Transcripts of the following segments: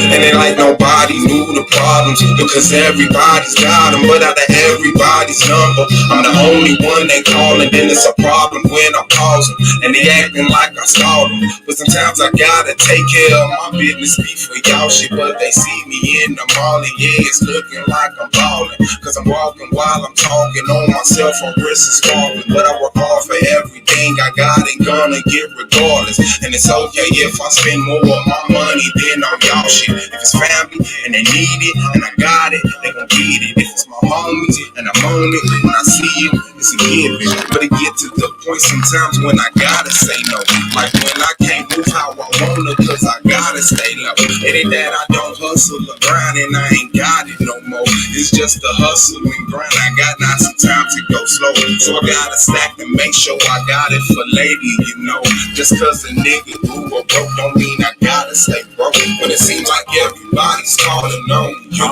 And it like nobody knew the problems, because everybody's got them. But out of everybody's number, I'm the only one they call, and then it's a problem when I pause them. And they acting like I stalled them. But sometimes I gotta take care of my business, be for y'all shit. But they see me in the mall, and yeah, it's looking like I'm balling, cause I'm walking while I'm talking on myself, on wrist is sparkling. But I work hard for everything I got and gonna get regardless. And it's okay if I spend more of my money than on y'all shit. If it's family and they need it and I got it, they gon' get it. If it's my homies and I'm on it, when I see it, it's a given. But it get to the point sometimes when I gotta say no, like when I can't move how I wanna, cause I gotta stay low. It ain't that I don't hustle or grind and I ain't got it no more. It's just the hustle and grind. I got not some time to go slow, so I gotta stack to make sure I got it for later, you know. Just cause a nigga grew up broke don't mean I gotta stay broke. When it seems like everybody's calling on you,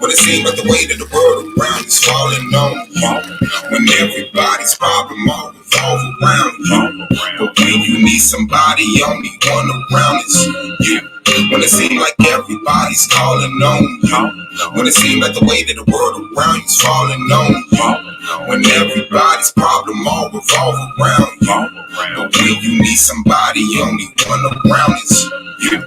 when it seems like the weight of the world around is falling on you, when everybody's problem all revolve around you, but when you need somebody, only one around is you. When it seems like everybody's calling on you, when it seems like the weight of the world around you's falling on you, when everybody's problem all revolve around you, but when you need somebody, only one around is you.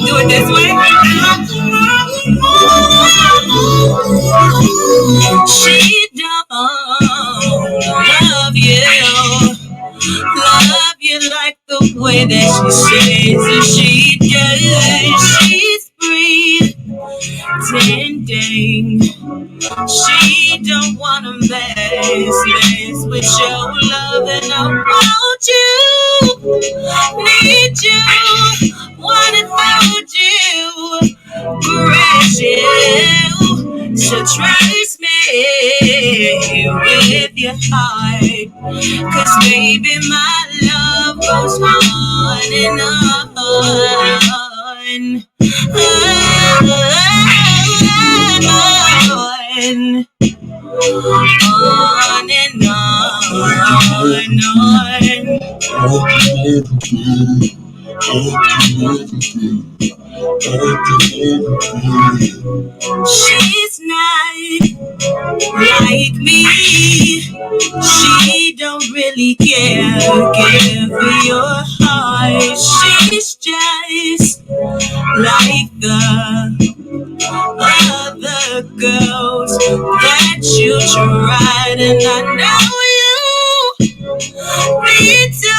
Do it this way. She don't love you like the way that she says that she does. She's pretending. She don't wanna mess with your love, and I want you, need you, wanna hold you, caress you, so trust me with your heart, cause baby my love goes on and on. On and she's not like me. She don't really care for your heart. She's just like the other girls that you tried, and I know you need to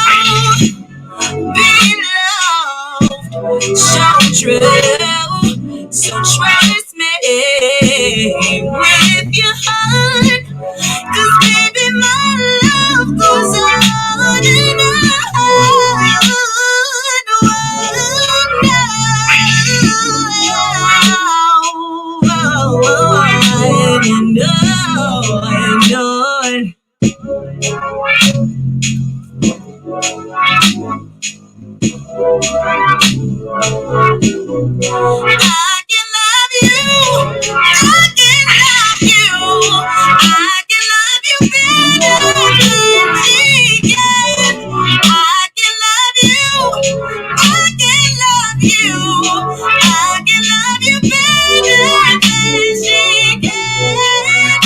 be loved, so true, so trust me with your heart, cause baby my love goes on and on. I can love you, I can love you, I can love you better than she can. I can love you, I can love you, I can love you better than she can.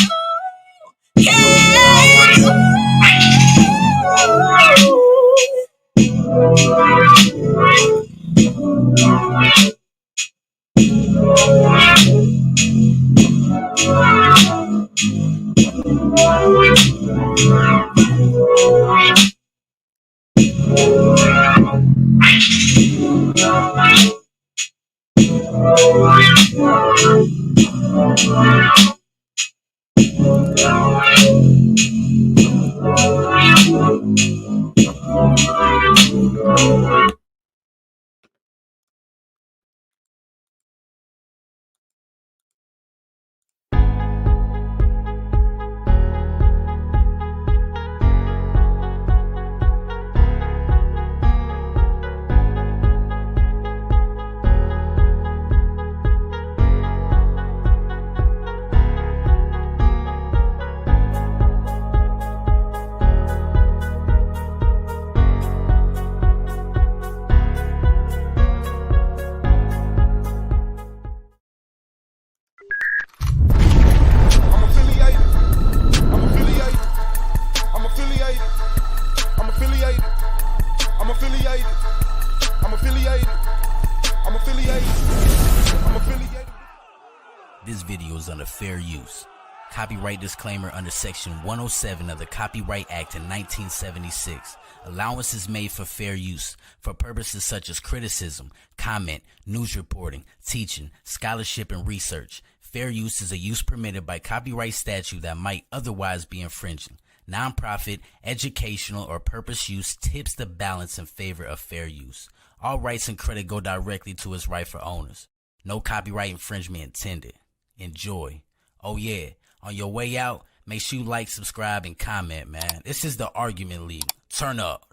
This video is under fair use. Copyright disclaimer under Section 107 of the Copyright Act in 1976. Allowance is made for fair use for purposes such as criticism, comment, news reporting, teaching, scholarship, and research. Fair use is a use permitted by copyright statute that might otherwise be infringing. Nonprofit, educational, or purpose use tips the balance in favor of fair use. All rights and credit go directly to its rightful owners. No copyright infringement intended. Enjoy. Oh yeah, on your way out, make sure you like, subscribe, and comment, man. This is the Argument League. Turn up.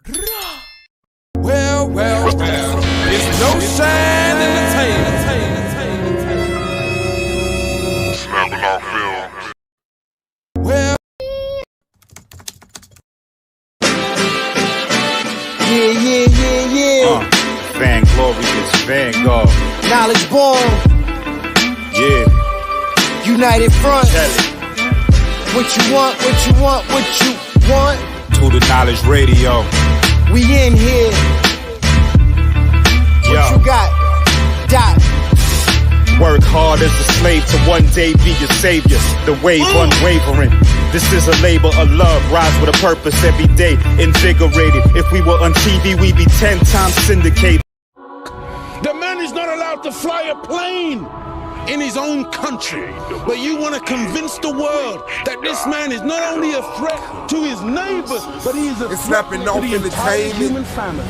Well, it's no shine in the tail. Snapping off film. Well, yeah. Vainglorious Vanguard. Knowledge born, Yeah, united front. tell it. What you want, what you want, what you want. To the Knowledge Radio. We in here. What Yo, you got? Dot. work hard as a slave to one day be your savior. The wave unwavering. This is a labor of love. Rise with a purpose every day. Invigorated. If we were on TV, we'd be 10 times syndicated. the man is not allowed to fly a plane in his own country. But you want to convince the world that this man is not only a threat to his neighbors, but he is a It's threat snapping to off the entire entertainment. human family.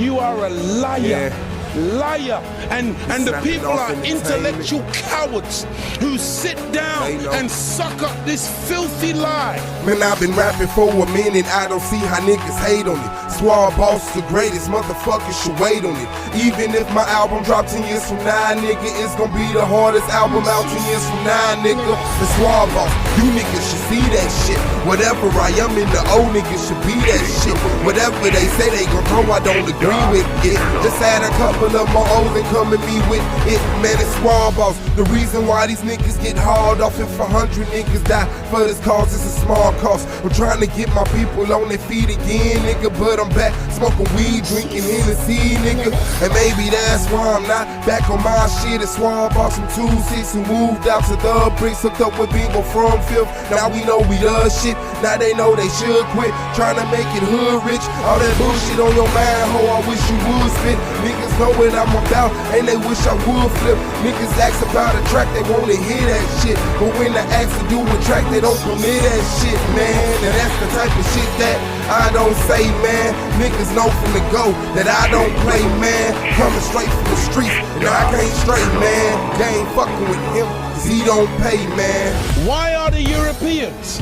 You are a liar. Liar, and the snapping people off are entertainment. intellectual cowards who sit down They know. and suck up this filthy lie. Man, I've been rapping for a minute, I don't see how niggas hate on it. Swab Boss the greatest, motherfuckers should wait on it. Even if my album drop 10 years from now, nigga, it's gonna be the hardest album out 10 years from now, nigga. The Swab Boss, you niggas should see that shit. Whatever I am in the old niggas should be that shit. Whatever they say they gon' throw, I don't agree with it. Just had a couple of my old and come at me with it, man, it's Swab Boss. The reason why these niggas get hauled off if 100 niggas die for this cause, it's a small cost. I'm trying to get my people on their feet again, nigga, but I'm back smoking weed, drinking Hennessy, nigga. And maybe that's why I'm not back on my shit. It's Swab Boss from 2-6 who moved out to the bricks, hooked up with people from Fifth. Now we know we does shit. Now they know they should quit trying to make it hood rich. All that bullshit on your mind, ho, I wish you would spit. Niggas know what I'm about, and they wish I would flip. Niggas ask about a track, they wanna hear that shit. But when they ask to do a track, they don't commit that shit, man. And that's the type of shit that I don't say, man. Niggas know from the go that I don't play, man. Coming straight from the streets, and I can't straight, man. They ain't fucking with him, cause he don't pay, man. Why are the Europeans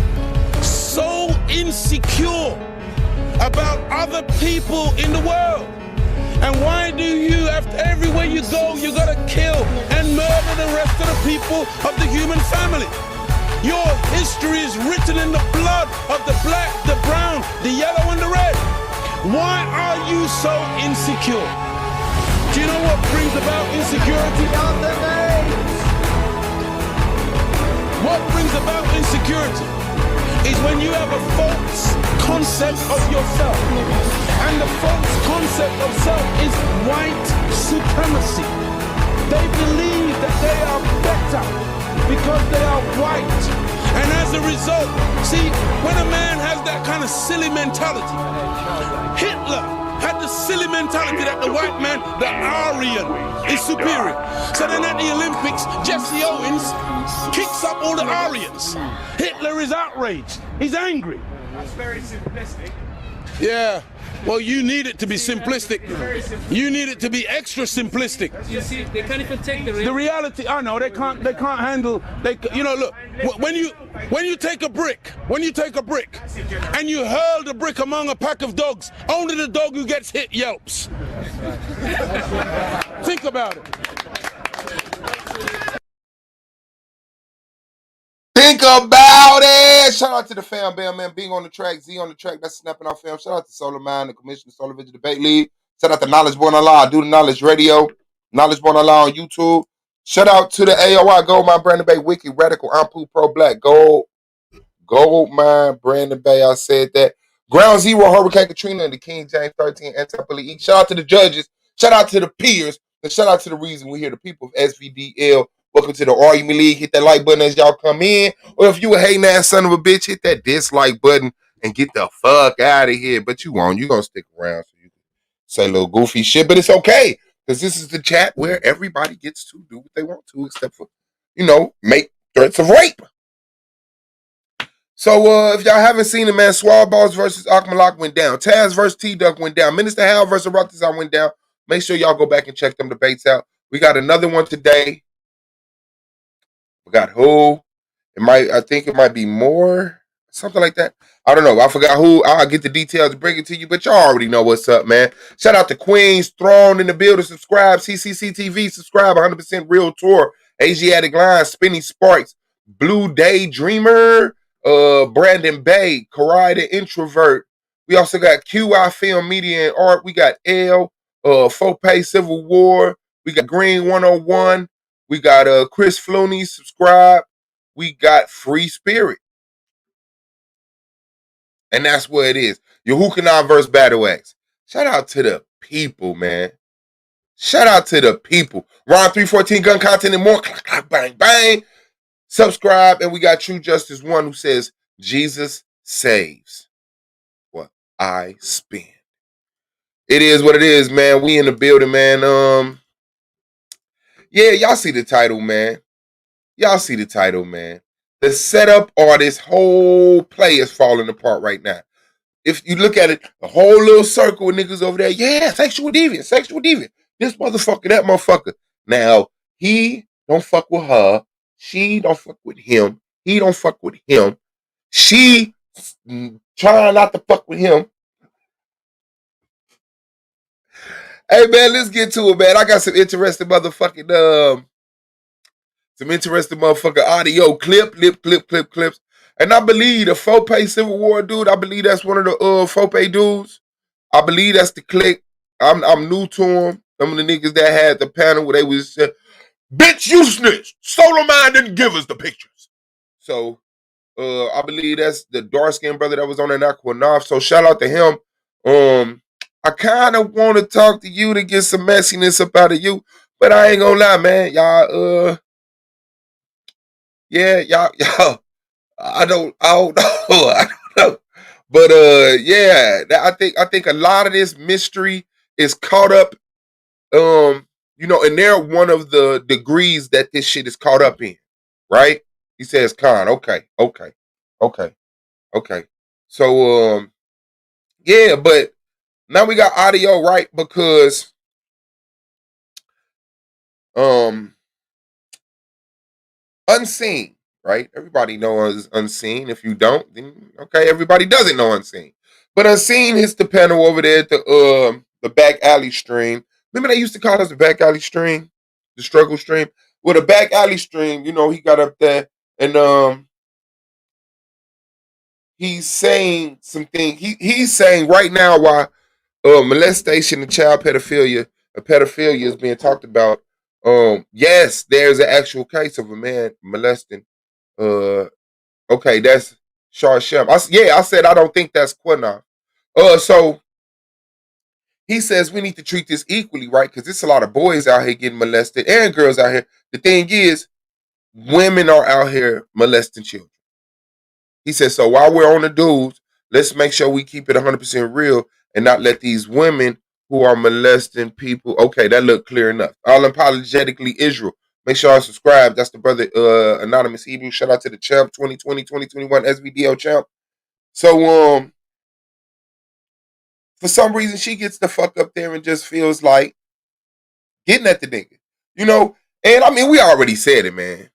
so insecure about other people in the world? And why do you, after everywhere you go, you gotta kill and murder the rest of the people of the human family? Your history is written in the blood of the black, the brown, the yellow, and the red. Why are you so insecure? Do you know what brings about insecurity? What brings about insecurity is when you have a false concept of yourself. And the false concept of self is white supremacy. They believe that they are better because they are white. And as a result, see, when a man has that kind of silly mentality, Hitler had the silly mentality that the white man, the Aryan, is superior. So then at the Olympics, Jesse Owens kicks up all the Aryans. Hitler is outraged. He's angry. That's very simplistic. Yeah. Well, you need it to be simplistic. You need it to be extra simplistic. You see, they can't even take the The reality, I know they can't handle. You know, look, when you take a brick, and you hurl the brick among a pack of dogs, only the dog who gets hit yelps. Think about it. Think about it. Shout out to the fam, Bam, man. Being on the track, Z on the track. That's snapping off film. Shout out to Solar Mind, the Commissioner, Solar Vision Debate League. Shout out to Knowledge Born Online. Do the Knowledge Radio. Knowledge Born Online on YouTube. Shout out to the AOI Gold Mine Brandon Bay Wiki Radical. I'm Pooh Pro Black Gold Mine Brandon Bay. I said that. Ground Zero Hurricane Katrina and the King James 13 Anti-Police. Shout out to the judges. Shout out to the peers. And shout out to the reason we're here, the people of SVDL Welcome to the Argument League. Hit that like button as y'all come in. Or if you a hating ass son of a bitch, hit that dislike button and get the fuck out of here. But you won't. You're going to stick around so you can say a little goofy shit. But it's okay. Because this is the chat where everybody gets to do what they want to, except for, make threats of rape. So if y'all haven't seen it, man, Swab Balls versus Akmalak went down. Taz versus T-Duck went down. Minister Hal versus Rockazar went down. Make sure y'all go back and check them debates out. We got another one today. We got who? I think it might be more. Something like that. I don't know. I forgot who. I'll get the details to bring it to you, but y'all already know what's up, man. Shout out to Queens, Throne in the building. Subscribe. CCC TV. Subscribe. 100% Real Tour. Asiatic Line. Spinny Sparks. Blue Daydreamer. Brandon Bay. Karai the Introvert. We also got QI Film Media and Art. We got L. Fope Civil War. We got Green 101. We got Chris Flooney. Subscribe. We got Free Spirit. And that's what it is. Yehukanan versus Battle Axe. Shout out to the people, man. Shout out to the people. Ron 314 gun content and more. Clack, clack, bang, bang. Subscribe. And we got True Justice 1 who says, Jesus saves what I spend. It is what it is, man. We in the building, man. Yeah, y'all see the title, man. Y'all see the title, man. The setup or this whole play is falling apart right now. If you look at it, the whole little circle of niggas over there, yeah, sexual deviant. This motherfucker, that motherfucker. Now, he don't fuck with her. She don't fuck with him. He don't fuck with him. She trying not to fuck with him. Hey, man, let's get to it, man. I got some interesting motherfucking audio clips. And I believe the Fope Civil War dude, I believe that's one of the Fope dudes. I believe that's the clique. I'm new to him. Some of the niggas that had the panel where they was bitch, you snitch. Solar Mind didn't give us the pictures. So I believe that's the dark-skinned brother that was on an Aquanoff. So shout out to him. I kind of want to talk to you to get some messiness up out of you, but I ain't gonna lie, man. Y'all, y'all. I don't know. But I think a lot of this mystery is caught up, and they're one of the degrees that this shit is caught up in, right? He says, Khan, okay. So, yeah, but now we got audio, right? Because, Unseen, right? Everybody knows Unseen. If you don't, then okay, everybody doesn't know Unseen. But Unseen hits the panel over there at the back alley stream. Remember they used to call us the back alley stream? The struggle stream? Well, the back alley stream, he got up there and he's saying something. He's saying right now why molestation and child pedophilia is being talked about. Yes, there's an actual case of a man molesting. Okay, that's Shar Shem. I said I don't think that's Quinna. So he says we need to treat this equally, right? Because there's a lot of boys out here getting molested and girls out here. The thing is, women are out here molesting children. He says, so while we're on the dudes, let's make sure we keep it 100% real and not let these women who are molesting people. Okay, that looked clear enough. All unapologetically Israel. Make sure I subscribe. That's the brother Anonymous Hebrew. Shout out to the champ 2020, 2021 SVDO champ. So for some reason she gets the fuck up there and just feels like getting at the nigga. And I mean we already said it, man.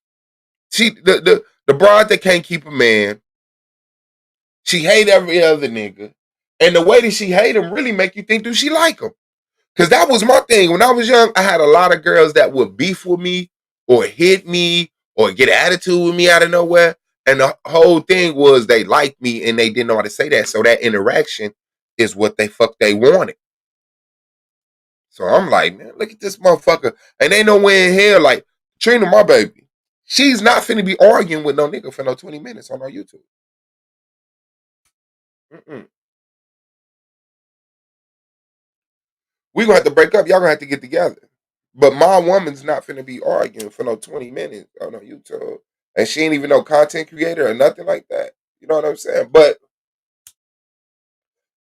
She the bride that can't keep a man. She hate every other nigga. And the way that she hate him really make you think, do she like him? Because that was my thing. When I was young, I had a lot of girls that would beef with me or hit me or get attitude with me out of nowhere. And the whole thing was they liked me and they didn't know how to say that. So that interaction is what they wanted. So I'm like, man, look at this motherfucker. And they know when in hell, like, Trina, my baby, she's not finna be arguing with no nigga for no 20 minutes on our YouTube. We gonna have to break up. Y'all gonna have to get together. But my woman's not finna be arguing for no 20 minutes on no YouTube. And she ain't even no content creator or nothing like that. You know what I'm saying? But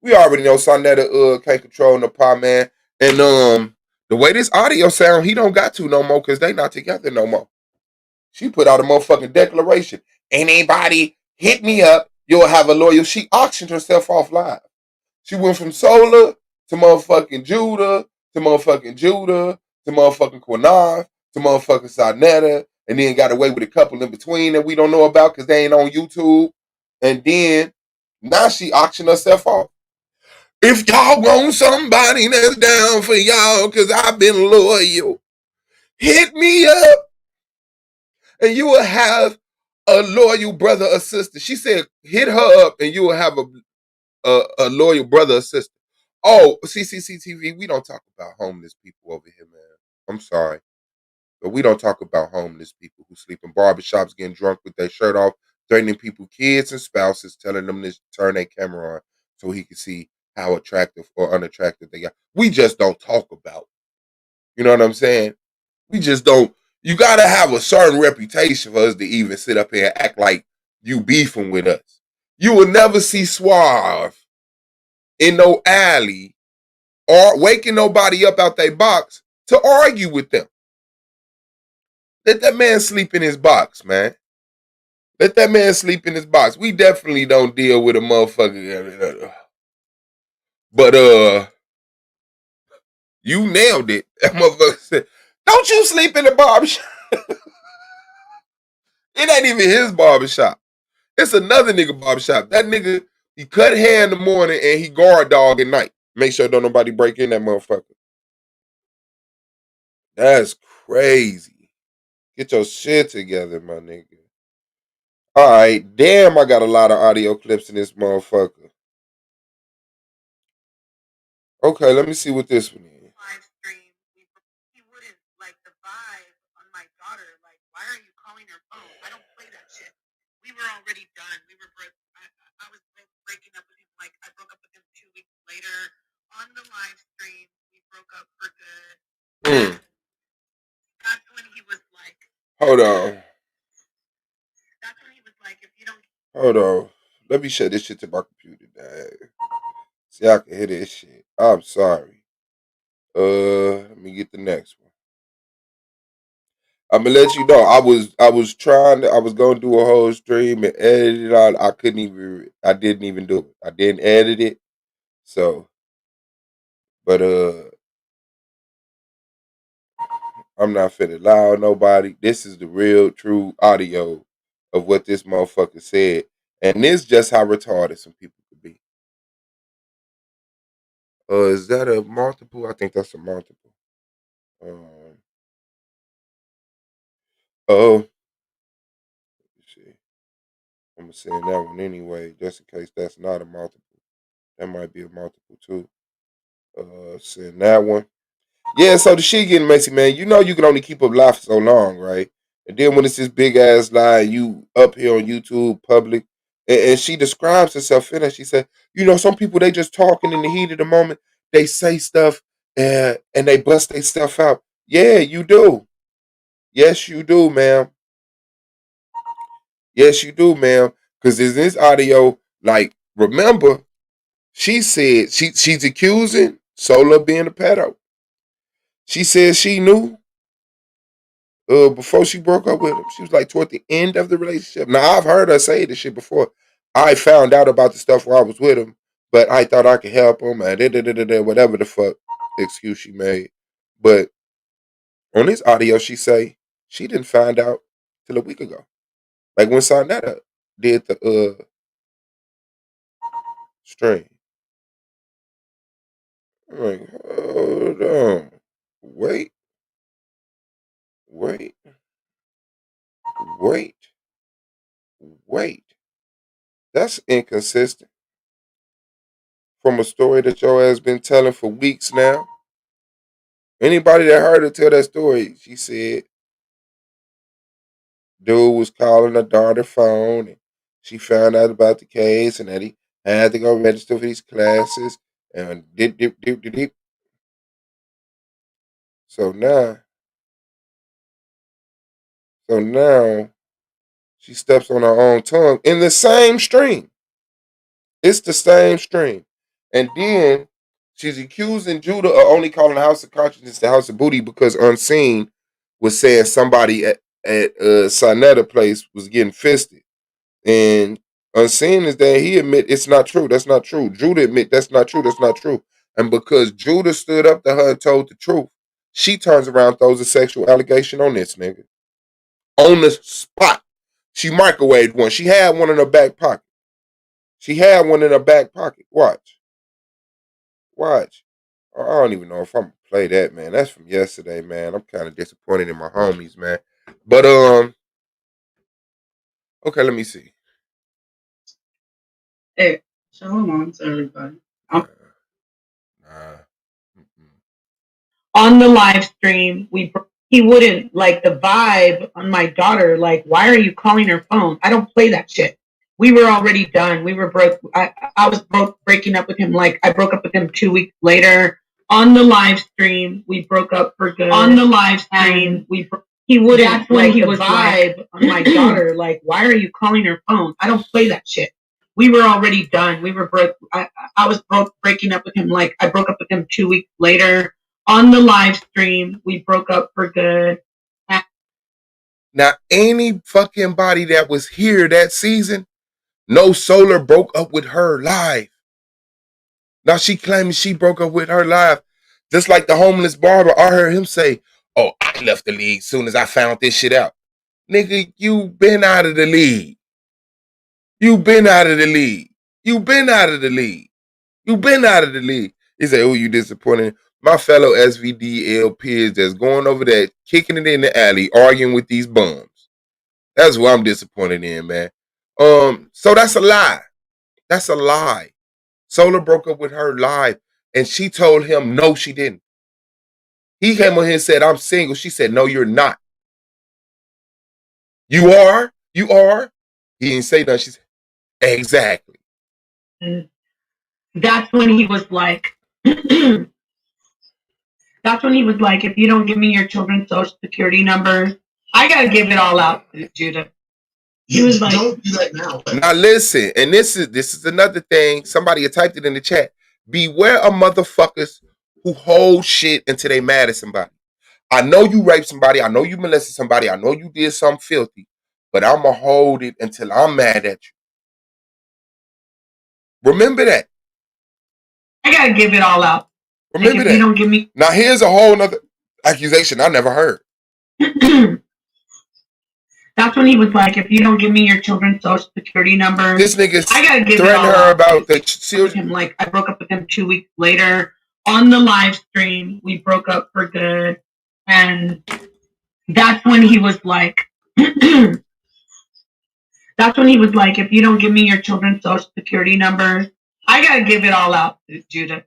we already know Sonetta can't control Napah, man. And the way this audio sound, he don't got to no more because they not together no more. She put out a motherfucking declaration. Anybody hit me up, you'll have a lawyer. She auctioned herself off live. She went from Solar to motherfucking Judah to motherfucking Quanav to motherfucking Sonetta, and then got away with a couple in between that we don't know about because they ain't on YouTube. And then now she auctioned herself off. If y'all want somebody that's down for y'all, because I've been loyal, hit me up and you will have a loyal brother or sister. She said, hit her up and you will have a loyal brother or sister. Oh, CCCTV, we don't talk about homeless people over here, man. I'm sorry. But we don't talk about homeless people who sleep in barbershops, getting drunk with their shirt off, threatening people, kids and spouses, telling them to turn their camera on so he can see how attractive or unattractive they are. We just don't talk about. You know what I'm saying? We just don't. You got to have a certain reputation for us to even sit up here and act like you beefing with us. You will never see Suave in no alley or waking nobody up out their box to argue with them. Let that man sleep in his box, man. Let that man sleep in his box. We definitely don't deal with a motherfucker. But you nailed it. That motherfucker said, "Don't you sleep in the barbershop?" It ain't even his barbershop. It's another nigga barbershop. That nigga, he cut hair in the morning and he guard dog at night. Make sure don't nobody break in that motherfucker. That's crazy. Get your shit together, my nigga. All right, damn, I got a lot of audio clips in this motherfucker. Okay, let me see what this one is. Live stream, he wouldn't like the vibe on my daughter. Like, why are you calling her phone? I don't play that shit. We were already done. We were I was breaking up with him. Like, I broke up with him 2 weeks later on the live stream. We broke up for good. That's when he was like, Hold on. that's when he was like, if you don't. Hold on. Let me shut this shit to my computer, dad. See, I can hear this shit. I'm sorry. Let me get the next one. I'm gonna let you know. I was gonna do a whole stream and edit it out. I didn't even do it. I didn't edit it. So, but I'm not finna lie on nobody. This is the real, true audio of what this motherfucker said, and this just how retarded some people could be. Is that a multiple? I think that's a multiple. Oh, let me see. I'm gonna send that one anyway, just in case that's not a multiple. That might be a multiple too. Send that one. Yeah, so the shit getting messy, man. You know you can only keep up live for so long, right? And then when it's this big ass lie, you up here on YouTube, public, and she describes herself in it. She said, you know, some people they just talking in the heat of the moment. They say stuff and they bust their stuff out. Yeah, you do. Yes, you do, ma'am. Yes, you do, ma'am. Because in this audio, like, remember, she said she's accusing Sola of being a pedo. She said she knew before she broke up with him. She was like toward the end of the relationship. Now I've heard her say this shit before. I found out about the stuff while I was with him, but I thought I could help him and whatever the fuck excuse she made. But on this audio, she say she didn't find out till a week ago. Like when Sonetta did the stream. I'm like, hold on. Wait, wait, wait, wait. That's inconsistent from a story that your ass been telling for weeks now. Anybody that heard her tell that story, she said dude was calling her daughter phone and she found out about the case and that he had to go register for these classes and did. So now she steps on her own tongue in the same stream. It's the same stream. And then she's accusing Judah of only calling the House of Consciousness the House of Booty because Unseen was saying somebody at Sinetta place was getting fisted. And Unseen is that he admit it's not true. That's not true. Judah admit that's not true. That's not true. And because Judah stood up to her and told the truth, she turns around and throws a sexual allegation on this nigga. On the spot. She microwaved one. She had one in her back pocket. Watch. I don't even know if I'm gonna play that, man. That's from yesterday, man. I'm kind of disappointed in my homies, man. But okay, let me see. Hey, shalom to everybody. On the live stream, he wouldn't like the vibe on my daughter. Like, why are you calling her phone? I don't play that shit. We were already done. We were broke. I was breaking up with him. Like, I broke up with him 2 weeks later. On the live stream, we broke up for good. On the live stream, he wouldn't. That's when he was vibe on my daughter. Like, why are you calling her phone? I don't play that shit. We were already done. We were broke. I was breaking up with him. Like, I broke up with him 2 weeks later. On the live stream, we broke up for good. Now, any fucking body that was here that season, no Solar broke up with her live. Now she claims she broke up with her live. Just like the homeless barber, I heard him say, "Oh, I left the league soon as I found this shit out." Nigga, you been out of the league. You been out of the league. He said, "Oh, you disappointed." My fellow SVDL peers that's going over there, kicking it in the alley, arguing with these bums. That's what I'm disappointed in, man. So that's a lie. That's a lie. Solar broke up with her live, and she told him no, she didn't. He came on here and said, "I'm single." She said, "No, you're not." You are? You are? He didn't say nothing. She said, exactly. That's when he was like, if you don't give me your children's social security numbers, I got to give it all out to Judah. He was like, don't do that now. Now listen, and this is another thing. Somebody had typed it in the chat. Beware of motherfuckers who hold shit until they mad at somebody. I know you raped somebody. I know you molested somebody. I know you did something filthy. But I'm going to hold it until I'm mad at you. Remember that. I got to give it all out. Remember that. You don't give me. Now here's a whole nother accusation I never heard. That's when he was like, if you don't give me your children's social security numbers, this nigga I gotta give threatened it all her out. about the children. Like, I broke up with him 2 weeks later. On the live stream, we broke up for good. And that's when he was like, if you don't give me your children's social security numbers, I gotta give it all out to Judah.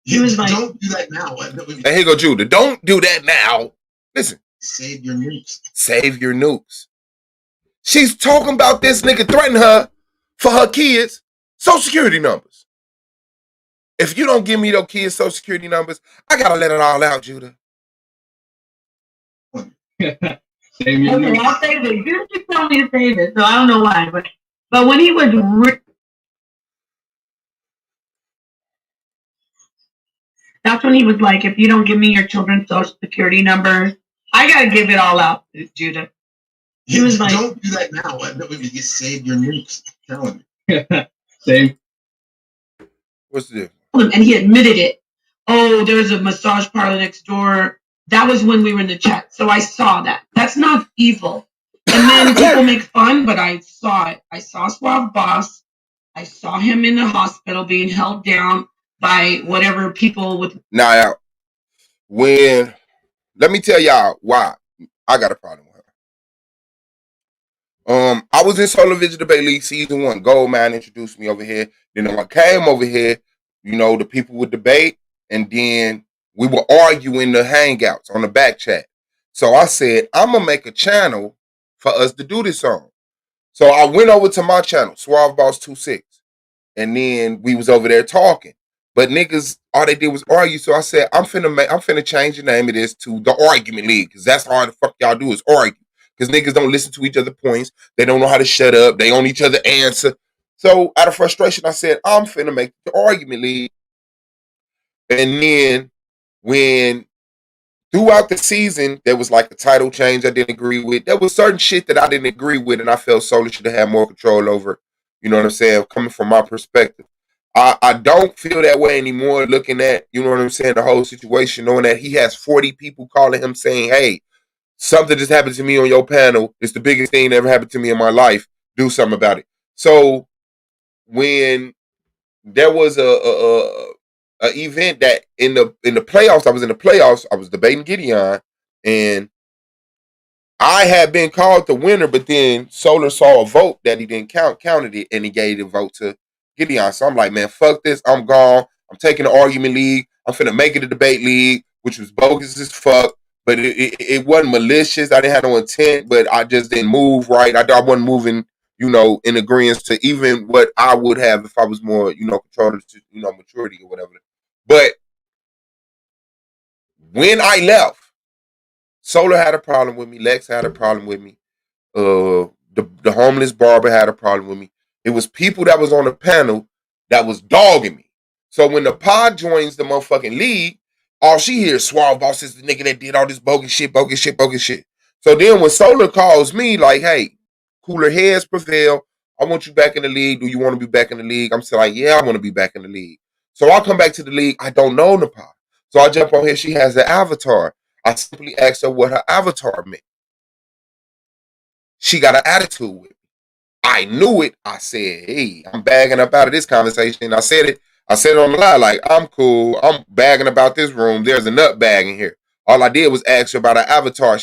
He was like, don't do that now. And here go Judah. Don't do that now. Listen. Save your nukes. Save your nukes. She's talking about this nigga threatening her for her kids' social security numbers. If you don't give me those kids' social security numbers, I gotta let it all out, Judah. Save your nukes. I'll save it. You just tell me to save it, so I don't know why. But when he was that's when he was like, if you don't give me your children's social security numbers, I gotta give it all out to Judah. He was like, don't do that now. You save your nukes. Tell him. Save. What's the difference? And he admitted it. Oh, there's a massage parlor next door. That was when we were in the chat. So I saw that. That's not evil. And then people make fun, but I saw it. I saw Suave Boss. I saw him in the hospital being held down by whatever people with. Now, let me tell y'all why I got a problem with her. I was in Solar Vision Debate League Season 1. Goldman introduced me over here. Then when I came over here, the people would debate, and then we were arguing the hangouts on the back chat. So I said, I'm going to make a channel for us to do this on. So I went over to my channel, Suave Boss 26, and then we was over there talking. But niggas, all they did was argue. So I said, I'm finna change the name of this to the Argument League, because that's all the fuck y'all do is argue. Because niggas don't listen to each other's points. They don't know how to shut up. They own each other answer. So out of frustration, I said, I'm finna make the Argument League. And then when throughout the season, there was like a title change I didn't agree with. There was certain shit that I didn't agree with, and I felt Solar should have had more control over. You know what I'm saying? Coming from my perspective. I don't feel that way anymore looking at, you know what I'm saying, the whole situation, knowing that he has 40 people calling him saying, hey, something just happened to me on your panel. It's the biggest thing that ever happened to me in my life. Do something about it. So when there was a event that in the playoffs, I was in the playoffs, I was debating Gideon, and I had been called the winner, but then Solar saw a vote that he didn't counted it, and he gave the vote to Gideon. So I'm like, man, fuck this. I'm gone. I'm taking the Argument League. I'm finna make it a debate league, which was bogus as fuck. But it wasn't malicious. I didn't have no intent, but I just didn't move right. I wasn't moving, in agreement to even what I would have if I was more, controlled to, maturity or whatever. But when I left, Solar had a problem with me. Lex had a problem with me. The homeless barber had a problem with me. It was people that was on the panel that was dogging me. So when the pod joins the motherfucking league, all she hears Suave Boss is the nigga that did all this bogus shit. So then when Solar calls me like, hey, cooler heads prevail. I want you back in the league. Do you want to be back in the league? I'm still like, yeah, I want to be back in the league. So I'll come back to the league. I don't know Napah. So I jump on here. She has the avatar. I simply asked her what her avatar meant. She got an attitude with me. I knew it. I said, hey, I'm bagging up out of this conversation. I said it on the line, like, I'm cool. I'm bagging about this room. There's a nut bag in here. All I did was ask her about her avatar.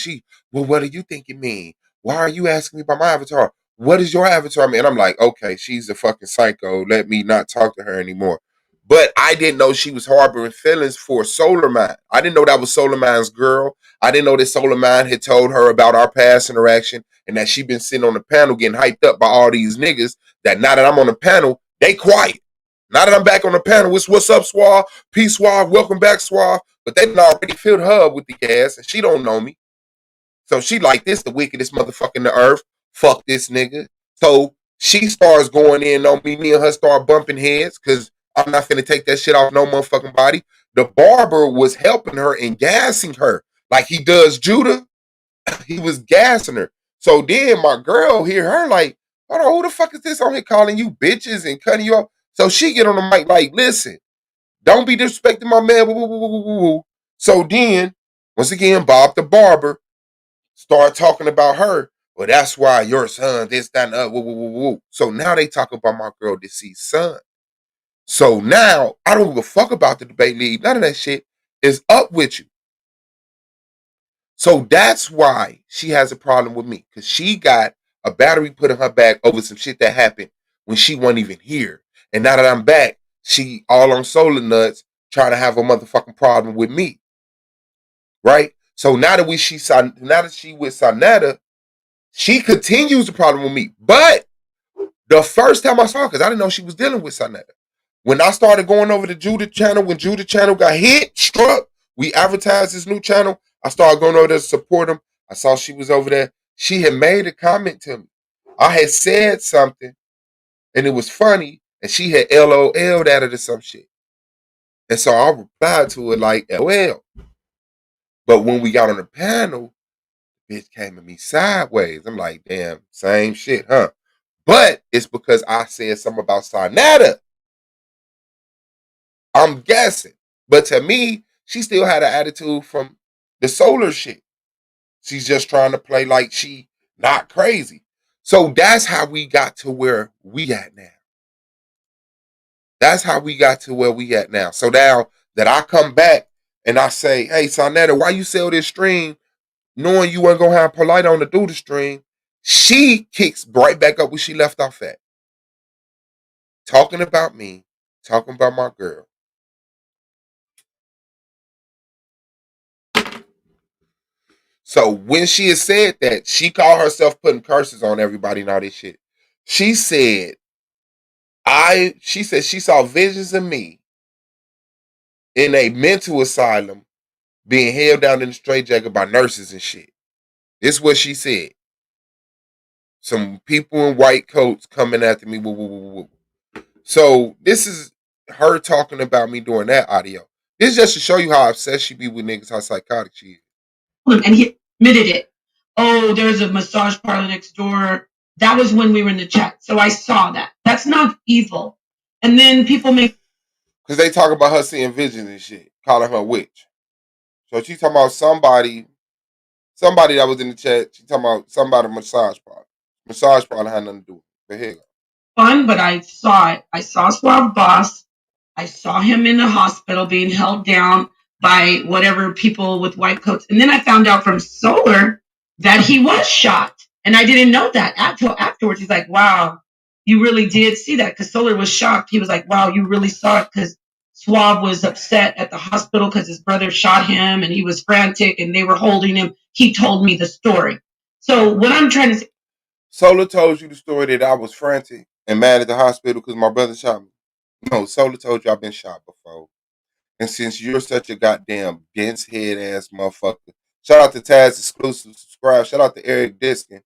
Well, what do you think it means? Why are you asking me about my avatar? What does your avatar mean? And I'm like, okay, she's a fucking psycho. Let me not talk to her anymore. But I didn't know she was harboring feelings for Solar Mind. I didn't know that was Solar Mind's girl. I didn't know that Solar Mind had told her about our past interaction and that she been sitting on the panel getting hyped up by all these niggas that now that I'm on the panel, they quiet. Now that I'm back on the panel, it's what's up, Suave? Peace, Suave. Welcome back, Suave. But they already filled her up with the gas and she don't know me. So she like, this the wickedest motherfucker in the earth. Fuck this nigga. So she starts going in on me. Me and her start bumping heads because I'm not finna take that shit off no motherfucking body. The barber was helping her and gassing her like he does Judah. He was gassing her. So then my girl hear her like, hold on, who the fuck is this on here calling you bitches and cutting you off? So she get on the mic like, listen, don't be disrespecting my man. Woo, woo, woo, woo, woo. So then, once again, Bob the barber start talking about her. Well, that's why your son, this, that, and the other. Woo, woo, woo, woo. So now they talk about my girl deceased son. So now I don't give a fuck about the debate league. None of that shit is up with you. So that's why she has a problem with me. Because she got a battery put in her back over some shit that happened when she wasn't even here. And now that I'm back, she all on Solar nuts trying to have a motherfucking problem with me. Right? So now that she with Sanetta, she continues the problem with me. But the first time I saw her, because I didn't know she was dealing with Sanetta. When I started going over to Judah channel, when Judah channel got struck, we advertised this new channel. I started going over there to support him. I saw she was over there. She had made a comment to me. I had said something, and it was funny, and she had LOL'd at it or some shit. And so I replied to it like, LOL. But when we got on the panel, bitch came at me sideways. I'm like, damn, same shit, huh? But it's because I said something about Sanetta. I'm guessing. But to me, she still had an attitude from the Solar shit. She's just trying to play like she not crazy. So that's how we got to where we at now. That's how we got to where we at now. So now that I come back and I say, hey, Sanetta, why you sell this stream knowing you weren't going to have Polite on to do the stream? She kicks right back up where she left off at. Talking about me, talking about my girl. So when she had said that, she called herself putting curses on everybody and all this shit. She said she saw visions of me in a mental asylum being held down in the straitjacket by nurses and shit. This is what she said. Some people in white coats coming after me. Woo, woo, woo, woo. So this is her talking about me during that audio. This is just to show you how obsessed she be with niggas, how psychotic she is. And he admitted it. Oh, there's a massage parlor next door. That was when we were in the chat. So I saw that. That's not evil. And then people make... Because they talk about her seeing visions and shit, calling her a witch. So she talking about somebody that was in the chat. She talking about somebody massage parlor. Massage parlor had nothing to do with it. But here you go. Fun, but I saw it. I saw Suave Boss. I saw him in the hospital being held down by whatever people with white coats. And then I found out from Solar that he was shot. And I didn't know that until afterwards. He's like, wow, you really did see that. Because Solar was shocked. He was like, wow, you really saw it. Because Suave was upset at the hospital because his brother shot him and he was frantic and they were holding him. He told me the story. So what I'm trying to say... Solar told you the story that I was frantic and mad at the hospital because my brother shot me. No, Solar told you I've been shot before. And since you're such a goddamn dense head ass motherfucker, shout out to Taz Exclusive Subscribe. Shout out to Eric Dixon.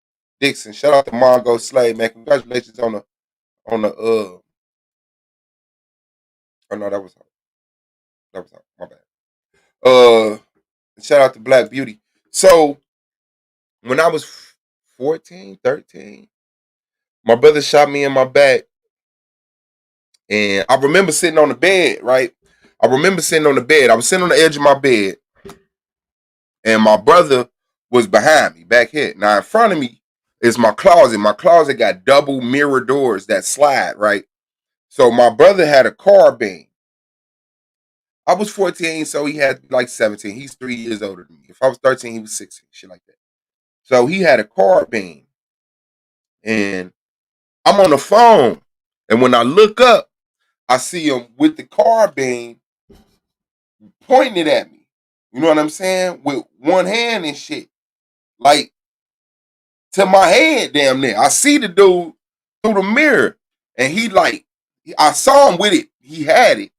Shout out to Mongo Slade, man. Congratulations on the oh no, that was my bad. Shout out to Black Beauty. So when I was 14, 13, my brother shot me in my back. And I remember sitting on the bed, right? I was sitting on the edge of my bed. And my brother was behind me, back here. Now, in front of me is my closet. My closet got double mirror doors that slide, right? So my brother had a carbine. I was 14, so he had like 17. He's 3 years older than me. If I was 13, he was 16, shit like that. So he had a carbine. And I'm on the phone. And when I look up, I see him with the carbine pointing it at me. You know what I'm saying? With one hand and shit. Like, to my head damn near. I see the dude through the mirror. And he like, I saw him with it. He had it.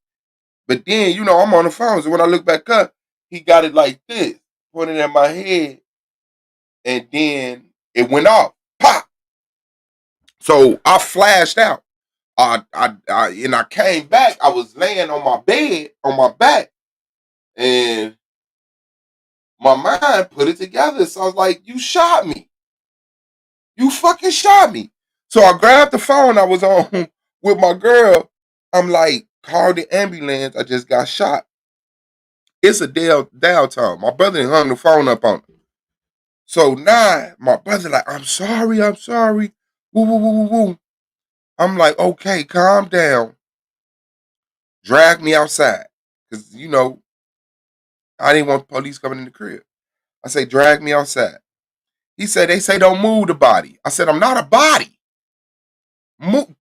But then, you know, I'm on the phone. So when I look back up, he got it like this, pointing at my head. And then it went off. Pop. So I flashed out. And I came back. I was laying on my bed, on my back. And my mind put it together. So I was like, you shot me. You fucking shot me. So I grabbed the phone I was on with my girl. I'm like, call the ambulance. I just got shot. It's a downtime. My brother hung the phone up on it. So now my brother like, I'm sorry. Woo, woo, woo, woo, woo. I'm like, okay, calm down. Drag me outside. Because, you know, I didn't want police coming in the crib. I say, drag me outside. He said, they say don't move the body. I said, I'm not a body.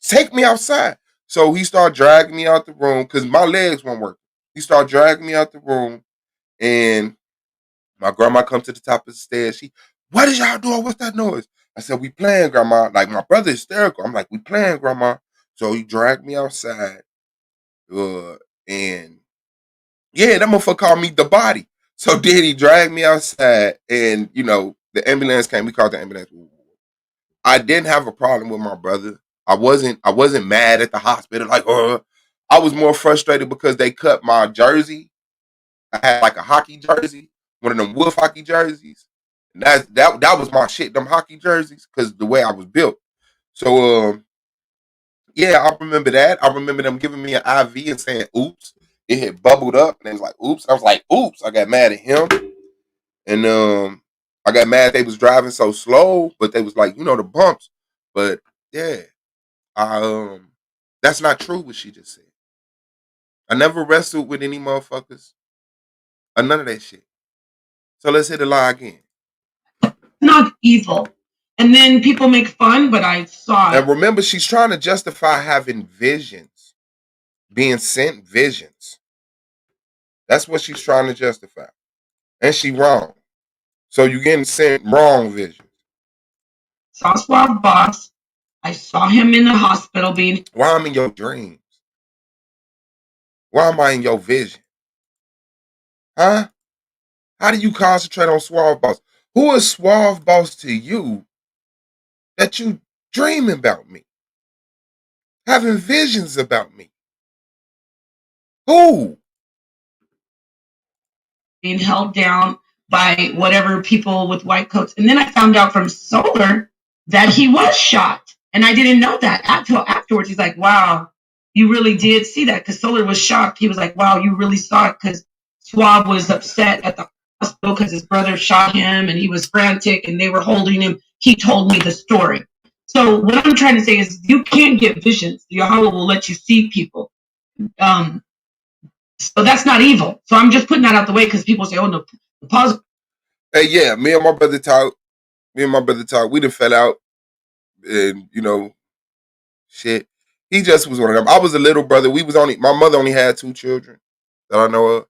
Take me outside. So he started dragging me out the room because my legs weren't working. He started dragging me out the room, and my grandma come to the top of the stairs. What is y'all doing? What's that noise? I said, we playing, grandma. Like, my brother hysterical. I'm like, we playing, grandma. So he dragged me outside. And yeah, that motherfucker called me the body. So then he dragged me outside, and, you know, the ambulance came. We called the ambulance. I didn't have a problem with my brother. I wasn't mad at the hospital. Like, I was more frustrated because they cut my jersey. I had like a hockey jersey, one of them wolf hockey jerseys. And that was my shit, them hockey jerseys, because the way I was built. So yeah, I remember that. I remember them giving me an IV and saying, oops. It had bubbled up and it was like, oops. I was like, oops. I got mad at him. And I got mad they was driving so slow, but they was like, you know, the bumps. But yeah, that's not true what she just said. I never wrestled with any motherfuckers or none of that shit. So let's hit the lie again. Not evil. And then people make fun, but I saw it. And remember, she's trying to justify having visions, being sent visions. That's what she's trying to justify. And she wrong. So you getting sent wrong visions. Saw Suave Boss. I saw him in the hospital being... Why I'm in your dreams? Why am I in your vision? Huh? How do you concentrate on Suave Boss? Who is Suave Boss to you that you dreaming about me? Having visions about me? Who? Being held down by whatever people with white coats. And then I found out from Solar that he was shot. And I didn't know that until afterwards. He's like, wow, you really did see that. Because Solar was shocked. He was like, wow, you really saw it. Because Suave was upset at the hospital because his brother shot him and he was frantic and they were holding him. He told me the story. So what I'm trying to say is you can't get visions. Yahweh will let you see people. So that's not evil. So I'm just putting that out the way because people say, oh, no, the positive. Hey, yeah, me and my brother talk. We done fell out. And, shit. He just was one of them. I was a little brother. My mother only had 2 children that I know of.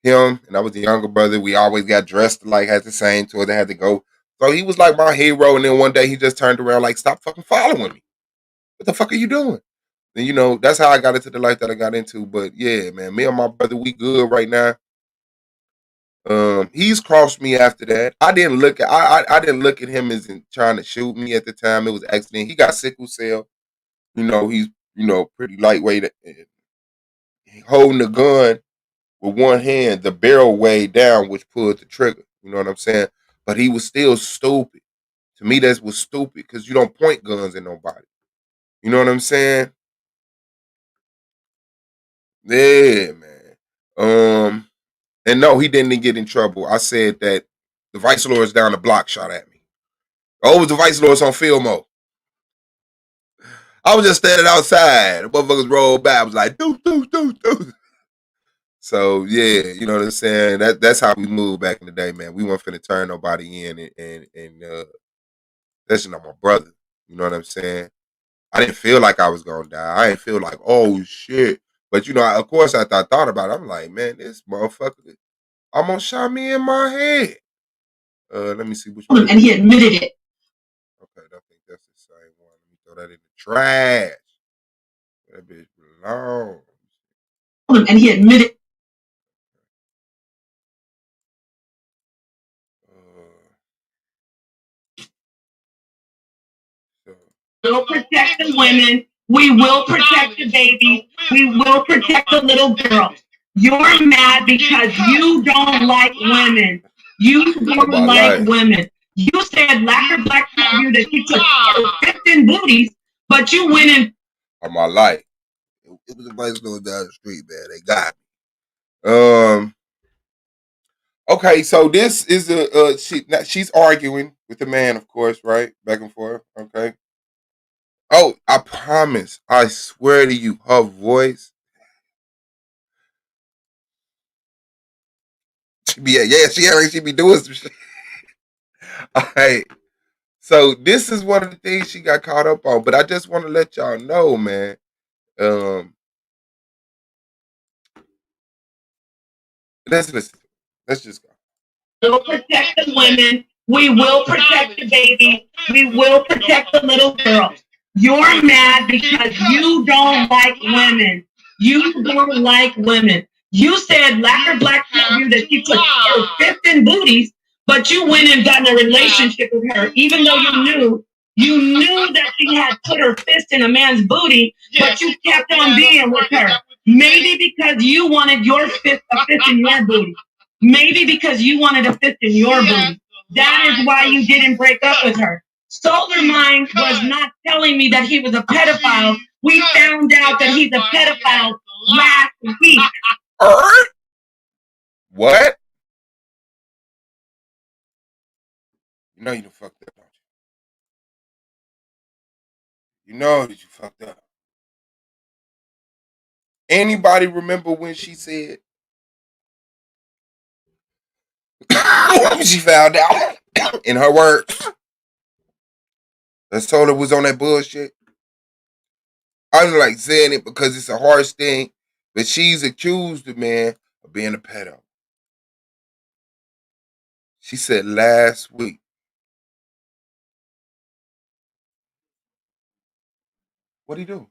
Him, and I was the younger brother. We always got dressed like, had the same tour. They had to go. So he was like my hero. And then one day he just turned around like, stop fucking following me. What the fuck are you doing? And that's how I got into the life that I got into. But yeah, man, me and my brother, we good right now. He's crossed me after that. I didn't look at him as in trying to shoot me at the time. It was an accident. He got sickle cell. He's pretty lightweight and holding the gun with one hand, the barrel way down, which pulled the trigger. You know what I'm saying? But he was still stupid. To me, that was stupid because you don't point guns at nobody. You know what I'm saying? Yeah, man. And no, he didn't get in trouble. I said that the vice lords down the block shot at me. Oh, it was the vice lords on Filmo. I was just standing outside. The motherfuckers rolled by. I was like, doo, doo, doo, doo. So yeah, you know what I'm saying? That's how we moved back in the day, man. We weren't finna turn nobody in and that's not my brother. You know what I'm saying? I didn't feel like I was gonna die. I didn't feel like, oh shit. But of course after I thought about it, I'm like, man, this motherfucker almost shot me in my head. Let me see which one. And he admitted it. Okay, I think that's the same one. Let me throw that in the trash. That bitch belong. And he admitted. We'll protect the women. We will protect the babies. We will protect the little girls. You're mad because you don't like women. You don't like women. You said Lacquer Black told you that he took 15 booties, but you went and. On my life. It was a vice lord down the street, man. They got me. Okay, so this is she's arguing with the man, of course, right? Back and forth. Okay. Oh, I promise. I swear to you, her voice. She be doing some shit. All right. So this is one of the things she got caught up on, but I just want to let y'all know, man. Let's listen. Let's just go. We'll protect the women. We will protect the babies. We will protect the little girls. You're mad because you don't like women. You don't like women. You said Lacquer Black told you that she took 15 booties, but you went and got in a relationship with her, even though you knew that she had put her fist in a man's booty, but you kept on being with her. Maybe because you wanted a fist in your booty. Maybe because you wanted a fist in your booty. That is why you didn't break up with her. Solar Mind was not telling me that he was a pedophile. We found out that he's a pedophile last week. What? You know you done fucked up, don't you? You know that you fucked up. Anybody remember when she said she found out in her words? That Solar was on that bullshit. I'm like saying it because it's a harsh thing, but she's accused the man of being a pedo. She said last week. What'd he do?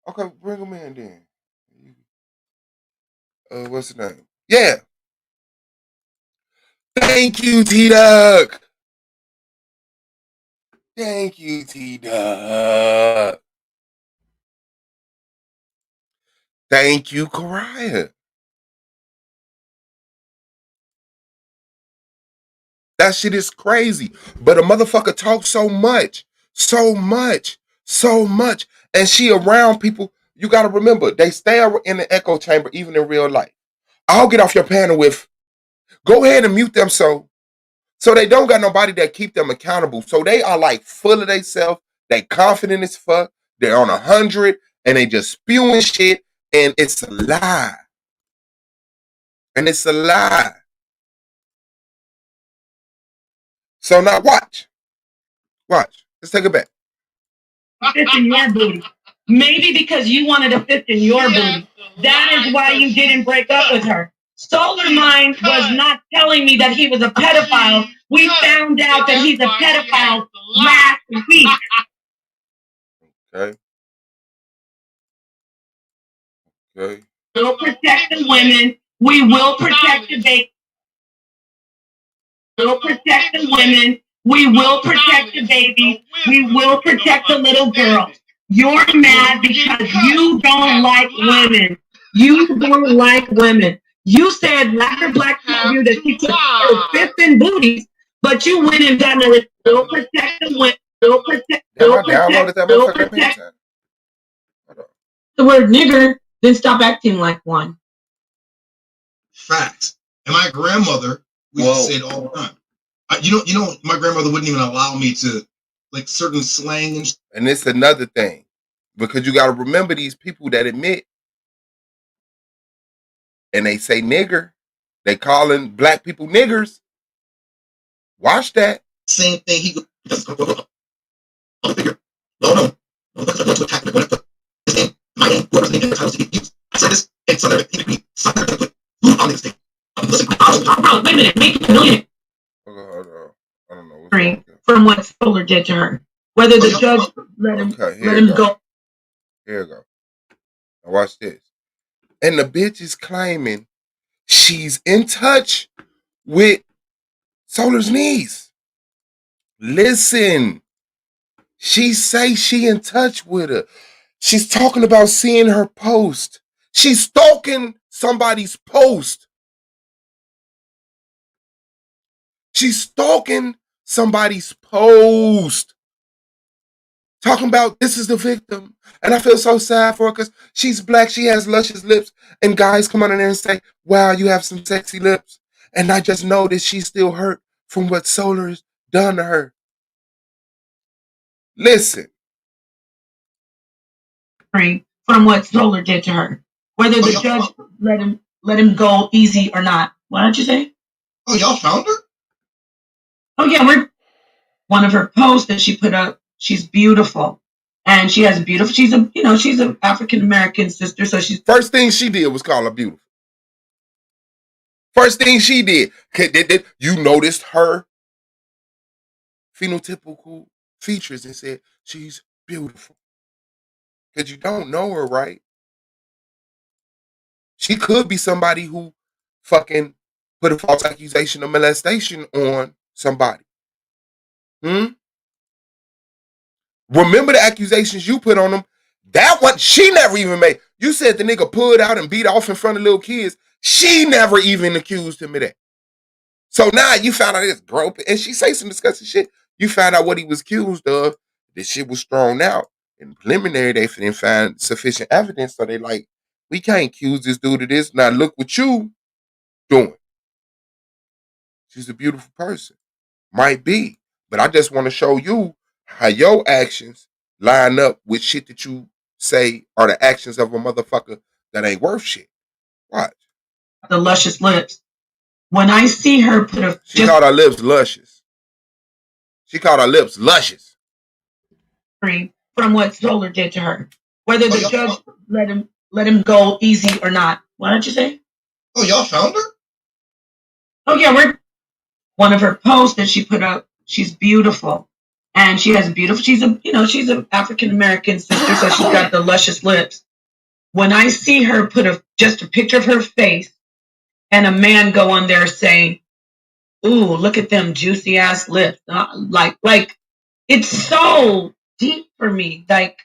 Okay, bring him in then. what's the name? Yeah. Thank you, T-Duck. Thank you, T-Duck. Thank you, Kariah. That shit is crazy. But a motherfucker talks so much. And she around people. You got to remember, they stay in the echo chamber even in real life. I'll get off your panel with, go ahead and mute them so they don't got nobody that keep them accountable. So they are like full of themselves. They confident as fuck. They're on 100 and they just spewing shit. And it's a lie. So now watch. Let's take it back. Fist in your booty. Maybe because you wanted a fist in your booty. That is why you didn't break up with her. Solar Mind was not telling me that he was a pedophile. We found out that he's a pedophile last week. Okay. We'll protect the women. We will protect the baby. We'll protect the women. We will protect the baby. We will protect the little girls. You're mad because you don't like women. You don't like women. You said Black told you that she took her fifth and booties, but you went and done it. We'll protect the women. We'll protect. The word nigger, then stop acting like one. Facts. And my grandmother, we used to say it all the time. You know, my grandmother wouldn't even allow me to, like, certain slang. And it's another thing. Because you got to remember these people that admit and they say nigger, they calling black people niggers. Watch that. Same thing. He Wait a minute, make a million. I don't know. From what Solar did to her. Whether the judge let him go. Here you go. Now watch this. And the bitch is claiming she's in touch with Solar's niece. Listen. She say she in touch with her. She's talking about seeing her post. She's stalking somebody's post. She's stalking somebody's post. Talking about this is the victim. And I feel so sad for her because she's black. She has luscious lips. And guys come on in there and say, wow, you have some sexy lips. And I just know that she's still hurt from what Solar has done to her. Listen. From what Solar did to her. Whether the judge let him go easy or not. What did you say? Oh, y'all found her? Oh, yeah. One of her posts that she put up, she's beautiful. And she has she's an African-American sister. So she's. First thing she did was call her beautiful. First thing she did. You noticed her phenotypical features and said, she's beautiful. Because you don't know her, right? She could be somebody who fucking put a false accusation of molestation on somebody. Remember the accusations you put on them? That one, she never even made. You said the nigga pulled out and beat off in front of little kids. She never even accused him of that. So now you found out this grope, and she say some disgusting shit. You found out what he was accused of. This shit was thrown out. In preliminary, they didn't find sufficient evidence, so they like, we can't accuse this dude of this. Now look what you doing. She's a beautiful person. Might be. But I just want to show you how your actions line up with shit that you say are the actions of a motherfucker that ain't worth shit. Watch. The luscious lips. When I see her put a... She called her lips luscious. She called her lips luscious. From what Solar did to her. Whether the judge let him go easy or not. What did you say? Oh, y'all found her? Oh, yeah. One of her posts that she put up, she's beautiful. And she has she's an African-American sister, so she's got the luscious lips. When I see her put just a picture of her face and a man go on there saying, "Ooh, look at them juicy ass lips." Like it's so deep for me. Like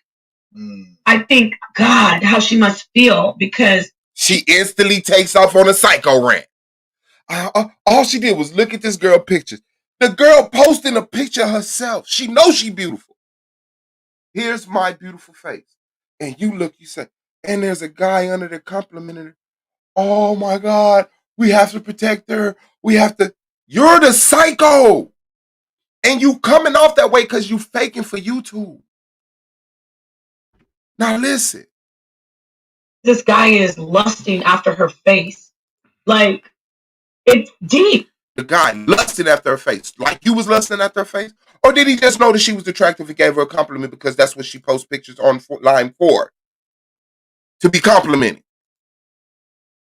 I think, God, how she must feel, because she instantly takes off on a psycho rant. All she did was look at this girl pictures. The girl posting a picture of herself. She knows she beautiful. Here's my beautiful face. And you look, you say, and there's a guy under there complimenting her. Oh my God, we have to protect her. We have to. You're the psycho. And you coming off that way because you faking for YouTube. Now listen. This guy is lusting after her face. Like, it's deep. The guy lusting after her face. Like you was lusting after her face? Or did he just know that she was attractive and gave her a compliment because that's what she posts pictures online for? To be complimented.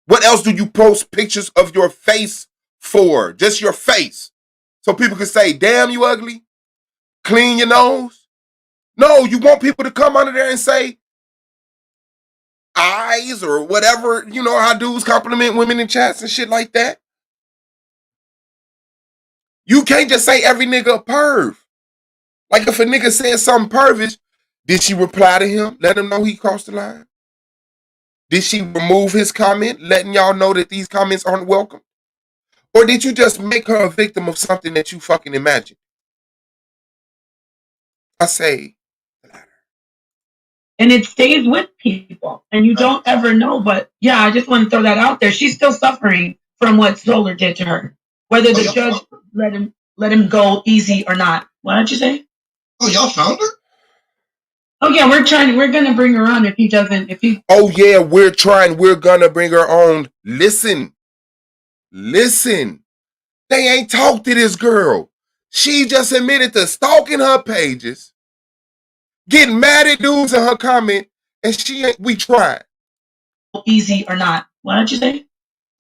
What else do you post pictures of your face for? Just your face. So people can say, damn, you ugly. Clean your nose. No, you want people to come under there and say eyes or whatever. You know how dudes compliment women in chats and shit like that. You can't just say every nigga a perv. Like if a nigga said something pervish, did she reply to him, let him know he crossed the line? Did she remove his comment, letting y'all know that these comments aren't welcome? Or did you just make her a victim of something that you fucking imagined? I say the latter. And it stays with people. And you don't ever know. But yeah, I just want to throw that out there. She's still suffering from what Solar did to her. Whether the judge let him go easy or not. What did you say? Oh, y'all found her? Oh yeah, we're gonna bring her on if he doesn't. Oh yeah, we're gonna bring her on. Listen. They ain't talked to this girl. She just admitted to stalking her pages, getting mad at dudes in her comment, and we tried. Easy or not. What did you say?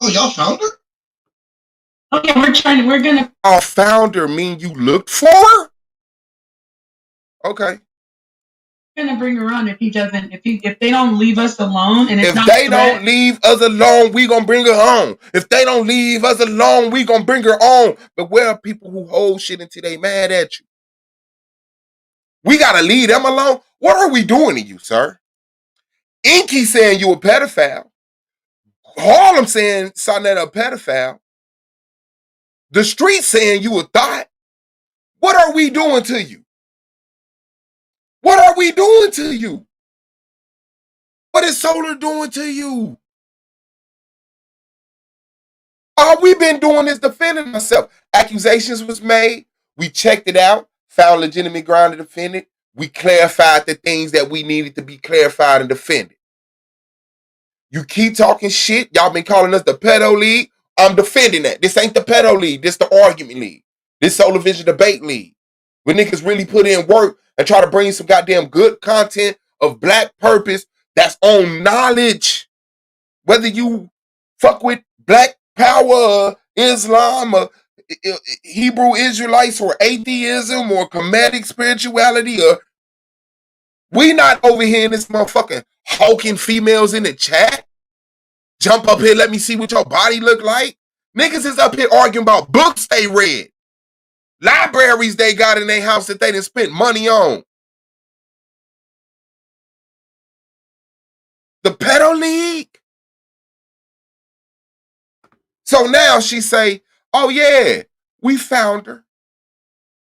Oh, y'all found her? Oh yeah, we're gonna. Oh, found her mean you looked for her? Okay. Gonna bring her on if he doesn't. If they don't leave us alone, and it's if not they don't leave us alone, we gonna bring her on. If they don't leave us alone, we gonna bring her on. But where are people who hold shit until they mad at you? We gotta leave them alone. What are we doing to you, sir? Inky saying you a pedophile. Harlem saying Sonetta a pedophile. The street saying you a thought. What are we doing to you? What are we doing to you? What is Solar doing to you? All we've been doing is defending ourselves. Accusations was made. We checked it out, found legitimate ground to defend it. We clarified the things that we needed to be clarified and defended. You keep talking shit. Y'all been calling us the pedo league. I'm defending that. This ain't the pedo league. This the argument league. This Solar Vision debate league. Where niggas really put in work and try to bring some goddamn good content of black purpose that's on knowledge. Whether you fuck with black power, Islam, or Hebrew Israelites, or atheism, or Kemetic spirituality, or we not over here in this motherfucking hawking females in the chat. Jump up here, let me see what your body look like. Niggas is up here arguing about books they read, libraries they got in their house that they done spent money on. The pedo league. So now she say, oh yeah, we found her.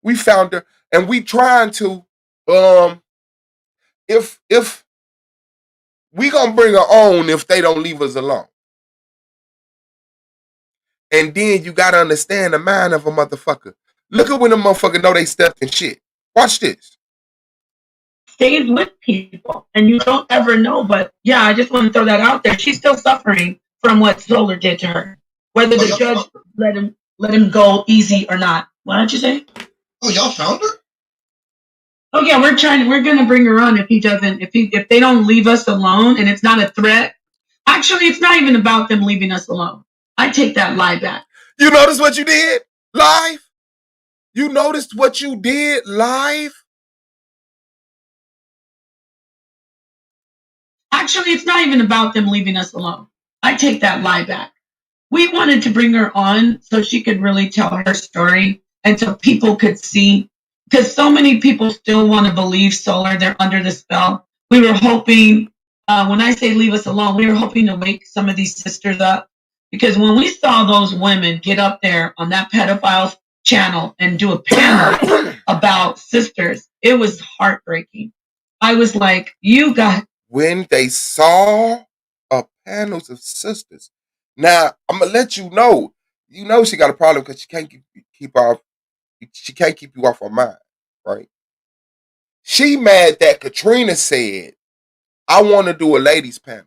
We found her. And we trying to, if we gonna bring her on if they don't leave us alone. And then you gotta understand the mind of a motherfucker. Look at when a motherfucker know they stepped in shit. Watch this. Stays with people, and you don't ever know. But yeah, I just want to throw that out there. She's still suffering from what Solar did to her. Whether the judge let him go easy or not. What did you say? Oh, y'all found her? Oh yeah, we're gonna bring her on if he doesn't. If they don't leave us alone, and it's not a threat. Actually, it's not even about them leaving us alone. I take that lie back. You notice what you did live? You noticed what you did live? Actually, it's not even about them leaving us alone. I take that lie back. We wanted to bring her on so she could really tell her story and so people could see, because so many people still want to believe solar, they're under the spell. We were hoping, when I say leave us alone, we were hoping to wake some of these sisters up, because when we saw those women get up there on that pedophile channel and do a panel about sisters, it was heartbreaking. I was like, you got. When they saw panels of sisters. Now, I'm gonna let you know. You know she got a problem because she can't keep off. She can't keep you off her mind, right? She mad that Katrina said, "I want to do a ladies panel."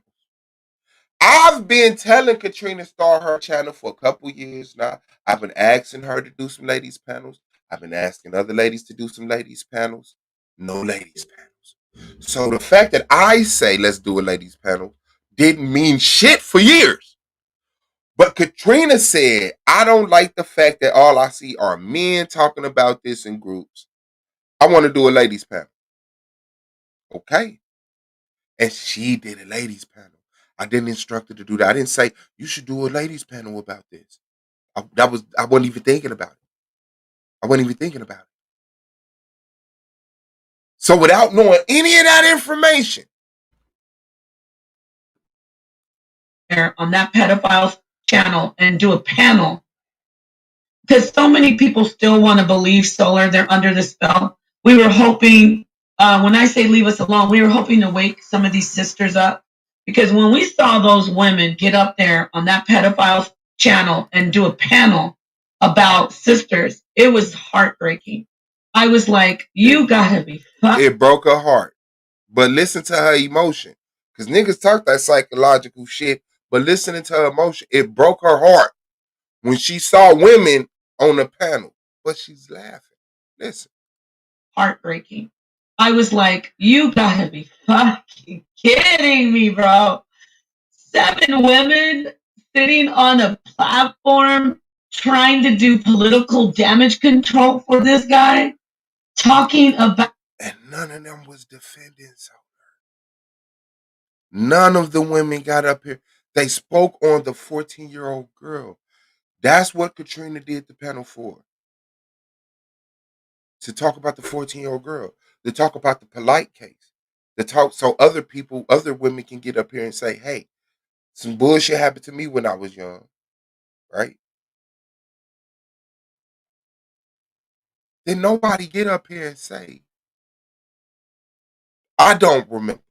I've been telling Katrina start her channel for a couple years now. I've been asking her to do some ladies panels. I've been asking other ladies to do some ladies panels. No ladies panels. So the fact that I say let's do a ladies panel didn't mean shit for years. But Katrina said, I don't like the fact that all I see are men talking about this in groups. I want to do a ladies panel. Okay. And she did a ladies panel. I didn't instruct her to do that. I didn't say you should do a ladies panel about this. I wasn't even thinking about it. I wasn't even thinking about it. So without knowing any of that information, on that pedophile channel and do a panel, because so many people still want to believe solar, they're under the spell. We were hoping, when I say leave us alone, we were hoping to wake some of these sisters up, because when we saw those women get up there on that pedophile channel and do a panel about sisters, it was heartbreaking. I was like, you gotta be fucked. it broke her heart. But listen to her emotion. Because niggas talk that psychological shit, but listening to her emotion, it broke her heart when she saw women on the panel. But she's laughing. Listen. Heartbreaking. I was like, you gotta be fucking kidding me, bro. 7 women sitting on a platform trying to do political damage control for this guy, talking about. And none of them was defending Solar. None of the women got up here. They spoke on the 14-year-old girl. That's what Katrina did the panel for. To talk about the 14-year-old girl. To talk about the polite case. To talk so other people, other women can get up here and say, hey, some bullshit happened to me when I was young. Right? Then nobody get up here and say, I don't remember.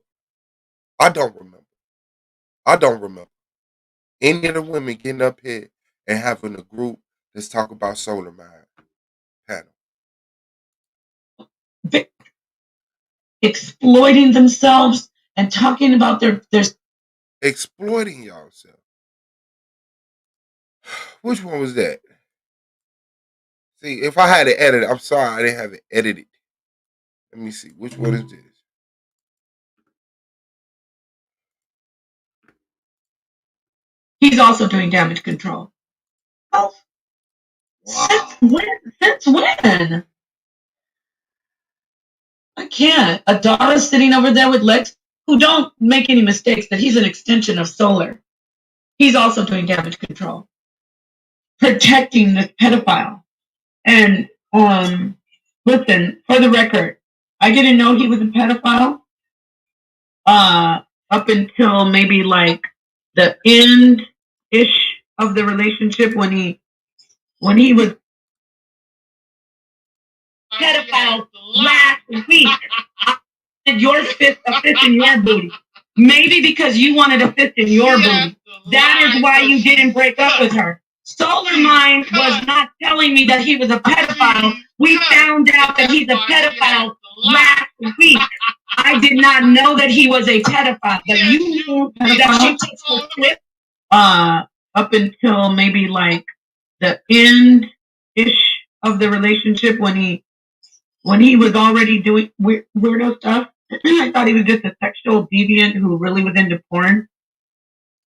I don't remember. I don't remember any of the women getting up here and having a group that's talk about Solar Mind panel. Exploiting themselves and talking about their exploiting yourself. Which one was that? See, if I had to edit, I'm sorry I didn't have it edited. Let me see. Which one is this? He's also doing damage control. Oh, wow. Since when? I can't. Adara's sitting over there with Lex, who don't make any mistakes, that he's an extension of Solar. He's also doing damage control. Protecting this pedophile. And listen, for the record, I didn't know he was a pedophile up until maybe like the end-ish of the relationship when he was pedophile last week. Your fist, a fist in your booty. Maybe because you wanted a fist in your booty. That is why you didn't break up with her. Solar Mind was not telling me that he was a pedophile. We found out that he's a pedophile last week. I did not know that he was a pedophile. But you knew that she takes her flip up until maybe like the end-ish of the relationship when he was already doing weirdo stuff. I thought he was just a sexual deviant who really was into porn.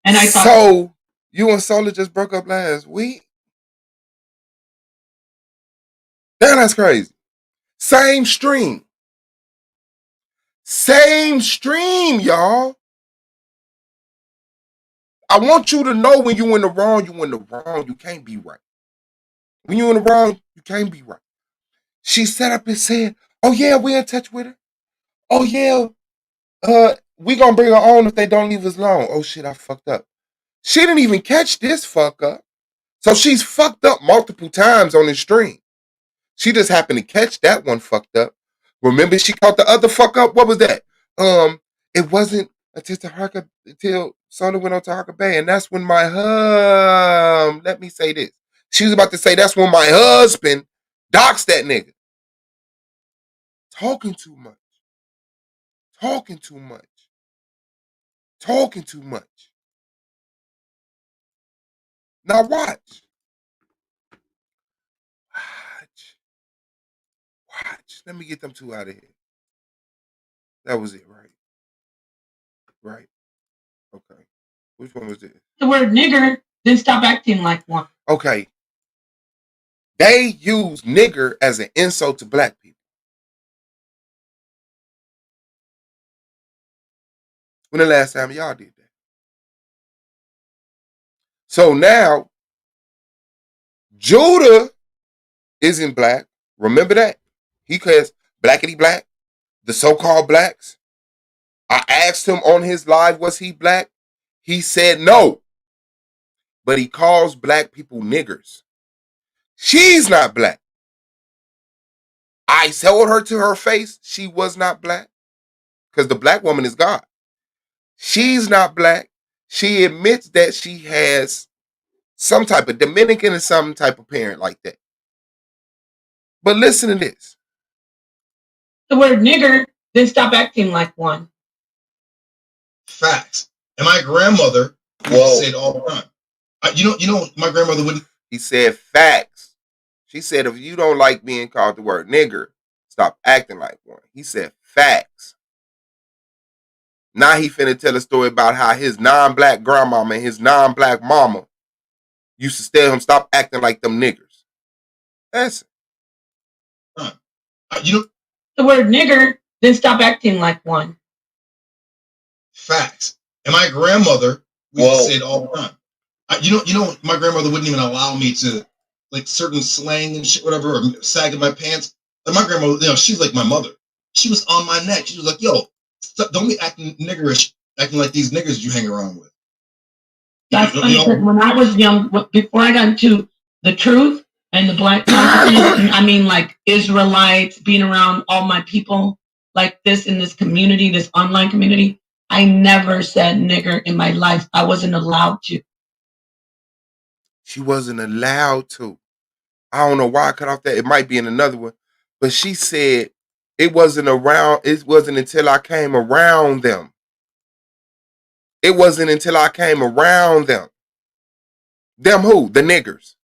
And I thought, so you and Solar just broke up last week? Damn, that's crazy. Same stream. Same stream, y'all. I want you to know when you in the wrong, you in the wrong. You can't be right. When you in the wrong, you can't be right. She sat up and said, "Oh yeah, we in touch with her. Oh yeah, we gonna bring her on if they don't leave us alone." Oh shit, I fucked up. She didn't even catch this fuck up. So she's fucked up multiple times on the stream. She just happened to catch that one fucked up. Remember, she caught the other fuck up. What was that? It wasn't until Sona went on to Harker Bay, and that's when my let me say this. She was about to say that's when my husband doxed that nigga. Talking too much. Talking too much. Talking too much. Now watch. Watch. Let me get them two out of here. That was it, right? Right. Okay. Which one was this? The word nigger, then stop acting like one. Okay. They use nigger as an insult to black people. When the last time y'all did that? So now, Judah isn't black. Remember that? He calls blackity black, the so-called blacks. I asked him on his live, was he black? He said no. But he calls black people niggers. She's not black. I told her to her face she was not black. Because the black woman is God. She's not black. She admits that she has some type of Dominican and some type of parent like that. But listen to this. The word nigger, then stop acting like one. Facts. And my grandmother would say it all the time. You know, my grandmother wouldn't. He said facts. She said, if you don't like being called the word nigger, stop acting like one. He said facts. Now he finna tell a story about how his non-black grandmama and his non-black mama used to tell him, stop acting like them niggers. Listen. You know, the word nigger, then stop acting like one. Facts. And my grandmother would say it all the time. You know, my grandmother wouldn't even allow me to, like, certain slang and shit, whatever, or sagging my pants. Like, my grandmother, you know, she's like my mother. She was on my neck. She was like, yo, don't be acting niggerish, acting like these niggers you hang around with. That's funny, because when I was young, before I got into the truth and the black consciousness, I mean, like, Israelites, being around all my people like this in this community, this online community, I never said nigger in my life. I wasn't allowed to. She wasn't allowed to. I don't know why I cut off that. It might be in another one. But she said it wasn't until I came around them. It wasn't until I came around them. Them who? The niggers.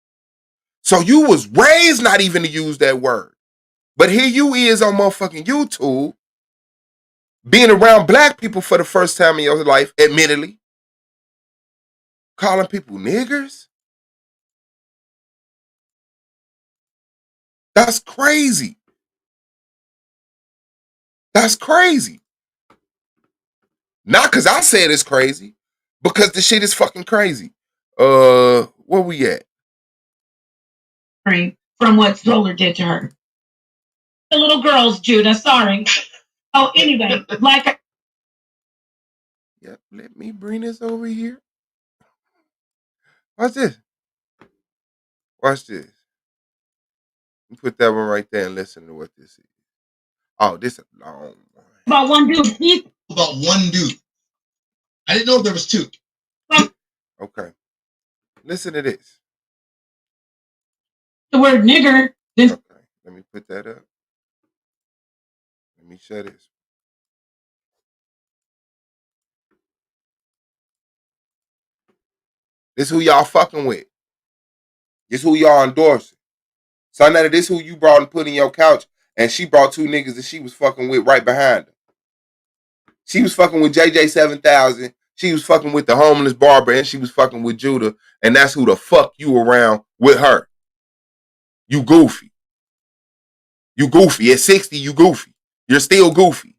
So you was raised not even to use that word. But here you is on motherfucking YouTube being around black people for the first time in your life, admittedly. Calling people niggers? That's crazy. That's crazy. Not because I said it's crazy, because the shit is fucking crazy. Where we at? From what Zoller did to her. The little girls, Judah, sorry. Oh, anyway, like. Yep, let me bring this over here. Watch this. Watch this. Put that one right there and listen to what this is. Oh, this is a long one. About one dude. About one dude. I didn't know if there was two. Okay. Listen to this. The word nigger. Okay. Let me put that up. Let me share this. This who y'all fucking with. This who y'all endorsing. So now this who you brought and put in your couch, and she brought two niggas that she was fucking with right behind her. She was fucking with JJ 7000. She was fucking with the homeless barber, and she was fucking with Judah, and that's who the fuck you around with her. You goofy. You goofy. At 60, you goofy. You're still goofy.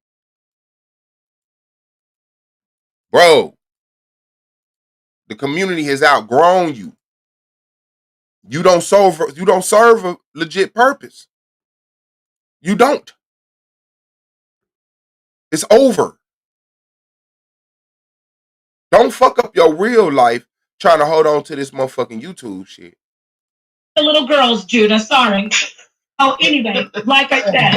Bro. The community has outgrown you. You don't serve a legit purpose. You don't. It's over. Don't fuck up your real life trying to hold on to this motherfucking YouTube shit. The little girls, Judah, sorry. Oh, anyway, like I said,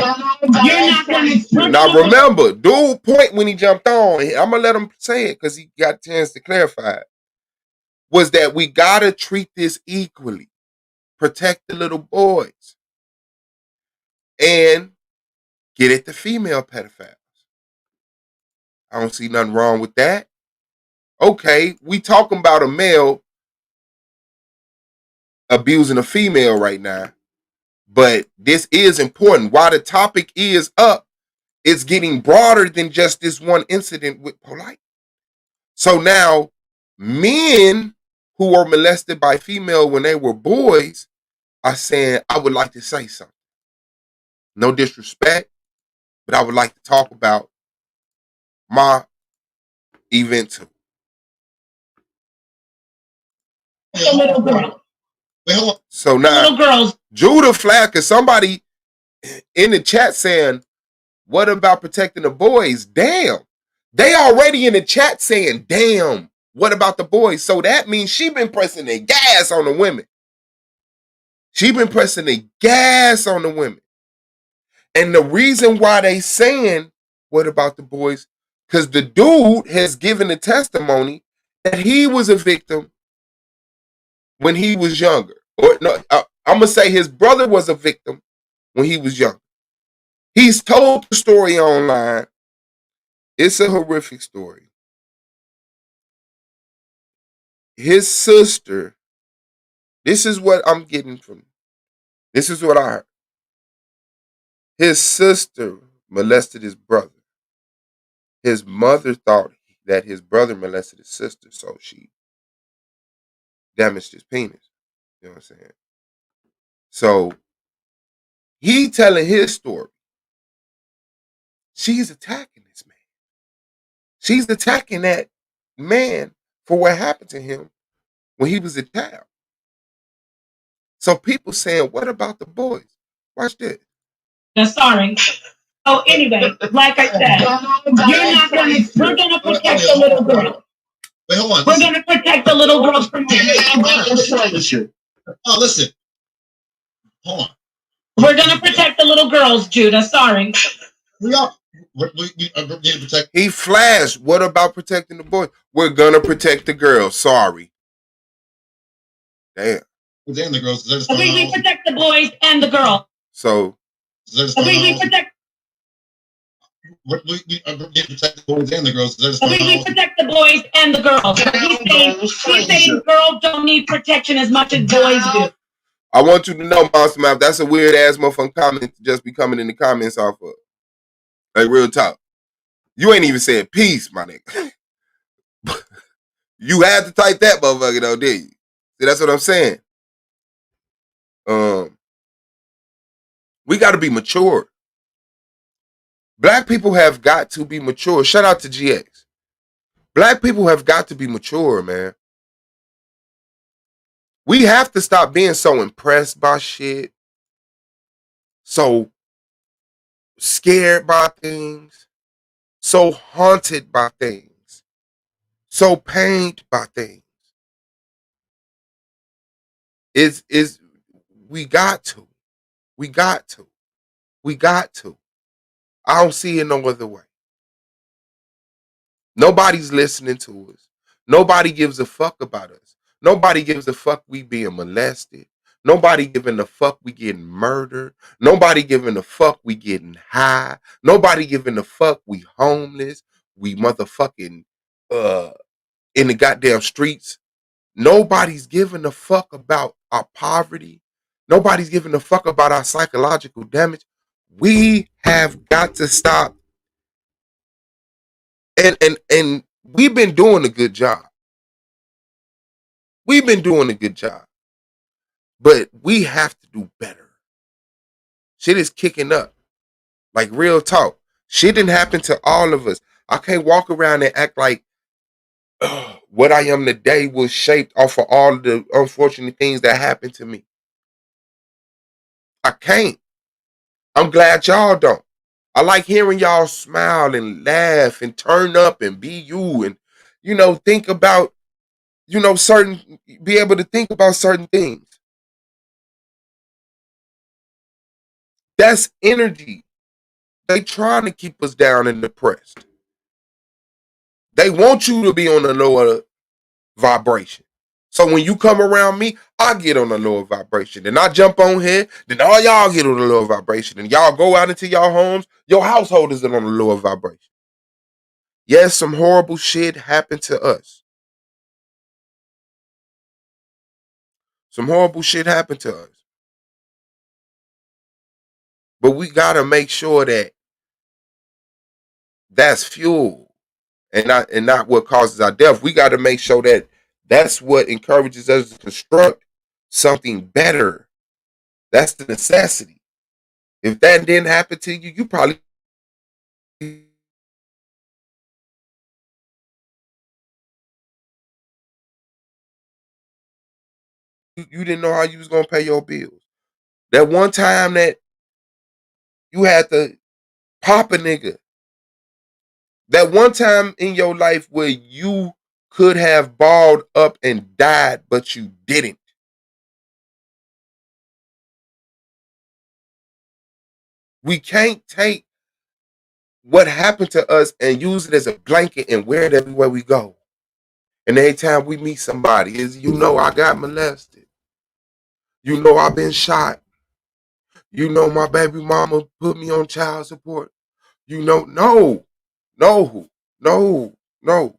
you're not going to... Now remember, dude point when he jumped on, I'm going to let him say it because he got a chance to clarify it, was that we got to treat this equally. Protect the little boys. And get at the female pedophiles. I don't see nothing wrong with that. Okay, we talking about a male abusing a female right now. But this is important. While the topic is up, it's getting broader than just this one incident with Polite. So now, men who were molested by female when they were boys are saying, I would like to say something. No disrespect, but I would like to talk about my event too. The little girl. So now, little girls. Judah Flack is somebody in the chat saying, what about protecting the boys? Damn. They already in the chat saying, damn, what about the boys? So that means she been pressing the gas on the women. She been pressing the gas on the women. And the reason why they saying, what about the boys? Because the dude has given a testimony that he was a victim when he was younger. Or no, I'm going to say his brother was a victim when he was younger. He's told the story online. It's a horrific story. His sister, this is what I'm getting from, this is what I heard. His sister molested his brother. His mother thought that his brother molested his sister, so she damaged his penis. You know what I'm saying? So he telling his story. She's attacking this man. She's attacking that man for what happened to him when he was a child. So people saying, what about the boys? Watch this. No, sorry. Oh, anyway, like I said, we're going to protect the little girl. Wait, hold on. We're going to protect the little girls from you. Oh, listen. Hold on. We're going to protect the little girls, Judah. Sorry. We are. We need to protect. He flashed. What about protecting the boys? We're going to protect the girls. Sorry. Damn. And the girls. We protect the boys and the girls. So. We protect. We need to protect the boys and the girls. We protect the boys and the girls. He's saying girls don't need protection as much as boys do. I want you to know, Monster Mouth, that's a weird ass motherfucking comment to just be coming in the comments off of. Like, real talk. You ain't even saying peace, my nigga. You had to type that motherfucker though, did you? See, that's what I'm saying. We got to be mature. Black people have got to be mature. Shout out to GX. Black people have got to be mature, man. We have to stop being so impressed by shit, so scared by things, so haunted by things, so pained by things. We got to. I don't see it no other way. Nobody's listening to us. Nobody gives a fuck about us. Nobody gives a fuck we being molested. Nobody giving a fuck we getting murdered. Nobody giving a fuck we getting high. Nobody giving a fuck we homeless. We motherfucking in the goddamn streets. Nobody's giving a fuck about our poverty. Nobody's giving a fuck about our psychological damage. We have got to stop. And we've been doing a good job. But we have to do better. Shit is kicking up. Like, real talk. Shit didn't happen to all of us. I can't walk around and act like what I am today was shaped off of all the unfortunate things that happened to me. I can't. I'm glad y'all don't. I like hearing y'all smile and laugh and turn up and be you and, think about, be able to think about certain things. That's energy. They trying to keep us down and depressed. They want you to be on a lower vibration. So when you come around me, I get on a lower vibration. Then I jump on here, then all y'all get on a lower vibration. And y'all go out into y'all homes, your household is on a lower vibration. Yes, some horrible shit happened to us. Some horrible shit happened to us. But we gotta make sure that that's fuel and not what causes our death. We gotta make sure that that's what encourages us to construct something better. That's the necessity. If that didn't happen to you, you probably you didn't know how you was gonna pay your bills. That one time that you had to pop a nigga. That one time in your life where you could have balled up and died, but you didn't. We can't take what happened to us and use it as a blanket and wear it everywhere we go. And every time we meet somebody, is I got molested. I've been shot. My baby mama put me on child support. No, no, no.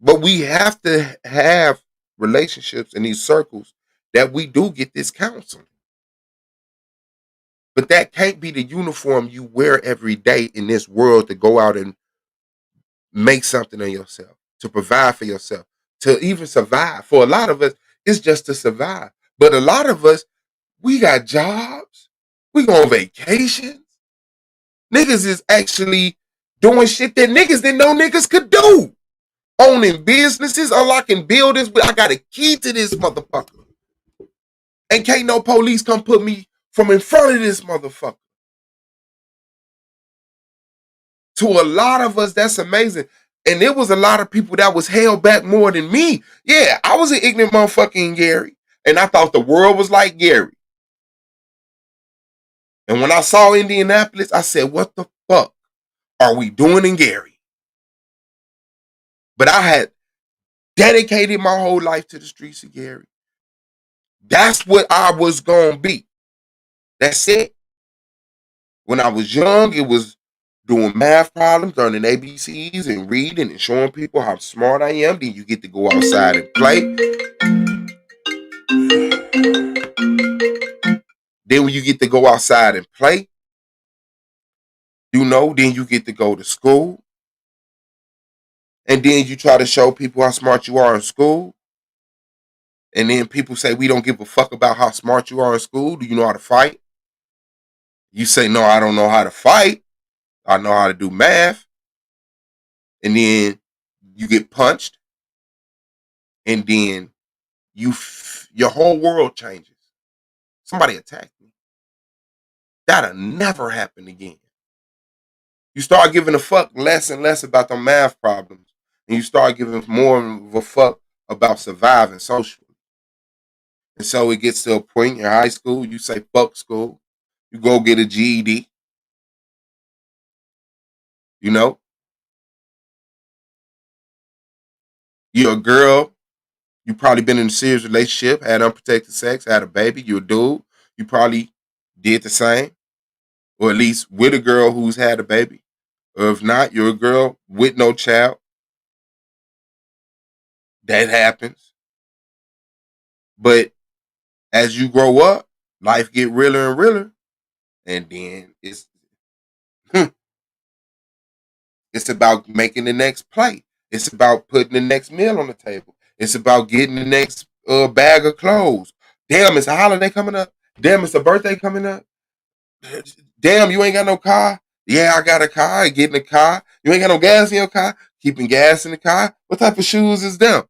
But we have to have relationships in these circles that we do get this counseling. But that can't be the uniform you wear every day in this world to go out and make something of yourself, to provide for yourself, to even survive. For a lot of us, it's just to survive. But a lot of us, we got jobs. We go on vacations. Niggas is actually doing shit that niggas didn't know niggas could do. Owning businesses, unlocking buildings. But I got a key to this motherfucker. And can't no police come put me from in front of this motherfucker. To a lot of us, that's amazing. And there was a lot of people that was held back more than me. Yeah, I was an ignorant motherfucking Gary. And I thought the world was like Gary. And when I saw Indianapolis, I said, what the fuck are we doing in Gary? But I had dedicated my whole life to the streets of Gary. That's what I was going to be. That's it. When I was young, it was doing math problems, learning ABCs and reading and showing people how smart I am. Then you get to go outside and play. Then when you get to go outside and play, then you get to go to school. And then you try to show people how smart you are in school. And then people say, we don't give a fuck about how smart you are in school. Do you know how to fight? You say, no, I don't know how to fight. I know how to do math. And then you get punched. And then your whole world changes. Somebody attacked me. That'll never happen again. You start giving a fuck less and less about the math problems. And you start giving more of a fuck about surviving socially. And so it gets to a point in high school, you say fuck school. You go get a GED. You're a girl. You probably been in a serious relationship, had unprotected sex, had a baby. You're a dude. You probably did the same. Or at least with a girl who's had a baby. Or if not, you're a girl with no child. That happens. But as you grow up, life get realer and realer. And then it's about making the next play. It's about putting the next meal on the table. It's about getting the next bag of clothes. Damn, it's a holiday coming up. Damn, it's a birthday coming up. Damn, you ain't got no car. Yeah, I got a car. I get in the car. You ain't got no gas in your car. Keeping gas in the car? What type of shoes is them?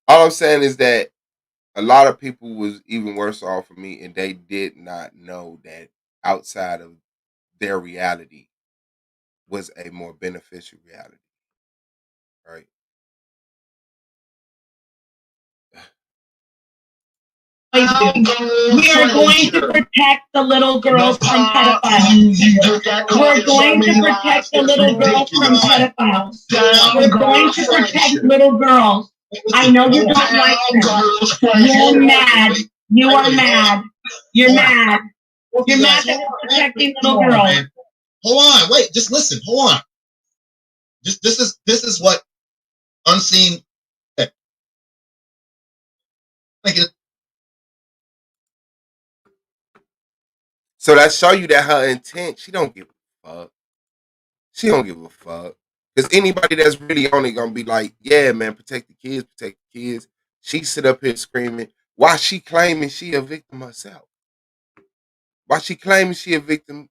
All I'm saying is that a lot of people was even worse off for me, and they did not know that outside of their reality was a more beneficial reality, right? We are going to protect the little girls from pedophiles. We're going to protect the little girls from pedophiles. We're going to protect little girls. I know you don't like them. You're mad. You are mad. You're mad. You're mad that we're protecting little girls. Hold on, wait, just listen. Hold on. Just this is what unseen. So that show you that her intent, she don't give a fuck. She don't give a fuck. Because anybody that's really only gonna be like, yeah, man, protect the kids, protect the kids. She sit up here screaming. Why she claiming she a victim herself? Why she claiming she a victim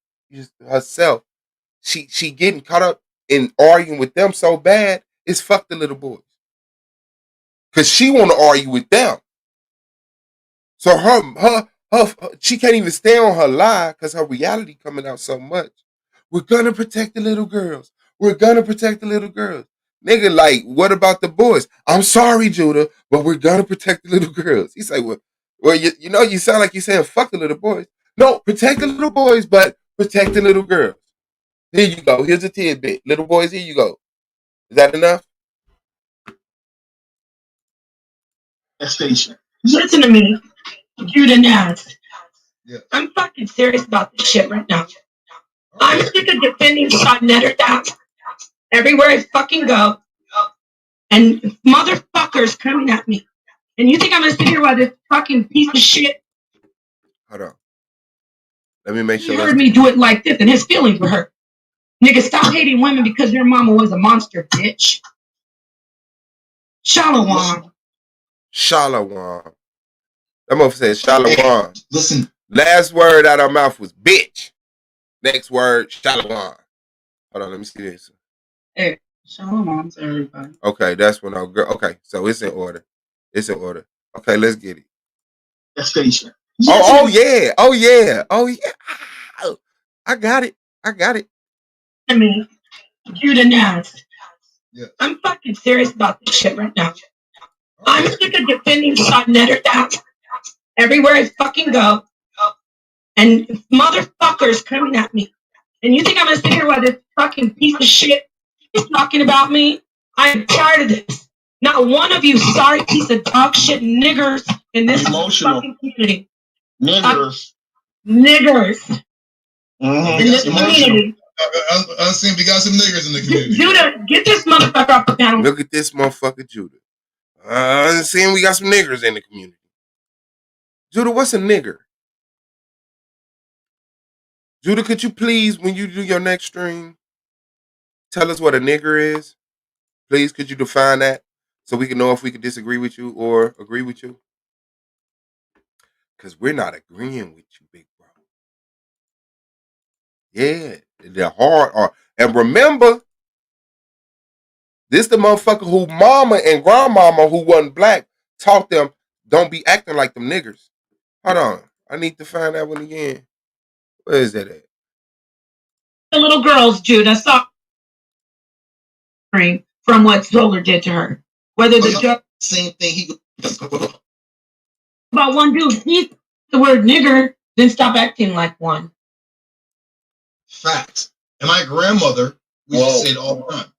herself? She getting caught up in arguing with them so bad, it's fuck the little boys. Cause she wanna argue with them. So her she can't even stay on her lie because her reality coming out so much. We're gonna protect the little girls. We're gonna protect the little girls. Nigga, like, what about the boys? I'm sorry, Judah, but we're gonna protect the little girls. He's like, well, you know, you sound like you're saying fuck the little boys. No, protect the little boys, but protect the little girls. Here you go. Here's a tidbit. Little boys, here you go. Is that enough? Listen to me, Judah Naz. Yeah. I'm fucking serious about this shit right now. I'm sick of defending Scott Netterdown everywhere I fucking go, and motherfuckers coming at me. And you think I'm gonna sit here while this fucking piece of shit? Hold on. Let me make sure. He heard me do it like this, and his feelings were hurt. Nigga, stop hating women because your mama was a monster, bitch. Shalom. Shalom. That motherfucker said shalom. Listen. Last word out of her mouth was bitch. Next word, shalom. Hold on, let me see this. Hey, shalom to everybody. Okay, that's when I'll go. Okay, so it's in order. It's in order. Okay, let's get it. That's station. Oh yeah. Oh yeah. Oh yeah. I got it. I got it. I mean, Judah Naz. Yeah. I'm fucking serious about this shit right now. I'm sick of defending Scott Netterdown everywhere I fucking go, and motherfuckers coming at me. And you think I'm gonna sit here while this fucking piece of shit is talking about me? I'm tired of this. Not one of you sorry piece of dog shit niggers in this fucking community. Niggers. Niggers. Mm-hmm. In this community. Unseen, we got some niggers in the community. Judah, get this motherfucker off the panel. Look at this motherfucker, Judah. Unseen, we got some niggers in the community. Judah, what's a nigger? Judah, could you please, when you do your next stream, tell us what a nigger is? Please, could you define that so we can know if we can disagree with you or agree with you? Because we're not agreeing with you, big bro. Yeah, the hard are. And remember, this the motherfucker who mama and grandmama who wasn't black taught them, don't be acting like them niggers. Hold on. I need to find that one again. Where is that at? The little girls, Judah, saw from what Zoller did to her. Whether the judge, same thing he about one dude, he the word nigger, then stop acting like one. Fact. And my grandmother, we used to say it all the time.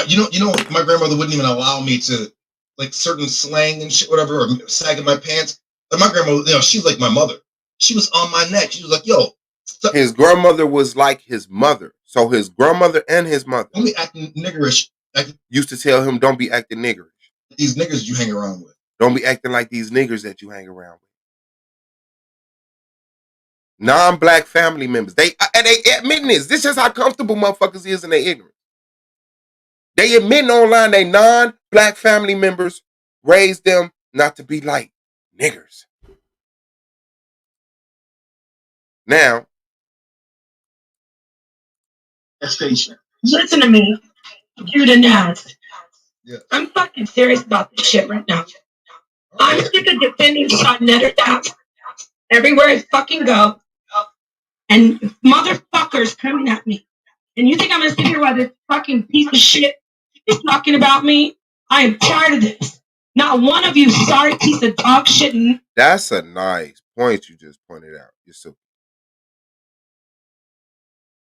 You know, my grandmother wouldn't even allow me to like certain slang and shit, whatever, or sagging my pants. But my grandmother, you know, she's like my mother. She was on my neck. She was like, "Yo." His grandmother was like his mother. So his grandmother and his mother don't be acting niggerish. Used to tell him, don't be acting niggerish. These niggers you hang around with. Don't be acting like these niggers that you hang around with. Non-black family members. They admitting this. This is how comfortable motherfuckers is in their ignorance. They admitting online they non-black family members raised them not to be like niggers. Now, Listen to me, Judah Naz. Yes. I'm fucking serious about this shit right now. I'm sick of defending Scott Netterdown everywhere I fucking go, and motherfuckers coming at me. And you think I'm gonna sit here while this fucking piece of shit is talking about me? I am tired of this. Not one of you sorry piece of dog shit. That's a nice point you just pointed out. You're so.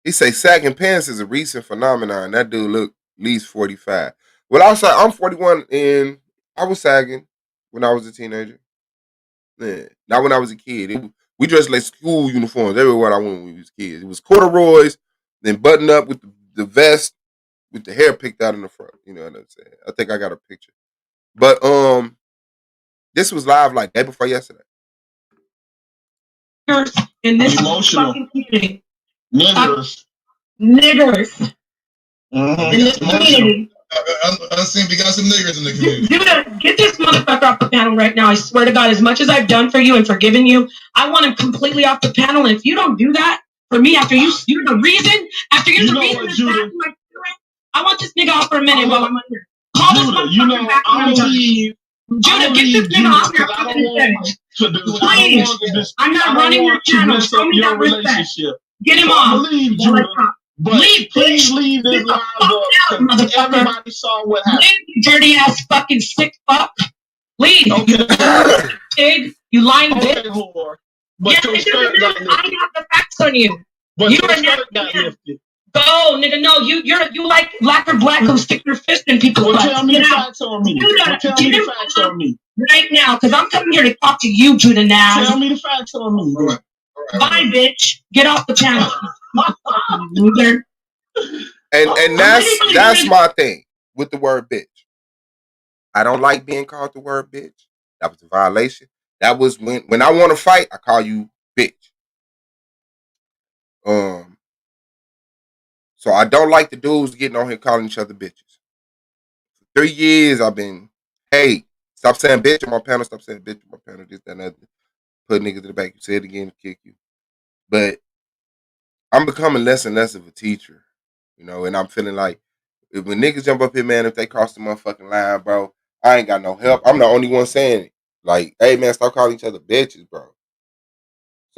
He say sagging pants is a recent phenomenon. That dude look at least 45. Well, I was like, I'm 41 and I was sagging when I was a teenager. Yeah. Not when I was a kid. We dressed like school uniforms everywhere I went when we was kids. It was corduroys, then button up with the vest with the hair picked out in the front. You know what I'm saying? I think I got a picture. But this was live like day before yesterday. In this fucking community. Niggers. Mm-hmm. In this community. We got some niggers in the community. Dude, get this motherfucker off the panel right now. I swear to God, as much as I've done for you and forgiven you, I want him completely off the panel. And if you don't do that for me, you're the reason, I want this nigga off for a minute while I'm here. Call this motherfucker back when I'm done. Judah, get this nigga off here. Please. I'm not running your channel. Show me that respect. Get him off. Leave, please leave this live up. Everybody saw what happened. Leave, you dirty ass fucking sick fuck. Leave. Okay. You lying bitch. Whore. But your skirt got lifted. I have the facts on you. But your skirt got lifted. Go, nigga. No, you like lacquer black who stick your fist in people's butts. Tell me the facts on me. Tell me the facts on me. Right now, because I'm coming here to talk to you, Judah Naz. Tell me the facts on me. Bye, bitch. Get off the channel. Loser. And that's my thing with the word bitch. I don't like being called the word bitch. That was a violation. That was when I want to fight, I call you bitch. So I don't like the dudes getting on here calling each other bitches. For 3 years I've been, hey, stop saying bitch on my panel, stop saying bitch on my panel, this, that, and that. Put niggas to the back, you say it again, kick you. But I'm becoming less and less of a teacher, you know, and I'm feeling like when niggas jump up here, man, if they cross the motherfucking line, bro, I ain't got no help. I'm the only one saying it. Like, hey, man, stop calling each other bitches, bro.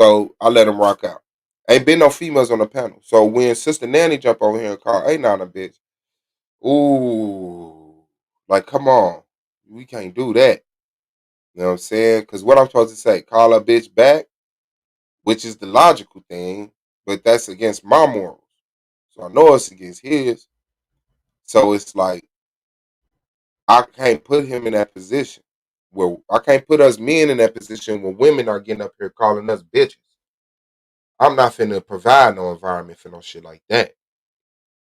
So I let them rock out. Ain't been no females on the panel. So when Sister Nanny jump over here and call, hey, Nana, bitch, ooh, like, come on. We can't do that. You know what I'm saying? Because what I'm supposed to say, call a bitch back, which is the logical thing, but that's against my morals. So I know it's against his. So it's like, I can't put him in that position. Well, I can't put us men in that position when women are getting up here calling us bitches. I'm not finna provide no environment for no shit like that.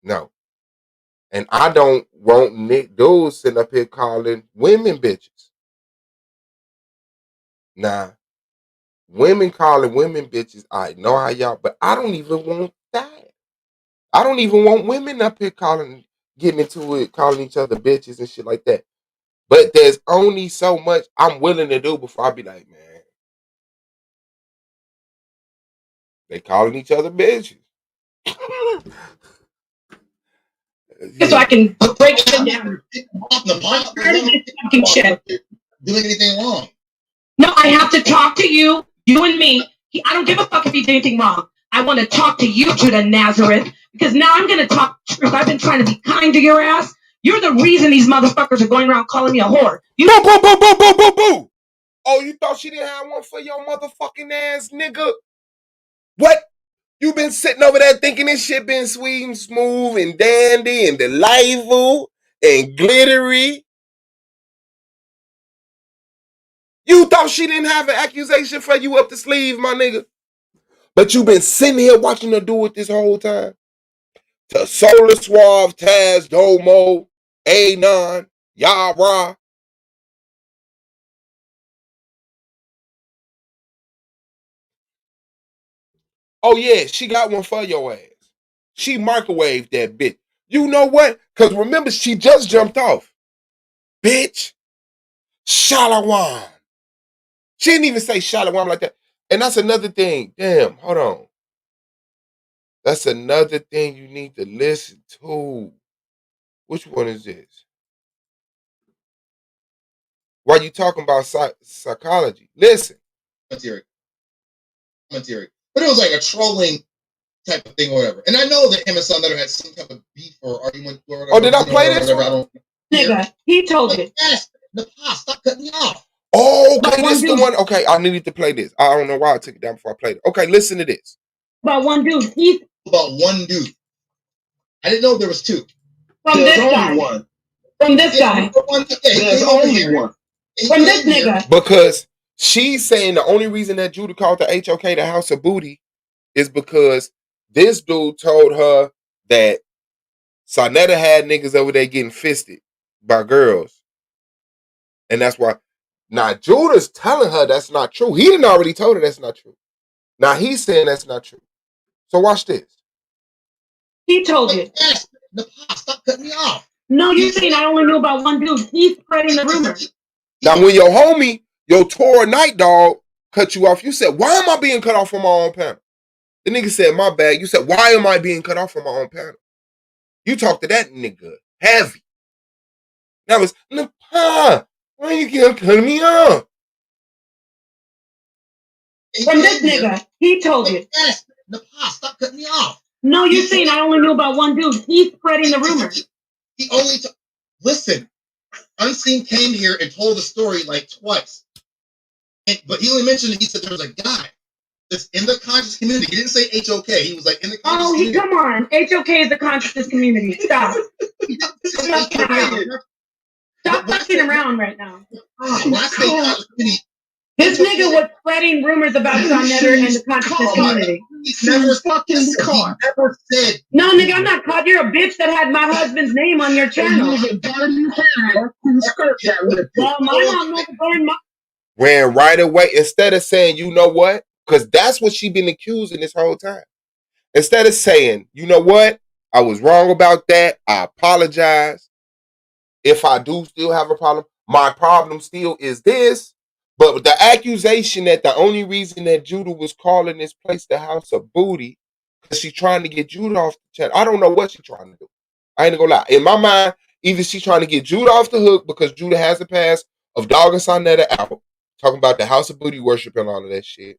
No. And I don't want dudes sitting up here calling women bitches. Nah. Women calling women bitches, I know how y'all, but I don't even want that. I don't even want women up here getting into it, calling each other bitches and shit like that. But there's only so much I'm willing to do before I be like, man, they calling each other bitches. So I can break them down. Doing anything wrong? No, I have to talk to you and me. I don't give a fuck if he did anything wrong. I want to talk to you, Judah Nazareth, because now I'm going to talk truth. I've been trying to be kind to your ass. You're the reason these motherfuckers are going around calling me a whore. Boo, boo, boo, boo, boo, boo, boo. Oh, you thought she didn't have one for your motherfucking ass, nigga? What? You been sitting over there thinking this shit been sweet and smooth and dandy and delightful and glittery? You thought she didn't have an accusation for you up the sleeve, my nigga? But you been sitting here watching her do it this whole time? To Solar Suave, Taz, Domo, A9, Yara. Oh yeah, she got one for your ass. She microwaved that bitch. You know what? Because remember, she just jumped off. Bitch. Shalawam. She didn't even say Shalawam like that. And that's another thing. Damn, hold on. That's another thing you need to listen to. Which one is this? Why you talking about psychology? Listen. Commentary. But it was like a trolling type of thing or whatever. And I know that him and Son Letter had some type of beef or argument or whatever. Oh, did I play this one? Nigga, he told you. Yes, Napah, stop cutting me off. Oh, okay, this is the one. Okay, I needed to play this. I don't know why I took it down before I played it. Okay, listen to this. About one dude. About one dude. I didn't know there was two. From this guy. From this guy. There's only one. From this nigga. Because she's saying the only reason that Judah called the HOK the House of Booty is because this dude told her that Sarnetta had niggas over there getting fisted by girls. And that's why. Now, Judah's telling her that's not true. He didn't already told her that's not true. Now, he's saying that's not true. So watch this. He told you. Yes, Napah, stop cutting me off. No, you're saying I only knew about one dude. He's spreading the rumor. Now, when your homie, your Torah night dog, cut you off, you said, why am I being cut off from my own panel? The nigga said, my bad. You said, why am I being cut off from my own panel? You talk to that nigga heavy. That was, Napah, why you cutting me off? From this nigga, he told you. Yes, Napah, stop cutting me off. No, you're saying I only knew about one dude. He's spreading the rumor. He only listen. Unseen came here and told the story like twice, but he only mentioned that he said there was a guy that's in the conscious community. He didn't say HOK. He was like in the conscious community. Come on. HOK is the consciousness community. Stop. Stop fucking around right now. This nigga was spreading rumors about Sarnetta and the consciousness community. He's never fucking caught. Never said. No, nigga, I'm not caught. You're a bitch that had my husband's name on your channel. Well, my mom never burned my. Ran right away instead of saying, you know what? Because that's what she been accusing this whole time. Instead of saying, you know what? I was wrong about that. I apologize. If I do still have a problem, my problem still is this. But the accusation that the only reason that Judah was calling this place the House of Booty, because she's trying to get Judah off the channel. I don't know what she's trying to do. I ain't gonna lie. In my mind, either she's trying to get Judah off the hook because Judah has the past of dogging Sarnetta out, talking about the House of Booty worship and all of that shit.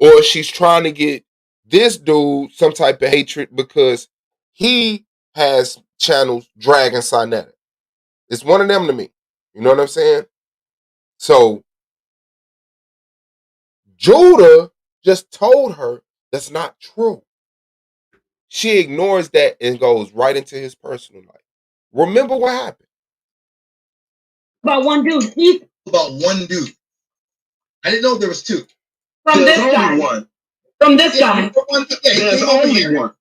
Or she's trying to get this dude some type of hatred because he has channels dragging Sarnetta. It's one of them to me. You know what I'm saying? So, Judah just told her that's not true. She ignores that and goes right into his personal life. Remember what happened? About one dude. About one dude. I didn't know there was two. From this guy. From this guy. There's only one.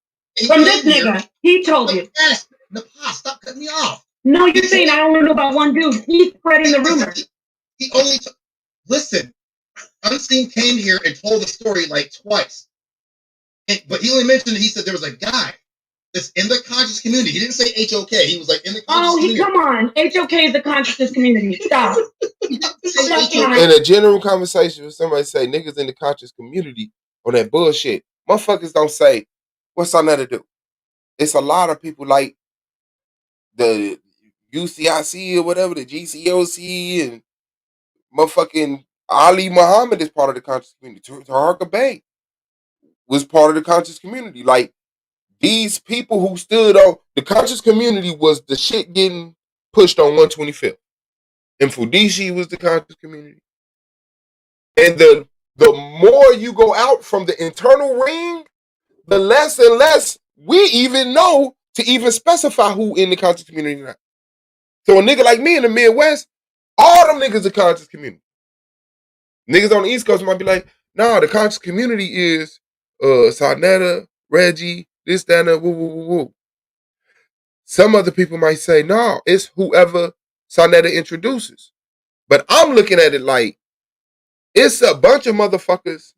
From this nigga. He told you. Yes, Napah, stop cutting me off. No, you're saying I only knew about one dude. He's spreading the rumor. He only listen. Unseen came here and told the story like twice, but he only mentioned that he said there was a guy that's in the conscious community. He didn't say HOK. He was like in the conscious community. Come on. HOK is the consciousness community. Stop. In a general conversation, if somebody say niggas in the conscious community on that bullshit, motherfuckers don't say, what's Sarnetta do? It's a lot of people like the UCIC or whatever, the GCOC and motherfucking Ali Muhammad is part of the conscious community. Taraka Bay was part of the conscious community. Like, these people who stood on the conscious community was the shit getting pushed on 125th. And Fudishi was the conscious community. And the more you go out from the internal ring, the less and less we even know to even specify who in the conscious community now. So a nigga like me in the Midwest, all them niggas are conscious community. Niggas on the East Coast might be like, nah, the conscious community is Sarnetta, Reggie, this, that, and woo, woo, woo, woo. Some other people might say, no, it's whoever Sarnetta introduces. But I'm looking at it like, it's a bunch of motherfuckers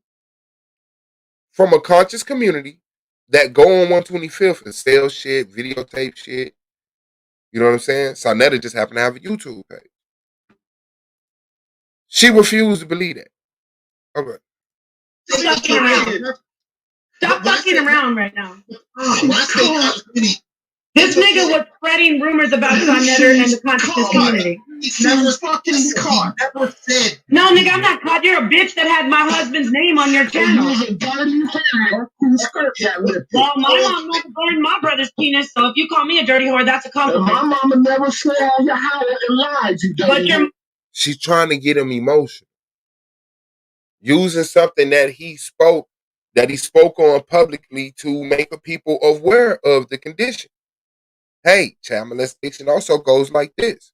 from a conscious community that go on 125th and sell shit, videotape shit. You know what I'm saying? Sarnetta just happened to have a YouTube page. She refused to believe that. All right. Stop fucking around right now. When I say conscious community, this nigga was spreading rumors about John Netter and the consciousness community. He's never fucking caught. Never said. No, nigga, I'm not caught. You're a bitch that had my husband's name on your channel. Well, my mom never burned my brother's penis, so if you call me a dirty whore, that's a compliment. My mama never swore on your house and lied, you dirty whore. She's trying to get him emotional. Using something that he spoke on publicly to make the people aware of the condition. Hey, child molestation also goes like this.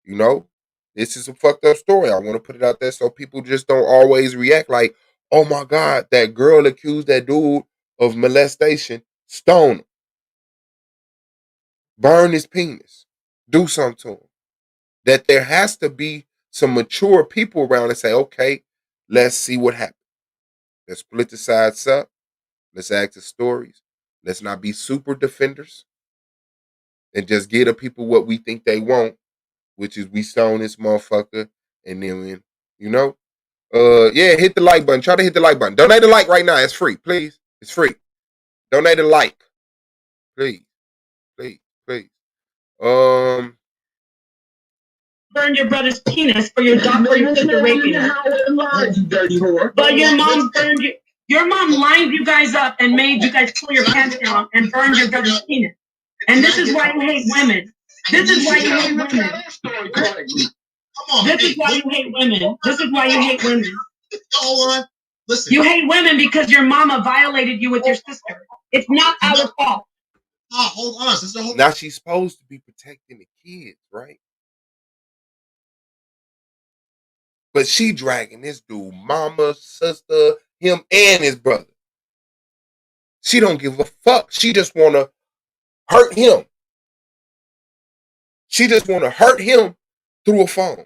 You know, this is a fucked up story. I want to put it out there so people just don't always react like, oh my God, that girl accused that dude of molestation. Stone him. Burn his penis. Do something to him. That there has to be some mature people around and say, okay, let's see what happens. Let's split the sides up. Let's act the stories. Let's not be super defenders. And just give the people what we think they want, which is we stone this motherfucker. And then, you know, yeah, hit the like button. Try to hit the like button. Donate a like right now. It's free, please. It's free. Donate a like. Please. Please. Please. Burned your brother's penis for your doctor you took the raping her. But your mom burned you. Your mom lined you guys up and made you guys pull your pants down and burned your brother's penis. And this is why you hate women. This is why you hate women. This is why you hate women. This is why you hate women. Hold on. Listen. You hate women because your mama violated you with your sister. It's not our fault. Oh, hold on, sister. Now she's supposed to be protecting the kids, right? But she dragging this dude, mama, sister, him, and his brother. She don't give a fuck. She just want to hurt him. She just want to hurt him through a phone.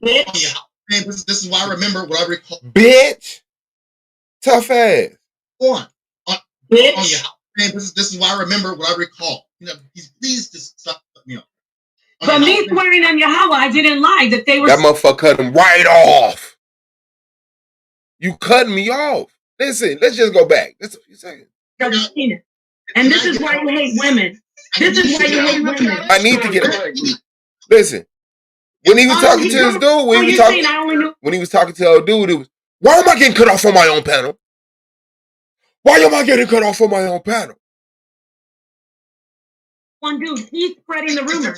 Bitch. Man, this is why I remember what I recall. Bitch. Tough ass. Go on. Bitch. Man, this is why I remember what I recall. You know, please just stop me up. But me swearing on Yahweh, I didn't lie that they were. That motherfucker cut him right off. You cutting me off. Listen, let's just go back. Just a few seconds. And this is why you hate women. This is why you hate women. I need to get it. Listen, when he was talking to this dude, when he was talking to the dude, it was, why am I getting cut off on my own panel? Why am I getting cut off on my own panel? One dude, he's spreading the rumor.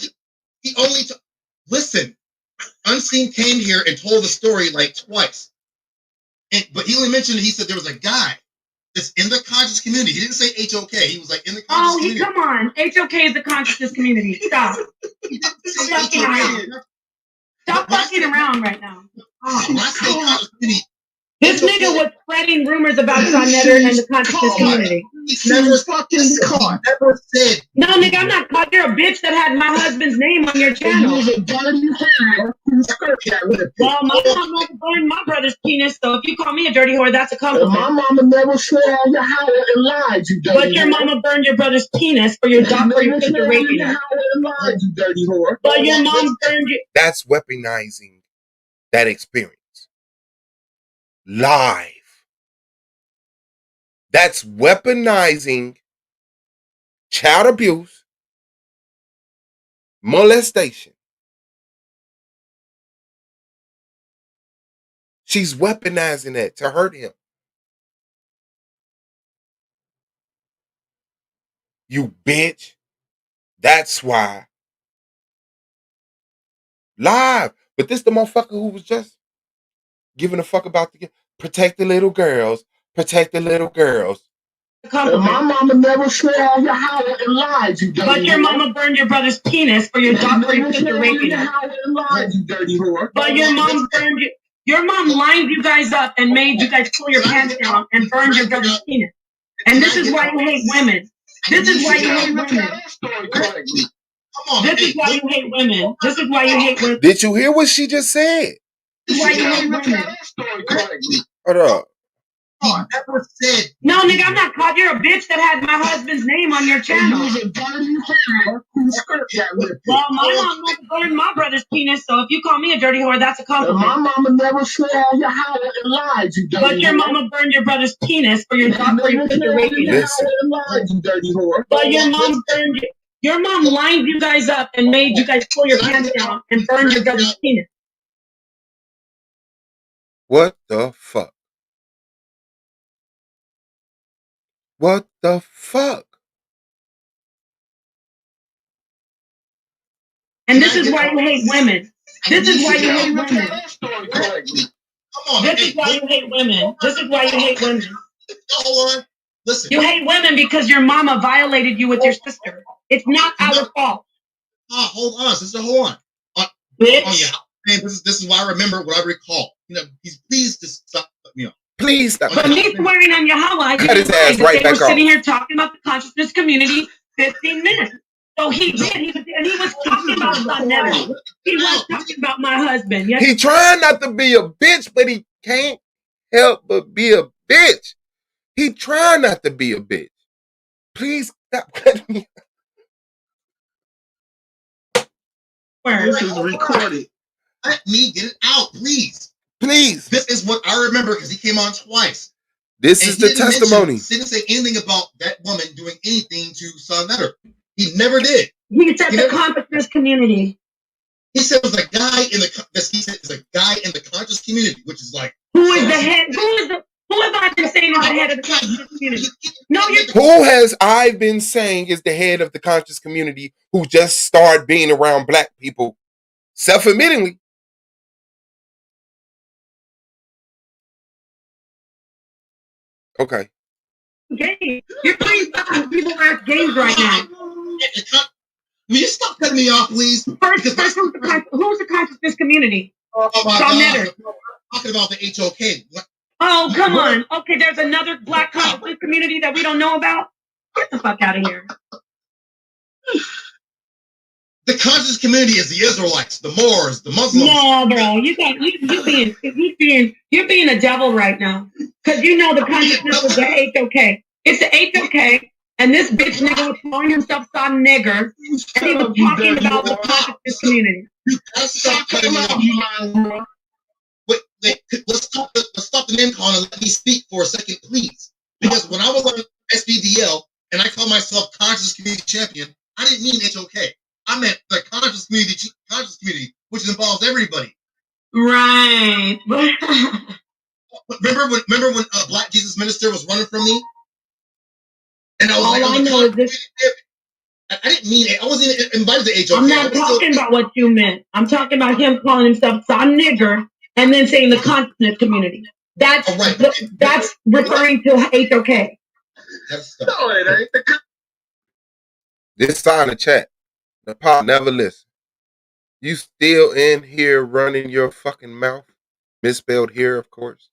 He only listen. Unseen came here and told the story like twice, but he only mentioned it. He said there was a guy that's in the conscious community. He didn't say HOK. He was like in the conscious community. Come on, HOK is the consciousness community. Stop. Stop fucking around. Stop fucking around right now. When I say conscious community, this nigga was spreading rumors about John Netter and the consciousness community. He's never fucking caught. Never said. No, nigga, I'm not caught. You're a bitch that had my husband's name on your channel. Well, my mom never burned my brother's penis, so if you call me a dirty whore, that's a compliment. My mama never swore on your house and lied, you dirty whore. But your mama burned your brother's penis for your doctor you took the raping her. You dirty whore. But your mom burned you. That's weaponizing that experience. Live. That's weaponizing child abuse, molestation. She's weaponizing that to hurt him. You bitch. That's why. Live. But this the motherfucker who was just giving a fuck about the protect the little girls. Protect the little girls. My mama never swore on your house and lied, you dirty whore. But your mama burned your brother's penis for your doctor you took the raping her. You dirty whore. But your mom burned you. Your mom lined you guys up and made you guys pull your pants down and burned your brother's penis. And this is why you hate women. This is why you hate women. This is why you hate women. This is why you hate women. Did you hear what she just said? This is why you hate women. Hold up. Never said. No, nigga, I'm not caught. You're a bitch that had my husband's name on your channel. script got ripped. Well, my mom never burned my brother's penis, so if you call me a dirty whore, that's a compliment. My mama never swore on your house and lied, you dirty But your whore. mama burned your brother's penis for your sister raping him. Lied, you dirty whore. But your mom burned you. Your mom lined you guys up and made you guys pull your pants down and burn your brother's penis. What the fuck? What the fuck? And this is why you hate women. This is why you hate women. This is why you hate women. This is why you hate women. Hold on. Listen. You hate women because your mama violated you with your sister. It's not our fault. Hold on, sister. Hold on. Bitch. Oh yeah. Man, this is why I remember what I recall. Please just stop me off. Please stop. But me swearing on Yahweh, cut his ass right they back were off. sitting here talking about the consciousness community 15 minutes. So he did. He was talking about my nephew. He was talking about my husband. Yes. He trying not to be a bitch, but he can't help but be a bitch. He trying not to be a bitch. Please stop cutting me. This is recorded. Let me get it out, please. Please. This is what I remember because he came on twice. This is the testimony. He didn't say anything about that woman doing anything to Son Netter. He never did. He said the consciousness community. He said it was a guy in the. He said it's a guy in the conscious community, which is like who is the head? Who have I been saying is the head of the conscious community? No, who has I been saying is the head of the conscious community who just started being around black people self-admittingly? Okay. Game. You're playing people ass games right now. Will you stop cutting me off, please? First who's the consciousness community? Oh my God. I'm talking about the HOK. What? Oh, come on. Okay, there's another black consciousness community that we don't know about. Get the fuck out of here. The conscious community is the Israelites, the Moors, the Muslims. No, bro, you're being a devil right now. Because you know the consciousness was the HOK. It's the HOK, and this bitch nigga was calling himself some nigger, and he was talking about the consciousness community. You gotta stop cutting me off. Wait, let's stop the name calling and let me speak for a second, please. Because when I was on SBDL and I called myself Conscious Community Champion, I didn't mean HOK. I meant the conscious community, which involves everybody. Right. remember when Black Jesus Minister was running from me? And I was I know is this. I didn't mean it. I wasn't even invited to HOK. I'm not talking about what you meant. I'm talking about him calling himself some nigger and then saying the consciousness community. That's that's referring to HOK. No, it ain't. This sign the chat. Napah never listen. You still in here running your fucking mouth? Misspelled here, of course.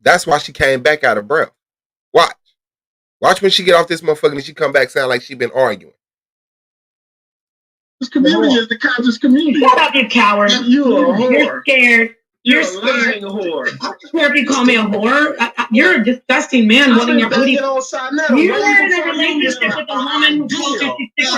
That's why she came back out of breath. Watch. Watch when she get off this motherfucker and she come back sound like she been arguing. This community is the conscious community. Shut up, you coward. You're a whore. You're scared. You're a lying whore. I don't care if you call me a whore. You're a disgusting man wanting your booty. You're in a relationship with a woman who told you she sticks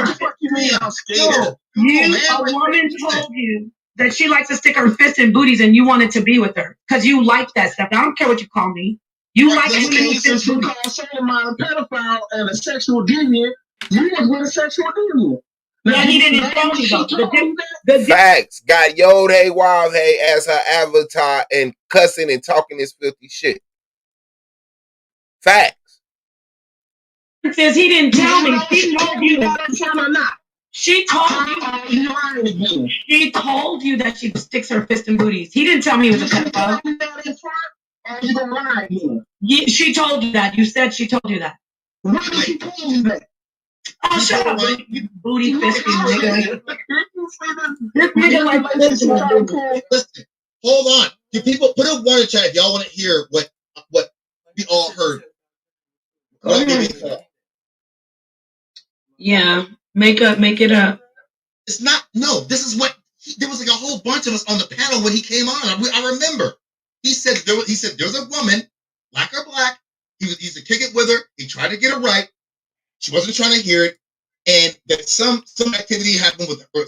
her A woman told you that she likes to stick her fist in booties and you wanted to be with her because you like that stuff. I don't care what you call me. You like women who stick you call Solomon a pedophile and a sexual deviant. You was with a sexual deviant. Yeah, he didn't tell me though. Facts. Got Yod Hey Wild Hey as her avatar and cussing and talking this filthy shit. Facts. Says he didn't tell me. She told you. She told you. She told you that she sticks her fist in booties. He didn't tell me he was a pedophile. She told you that. You said she told you that. Why did she tell you that? Oh, shut up, you booty fisting nigga. This nigga like this. Listen, hold on. You people put a one in chat if y'all want to hear what we all heard. Yeah, make it up. It's not. No, this is what there was like a whole bunch of us on the panel when he came on. I remember. He said there's a woman, black or black. He used to kick it with her. He tried to get her right. She wasn't trying to hear it, and that some activity happened with her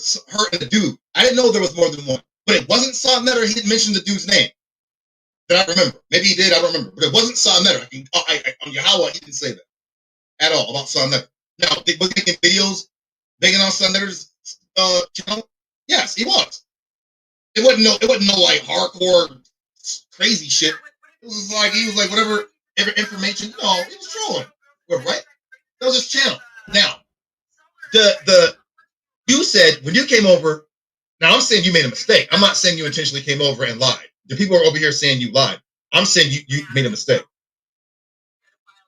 and the dude. I didn't know there was more than one, but it wasn't Saw Netter. He didn't mention the dude's name that I remember. Maybe he did. I don't remember, but it wasn't Saw Netter. On Yahweh, he didn't say that at all about Saw Netter. Now, was he making videos begging on Saw Netter's channel? Yes, he was. It wasn't no like hardcore crazy shit. It was like he was like whatever information. No, he was trolling. Right? That was his channel. Now, you said when you came over. Now I'm saying you made a mistake. I'm not saying you intentionally came over and lied. The people are over here saying you lied. I'm saying you made a mistake.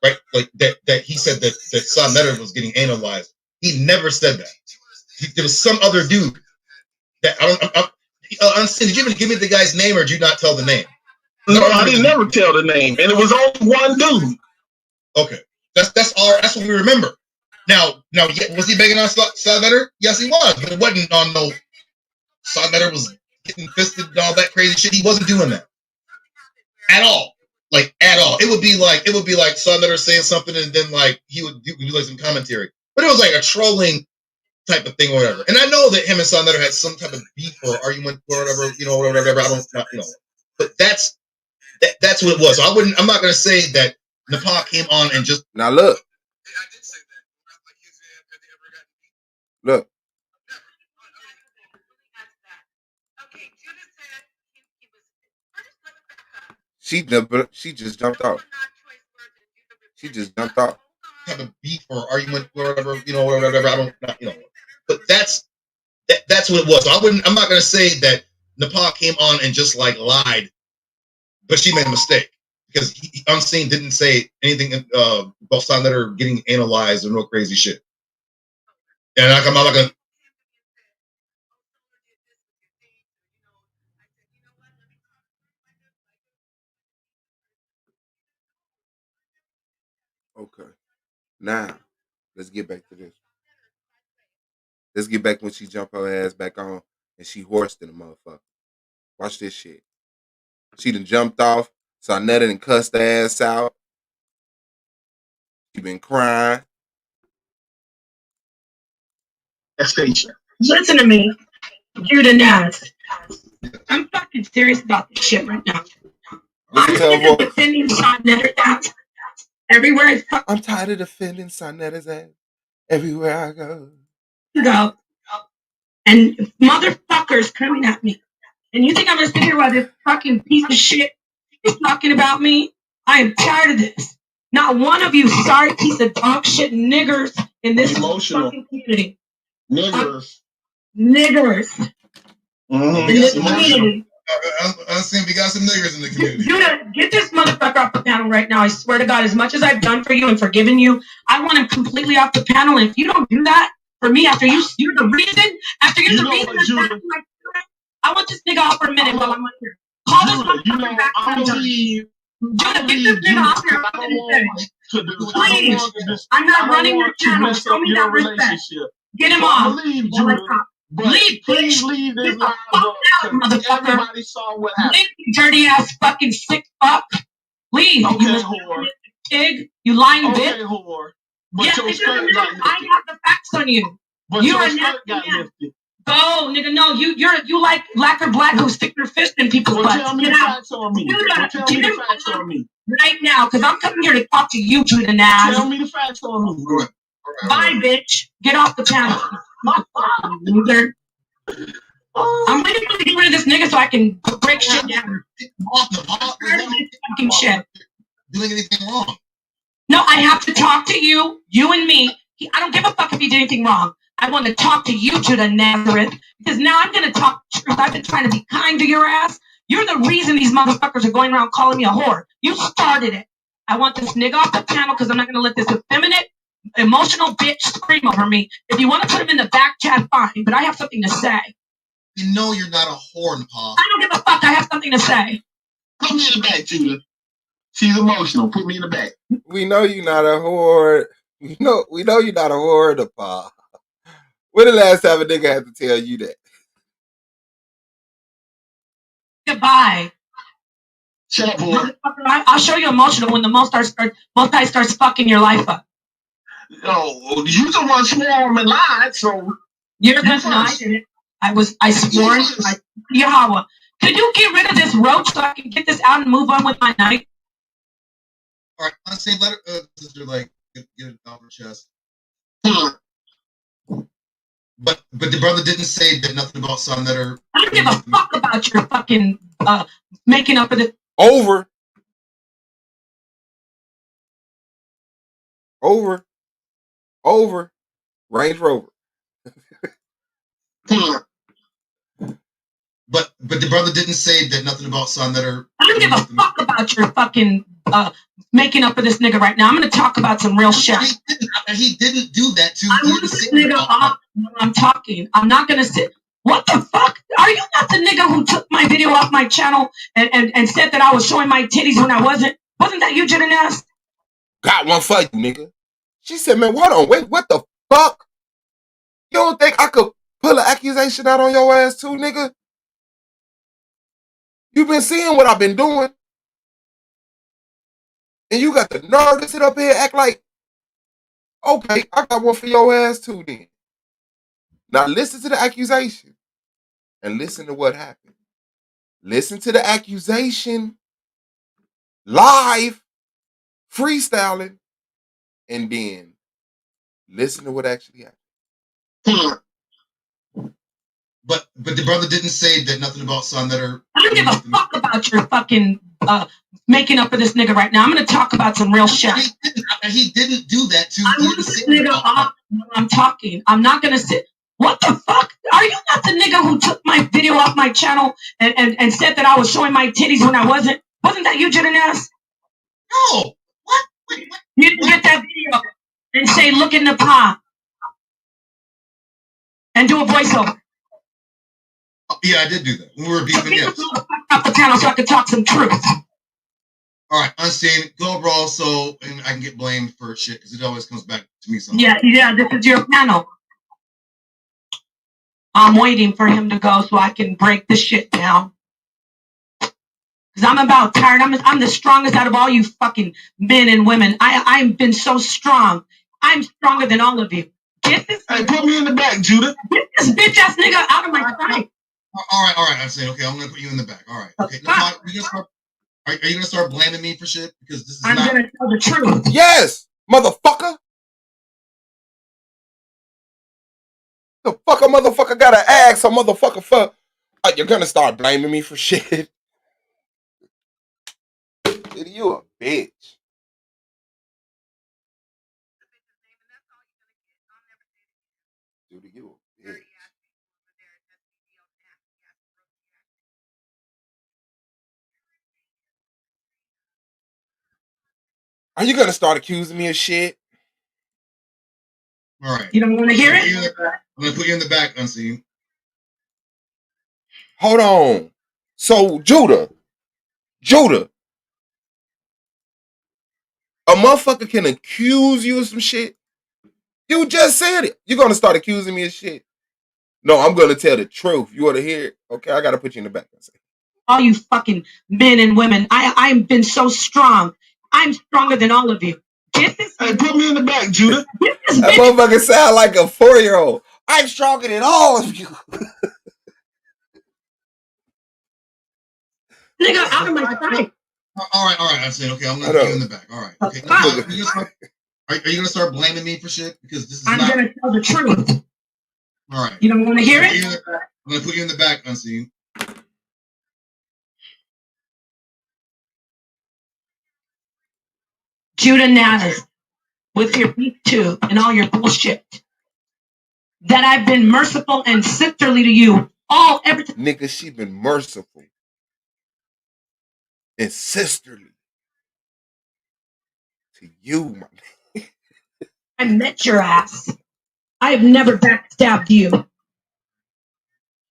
Right? Like that he said that Saw Netter was getting analyzed. He never said that. There was some other dude that did you even give me the guy's name, or did you not tell the name? No, I didn't never tell the name, and it was only one dude. Okay, that's what we remember. Now, was he begging on Saw Netter? Yes, he was, but it wasn't on no Saw Netter was getting fisted and all that crazy shit. He wasn't doing that at all. Like at all. It would be like Saw Netter saying something, and then like he would do like some commentary, but it was like a trolling type of thing or whatever. And I know that him and Saw Netter had some type of beef or argument or whatever, whatever. I don't. But that's what it was. So I'm not going to say that Napah came on and just now look. Look. She just jumped off. She just jumped off. Have a beef or argument or whatever, whatever. I don't. But that's what it was. So I'm not going to say that Napah came on and just like lied, but she made a mistake because he Unseen didn't say anything about Saw Netter getting analyzed or no crazy shit. And I'm not going to. Okay. Now, let's get back to this. Let's get back when she jumped her ass back on and she horsed in the motherfucker. Watch this shit. She done jumped off. Saw Netter and cussed the ass out. She been crying. Listen to me. You're the Nas. I'm fucking serious about this shit right now. I'm tired of defending Saw Netter's ass everywhere I go. I'm tired of defending Saw Netter's ass everywhere I go. And motherfuckers coming at me. And you think I'm gonna sit here while this fucking piece of shit is talking about me? I am tired of this. Not one of you sorry piece of dog shit niggers in this fucking community. Niggers. Mm-hmm. We got some niggers in the community. Judah, get this motherfucker off the panel right now. I swear to God, as much as I've done for you and forgiven you, I want him completely off the panel. And if you don't do that for me, you're the reason, I want this nigga off for a minute while I'm on here. Call this motherfucker back. Judah, get this nigga off here. Please. I'm not running your channel. Show me that respect. Get him off. Leave, please. Leave this live up, motherfucker. Everybody saw what happened. Leave, you dirty ass fucking sick fuck. Leave. Okay, you whore. Pig. You lying bitch. Okay, whore. But yeah, it doesn't matter. I have the facts on you. But you're your a skirt nasty got man. lifted. Go, nigga. No, you like black or black who stick their fist in people's butts. Tell me the facts on me. Tell me the facts on me. Right now, because I'm coming here to talk to you, Judah Naz. Tell me the facts on me. Bye, bitch. Get off the channel. Loser. I'm waiting for you to get rid of this nigga so I can break shit down. Fucking shit. Doing anything wrong? No, I have to talk to you and me. I don't give a fuck if you did anything wrong. I want to talk to you, Judah Nazareth, because now I'm going to talk truth. I've been trying to be kind to your ass. You're the reason these motherfuckers are going around calling me a whore. You started it. I want this nigga off the channel because I'm not going to let this effeminate, emotional bitch scream over me. If you want to put him in the back chat, fine, but I have something to say. You know you're not a whore, Napah. I don't give a fuck. I have something to say. Put me in the back, Judah. She's emotional. Put me in the back. We know you're not a whore. We know you're not a whore, Napah. When the last time a nigga had to tell you that? Goodbye. Shut up, whore. I'll show you emotional when the multi starts fucking your life up. Oh, you the one swore and lied, so You're the one. I didn't. I swore. Yahweh, could you get rid of this roach so I can get this out and move on with my night? All right, let's say let her, sister, like get it off her chest. But the brother didn't say that nothing about son that are. I don't give a fuck about your fucking making up for this. Over. Range Rover. But the brother didn't say that nothing about son that are. I don't give a fuck about your fucking making up for this nigga right now. I'm gonna talk about some real shit. He didn't do that to. I want this nigga off when I'm talking. I'm not gonna sit. What the fuck? Are you not the nigga who took my video off my channel and said that I was showing my titties when I wasn't? Wasn't that you, Jenna Nast? Got one for you, nigga. She said, man, hold on, wait, what the fuck? You don't think I could pull an accusation out on your ass too, nigga? You been seeing what I've been doing. And you got the nerve to sit up here and act like, okay, I got one for your ass too then. Now listen to the accusation and listen to what happened. Listen to the accusation live, freestyling, and then listen to what actually happened. But the brother didn't say that nothing about son that are. I don't give a fuck about your fucking making up for this nigga right now. I'm gonna talk about some real shit. He didn't do that to. I want this nigga off when I'm talking. I'm not gonna sit. What the fuck? Are you not the nigga who took my video off my channel and said that I was showing my titties when I wasn't? Wasn't that you, Jenna Nast? No. What? You didn't get that video and say, look in Napah and do a voiceover. Yeah, I did do that. We were beefing, yes. Off the channel so I could talk some truth. All right, Unseen, go brawl so and I can get blamed for shit because it always comes back to me sometimes. Yeah, this is your panel. I'm waiting for him to go so I can break the shit down. Because I'm about tired. I'm the strongest out of all you fucking men and women. I've been so strong. I'm stronger than all of you. Get this. Hey, put me in the back, Judah. Get this bitch ass nigga out of my sight. All right, Unseen. Okay, I'm gonna put you in the back. All right. Okay. Now, are you gonna start blaming me for shit? Because this is I'm gonna tell the truth. Yes, motherfucker. The fuck a motherfucker gotta ask a motherfucker for. You're gonna start blaming me for shit. You a bitch. Dude, you a bitch. Are you gonna start accusing me of shit? All right. You don't want to hear it? I'm gonna put you in the back, Unseen. Hold on. So, Judah, a motherfucker can accuse you of some shit. You just said it. You're gonna start accusing me of shit. No, I'm gonna tell the truth. You wanna hear it? Okay, I gotta put you in the back. All you fucking men and women. I've been so strong. I'm stronger than all of you. Get this. Hey, put me in the back, Judah. That motherfucker sound like a 4-year-old. I'm stronger than all of you. Nigga, out of my sight. All right. I said, okay, I'm gonna put you in the back. All right. Okay. Now, are you gonna start blaming me for shit? Because this is I'm gonna tell the truth. All right. You don't want to hear it? I'm gonna put you in the back, Unseen. Judah Nast, with your beat too and all your bullshit. That I've been merciful and sisterly to you. Everything. Nigga, she been merciful and sisterly to you, my nigga. I met your ass. I have never backstabbed you.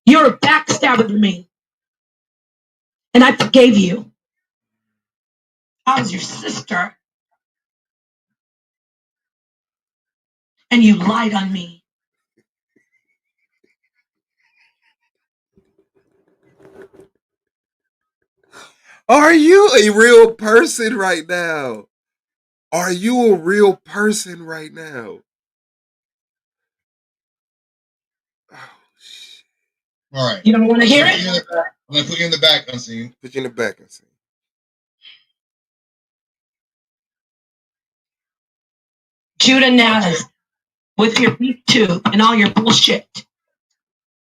You're a backstabber to me. And I forgave you. I was your sister. And you lied on me. Are you a real person right now? Are you a real person right now? Oh, shit. All right. You don't want to hear it? I'm going to put you in the back, Unseen. Put you in the back, Unseen. Judah Naz, with your beef tube and all your bullshit,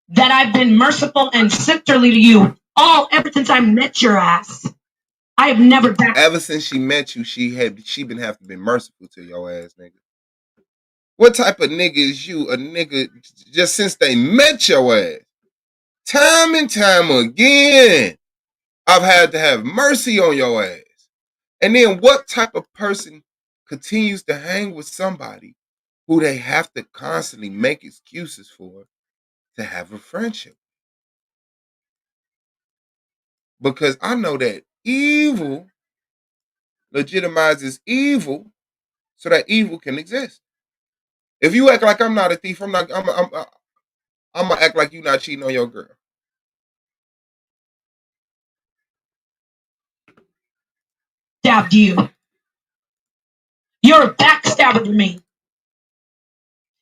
that I've been merciful and sisterly to you ever since I met your ass. I have never backed. Ever since she met you, she been have to be merciful to your ass, nigga. What type of nigga is you? A nigga just since they met your ass. Time and time again, I've had to have mercy on your ass. And then what type of person continues to hang with somebody who they have to constantly make excuses for to have a friendship? Because I know that evil legitimizes evil so that evil can exist. If you act like I'm not a thief, I'm gonna act like you not cheating on your girl. Stabbed you. You're a backstabber to me.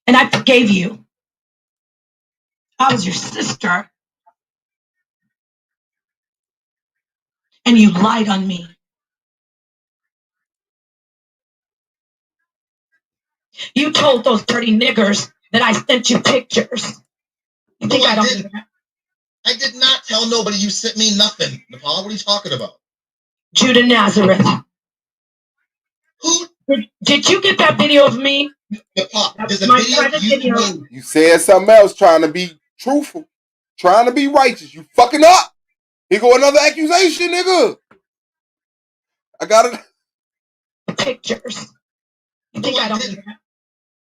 And I forgave you. I was your sister. And you lied on me. You told those dirty niggers that I sent you pictures. You think I don't do that? I did not tell nobody you sent me nothing. Napah, what are you talking about? Judah Nazareth. Who? Did you get that video of me? Napah, there's a video you made. You said something else trying to be truthful, trying to be righteous. You fucking up. Here go another accusation, nigga. I got it. Pictures. You think I don't do that?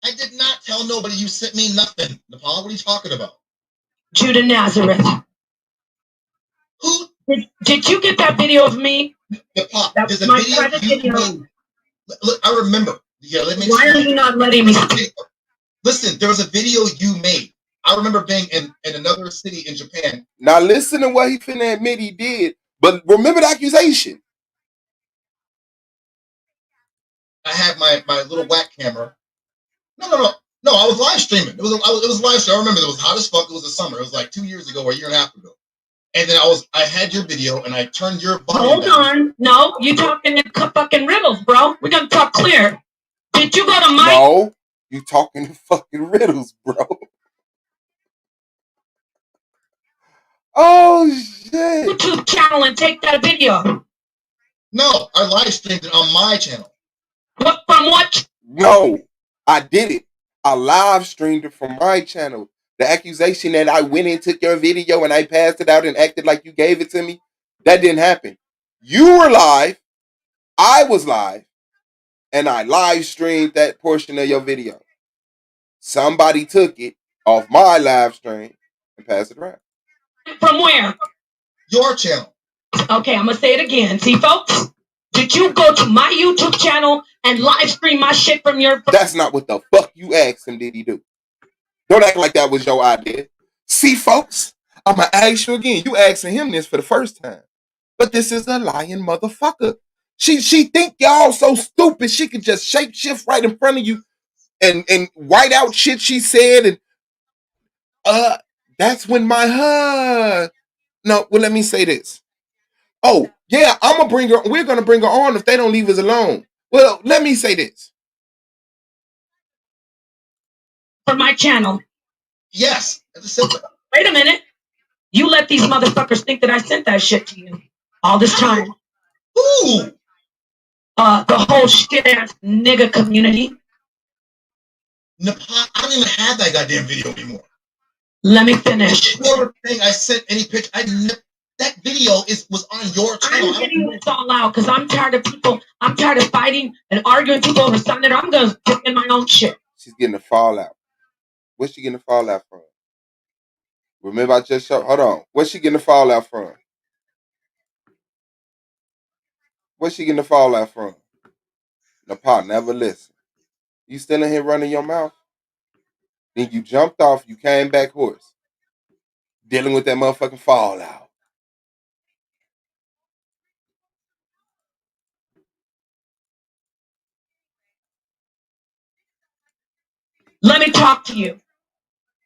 I did not tell nobody you sent me nothing. Napah, what are you talking about? Judah Nazareth. Who? Did you get that video of me? Napah, That there's was a my video private you video. made. Look, I remember. Yeah, let me. Why are you not letting me speak? Listen, there was a video you made. I remember being in another city in Japan. Now listen to what he finna admit he did, but remember the accusation. I had my little whack camera. No, I was live streaming. It was live stream. I remember it was hot as fuck. It was the summer. It was like 2 years ago or a year and a half ago. And then I had your video and I turned your volume down. Hold on. No, you talking in fucking riddles, bro. We're gonna talk clear. Did you go to my No, you talking in fucking riddles, bro. Oh shit. YouTube channel and take that video? No, I live streamed it on my channel. What from what? No, I did it. I live streamed it from my channel. The accusation that I went and took your video and I passed it out and acted like you gave it to me, that didn't happen. You were live, I was live, and I live streamed that portion of your video. Somebody took it off my live stream and passed it around. From where? Your channel. Okay, I'm gonna say it again. See, folks, did you go to my YouTube channel and live stream my shit from your? That's not what the fuck you asked him. Did he do? Don't act like that was your idea. See, folks, I'm gonna ask you again. You asking him this for the first time, but this is a lying motherfucker. She think y'all so stupid she could just shape shift right in front of you and white out shit she said and that's when no, well, let me say this. Oh, yeah, we're gonna bring her on if they don't leave us alone. Well, let me say this. For my channel. Yes. Wait a minute. You let these motherfuckers think that I sent that shit to you all this time. Who? The whole shit ass nigga community. Napah, I don't even have that goddamn video anymore. Let me finish. Whoever think I sent any picture, that video was on your channel. I'm getting this all out because I'm tired of people. I'm tired of fighting and arguing people over something. I'm gonna get in my own shit. She's getting a fallout. What's she getting a fallout from? Remember, I just showed. Hold on. What's she getting a fallout from? What's she getting a fallout from? Napah, never listen. You still in here running your mouth? Then you jumped off. You came back horse. Dealing with that motherfucking fallout. Let me talk to you.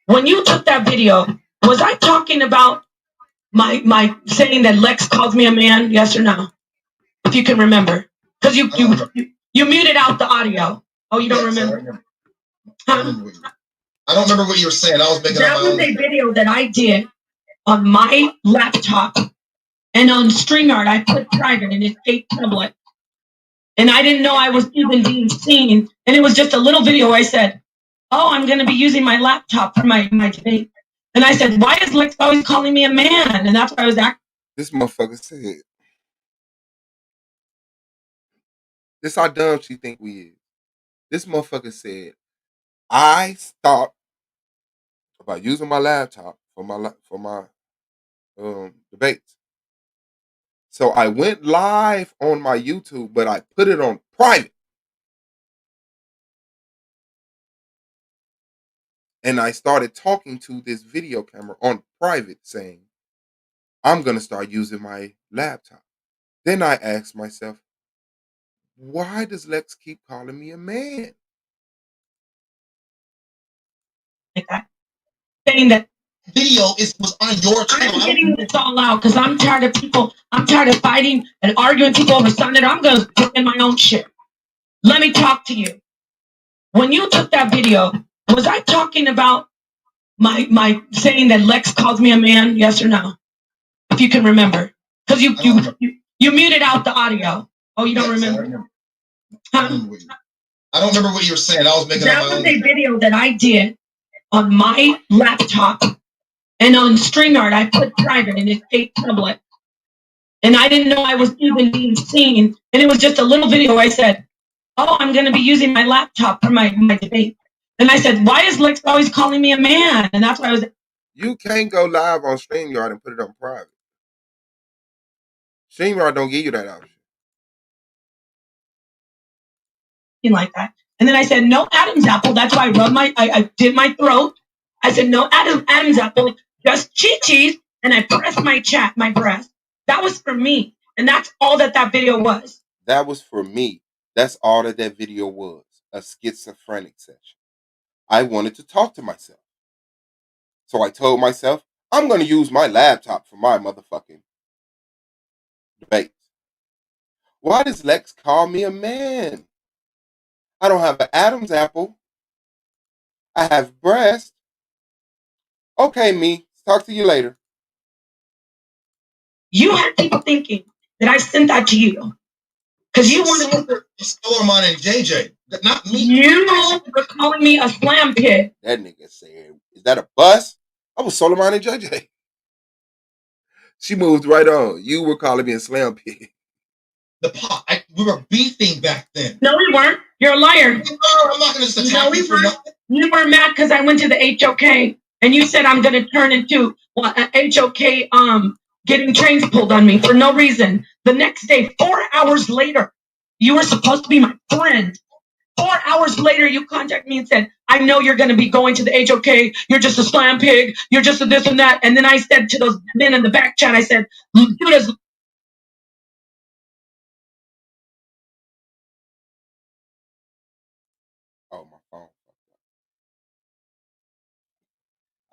When you took that video, was I talking about my saying that Lex calls me a man? Yes or no? If you can remember, because you muted out the audio. Oh, you don't remember? I don't remember what you were saying. I was making that up my was own. a video that I did on my laptop, and on StreamYard I put private and it stayed public. And I didn't know I was even being seen. And it was just a little video where I said, oh, I'm going to be using my laptop for my debate. And I said, why is Lex always calling me a man? And that's what I was acting. This motherfucker said, this how dumb she think we is. This motherfucker said, I stopped about using my laptop for my debates. So I went live on my YouTube, but I put it on private. And I started talking to this video camera on private saying, I'm going to start using my laptop. Then I asked myself, why does Lex keep calling me a man? Saying that video was on your channel. I'm getting this all out because I'm tired of people. I'm tired of fighting and arguing people over something. I'm going to put in my own shit. Let me talk to you. When you took that video, was I talking about my saying that Lex calls me a man? Yes or no? If you can remember, because you muted out the audio. Oh, you don't remember? I don't remember what you were saying. I was making up my own. That was a video that I did on my laptop, and on StreamYard I put private and it stayed public. And I didn't know I was even being seen. And it was just a little video where I said, oh, I'm going to be using my laptop for my debate. And I said, why is Lex always calling me a man? And that's why I was. You can't go live on StreamYard and put it on private. StreamYard don't give you that option. Like that. And then I said, no Adam's apple. That's why I did my throat. I said, no Adam's apple, just cheese. And I pressed my breast. That was for me. And that's all that video was. That was for me. That's all that video was. A schizophrenic session. I wanted to talk to myself. So I told myself, I'm going to use my laptop for my motherfucking debate. Why does Lex call me a man? I don't have an Adam's apple. I have breast. Okay, me. Talk to you later. You had people thinking that I sent that to you. Because you wanted to. Solomon and JJ. Not me. You were calling me a slam pig. That nigga said, is that a bus? I was Solomon and JJ. She moved right on. You were calling me a slam pig. We were beefing back then. No, we weren't. You're a liar. No, I'm not going to attack you for nothing. You were mad because I went to the HOK and you said I'm going to turn into an HOK getting trains pulled on me for no reason. The next day, 4 hours later, you were supposed to be my friend. 4 hours later, you contacted me and said, I know you're going to be going to the HOK. You're just a slam pig. You're just a this and that. And then I said to those men in the back chat, I said, dude, oh, my phone.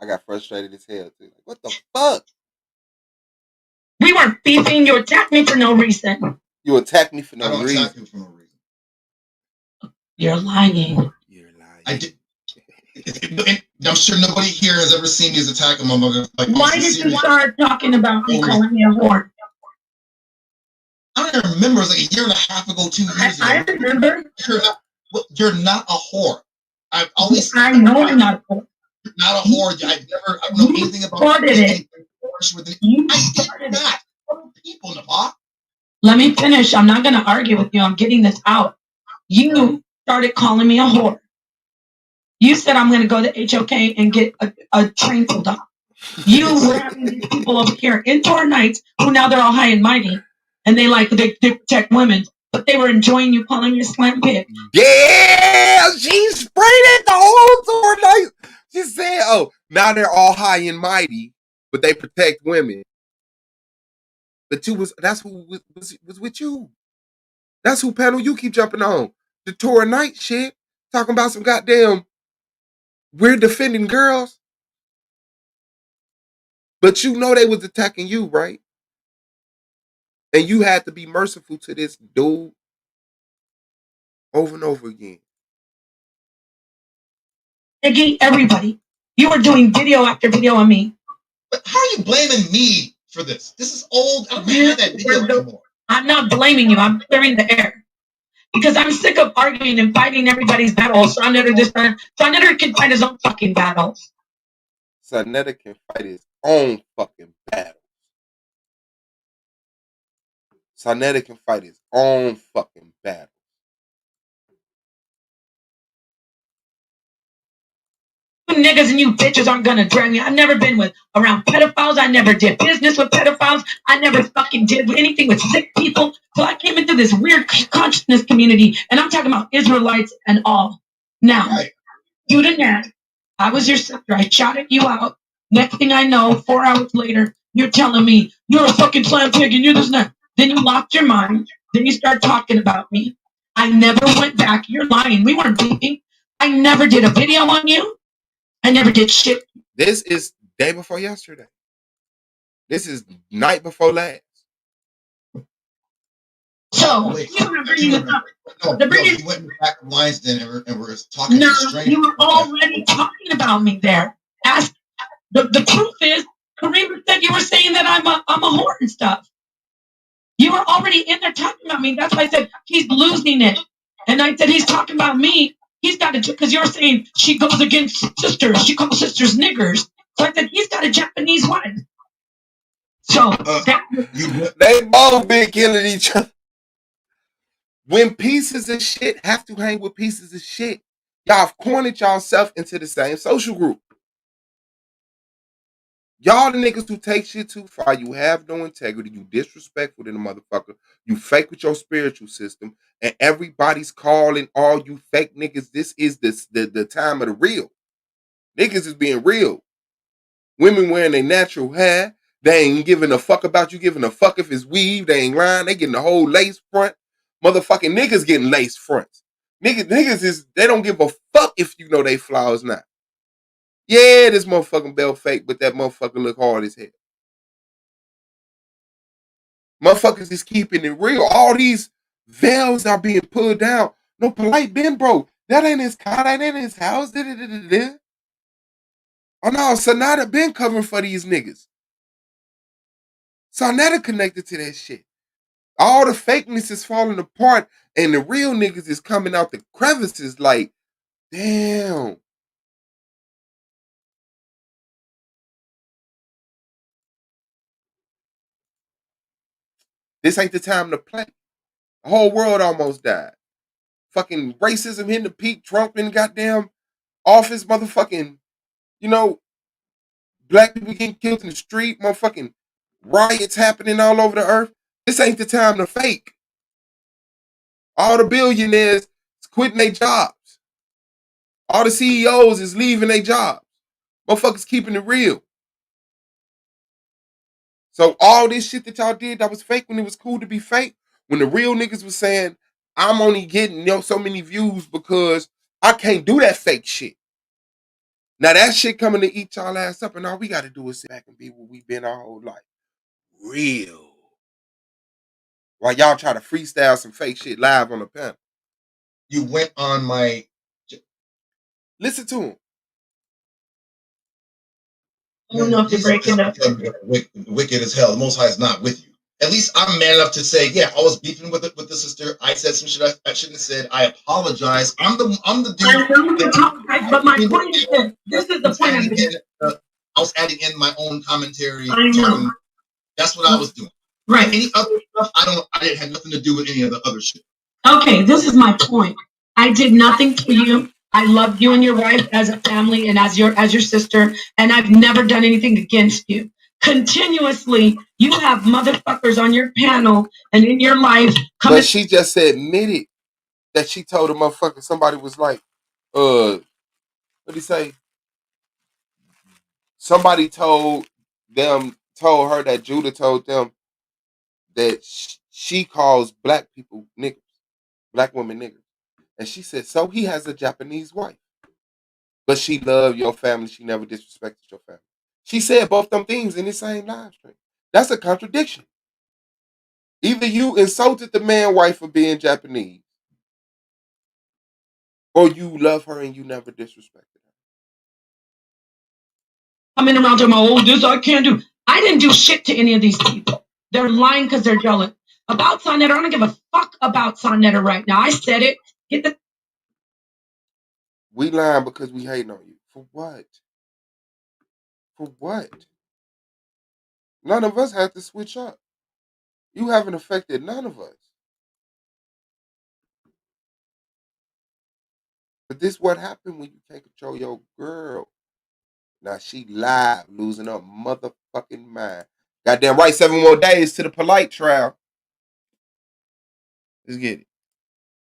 I got frustrated as hell, too. Like, what the fuck? We weren't beefing. You attacked me for no reason. You attacked me for no reason. I don't attack you for no reason. You're lying. You're lying. I did. I'm sure nobody here has ever seen me as attacking my mother. Like, why did you start talking about me calling me a whore? I don't even remember. It was like a year and a half ago, 2 years ago. I remember. You're not a whore. I've always. I know I'm not a whore. You're not a whore. I don't know anything about it. I did not. People, Napah. Let me finish. I'm not going to argue with you. I'm getting this out. You started calling me a whore. You said I'm going to go to HOK and get a train pulled off. You were having these people over here into our nights who now they're all high and mighty and they protect women, but they were enjoying you calling me a slam pig. Yeah, she sprayed it the whole tour night. She said, oh, now they're all high and mighty, but they protect women. But that's who was with you. That's who panel you keep jumping on. The tour night shit. Talking about some goddamn We're defending girls, but you know they was attacking you, right? And you had to be merciful to this dude over and over again. Again, everybody, you were doing video after video on me. But how are you blaming me for this? This is old. I don't have that video anymore. I'm not blaming you. I'm clearing the air. Because I'm sick of arguing and fighting everybody's battles. Sonetta can fight his own fucking battles. Sonetta can fight his own fucking battles. Sonetta can fight his own fucking battles. You niggas and you bitches aren't gonna drag me. I've never been around pedophiles. I never did business with pedophiles. I never fucking did anything with sick people. So I came into this weird consciousness community, and I'm talking about Israelites and all. Now, you didn't ask. I was your sister. I shouted you out. Next thing I know, 4 hours later, you're telling me you're a fucking slam pig and you're this and that. Then you lost your mind. Then you start talking about me. I never went back. You're lying. We weren't beefing. I never did a video on you. I never did shit. This is day before yesterday. This is night before last. So, you went back to Lions Den and we're talking to strangers. You were already talking about me there. The proof is, Kareem said you were saying that I'm a whore and stuff. You were already in there talking about me. That's why I said he's losing it. And I said he's talking about me. He's got to, because you're saying she goes against sisters. She calls sisters niggers. So I said he's got a Japanese wife. So they both been killing each other. When pieces of shit have to hang with pieces of shit, y'all have cornered yourself into the same social group. Y'all the niggas who take shit too far. You have no integrity. You disrespectful to the motherfucker. You fake with your spiritual system. And everybody's calling all you fake niggas. This is the time of the real. Niggas is being real. Women wearing their natural hair. They ain't giving a fuck about you giving a fuck if it's weave. They ain't lying. They getting the whole lace front. Motherfucking niggas getting lace fronts. Niggas is, they don't give a fuck if you know they flaws not. Yeah, this motherfucking belt fake, but that motherfucker look hard as hell. Motherfuckers is keeping it real. All these veils are being pulled down. No, polite Ben, bro. That ain't his car. That ain't his house. Oh no, Sonata been covering for these niggas. Sonata connected to that shit. All the fakeness is falling apart, and the real niggas is coming out the crevices like, damn. This ain't the time to play. The whole world almost died. Fucking racism hitting the peak. Trump in goddamn office. Motherfucking, black people getting killed in the street. Motherfucking riots happening all over the earth. This ain't the time to fake. All the billionaires is quitting their jobs. All the CEOs is leaving their jobs. Motherfuckers keeping it real. So all this shit that y'all did that was fake when it was cool to be fake, when the real niggas was saying, I'm only getting so many views because I can't do that fake shit. Now that shit coming to eat y'all ass up, and all we got to do is sit back and be what we've been our whole life. Real. While y'all try to freestyle some fake shit live on the panel. You went on my... Listen to him. I don't know if you're breaking up. Wicked as hell. The Most High is not with you. At least I'm man enough to say, yeah, I was beefing with the sister. I said some shit I shouldn't have said. I apologize. I'm the dude. But my point is this is the point. I was adding in my own commentary. I know. That's what I was doing. Right. Any other stuff, I didn't have nothing to do with any of the other shit. Okay, this is my point. I did nothing to you. I love you and your wife as a family and as your sister, and I've never done anything against you. Continuously, you have motherfuckers on your panel and in your life. But she just admitted that she told a motherfucker, somebody was like, what'd he say? Somebody told her that Judah told them that she calls black people niggas, black women niggas. And she said, so he has a Japanese wife. But she loved your family. She never disrespected your family. She said both them things in the same live stream. That's a contradiction. Either you insulted the man wife for being Japanese, or you love her and you never disrespected her. Coming around to my old this I can't do. I didn't do shit to any of these people. They're lying because they're jealous. About Sonetta, I don't give a fuck about Sonetta right now. I said it. Get the. We lying because we hating on you. For what? For what? None of us had to switch up. You haven't affected none of us. But this what happened when you can't control your girl. Now she live, losing her motherfucking mind. Goddamn right, 7 more days to the polite trial. Let's get it.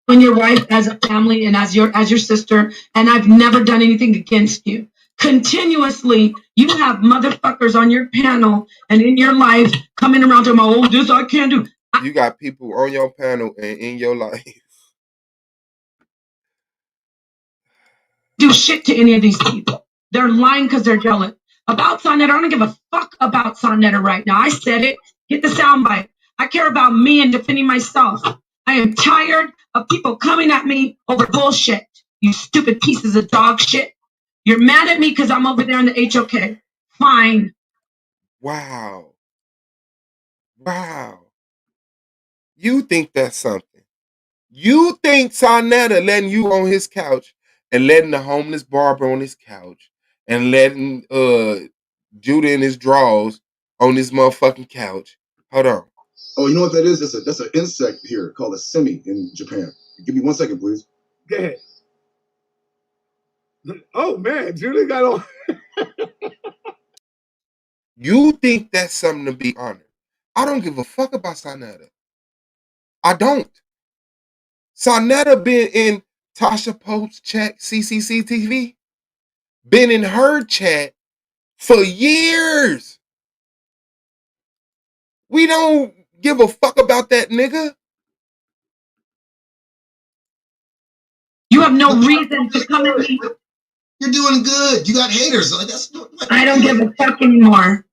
On your wife as a family and as your sister, and I've never done anything against you. Continuously, you have motherfuckers on your panel and in your life coming around to my old this I can't do. You got people on your panel and in your life. Do shit to any of these people. They're lying because they're jealous. About Sonetta, I don't give a fuck about Sonetta right now. I said it. Get the soundbite. I care about me and defending myself. I am tired of people coming at me over bullshit. You stupid pieces of dog shit. You're mad at me because I'm over there in the HOK. Fine. Wow. Wow. You think that's something. You think Sonetta letting you on his couch and letting the homeless barber on his couch and letting Judah in his drawers on this motherfucking couch. Hold on. Oh, you know what that is? That's an insect here called a semi in Japan. Give me 1 second, please. Go ahead. Oh man, Judah got on. You think that's something to be honored. I don't give a fuck about Sonetta. I don't. Sonetta been in Tasha Pope's chat, CCC TV. Been in her chat for years. We don't give a fuck about that nigga. You have no reason to come at me. You're doing good. You got haters. I don't give a fuck anymore.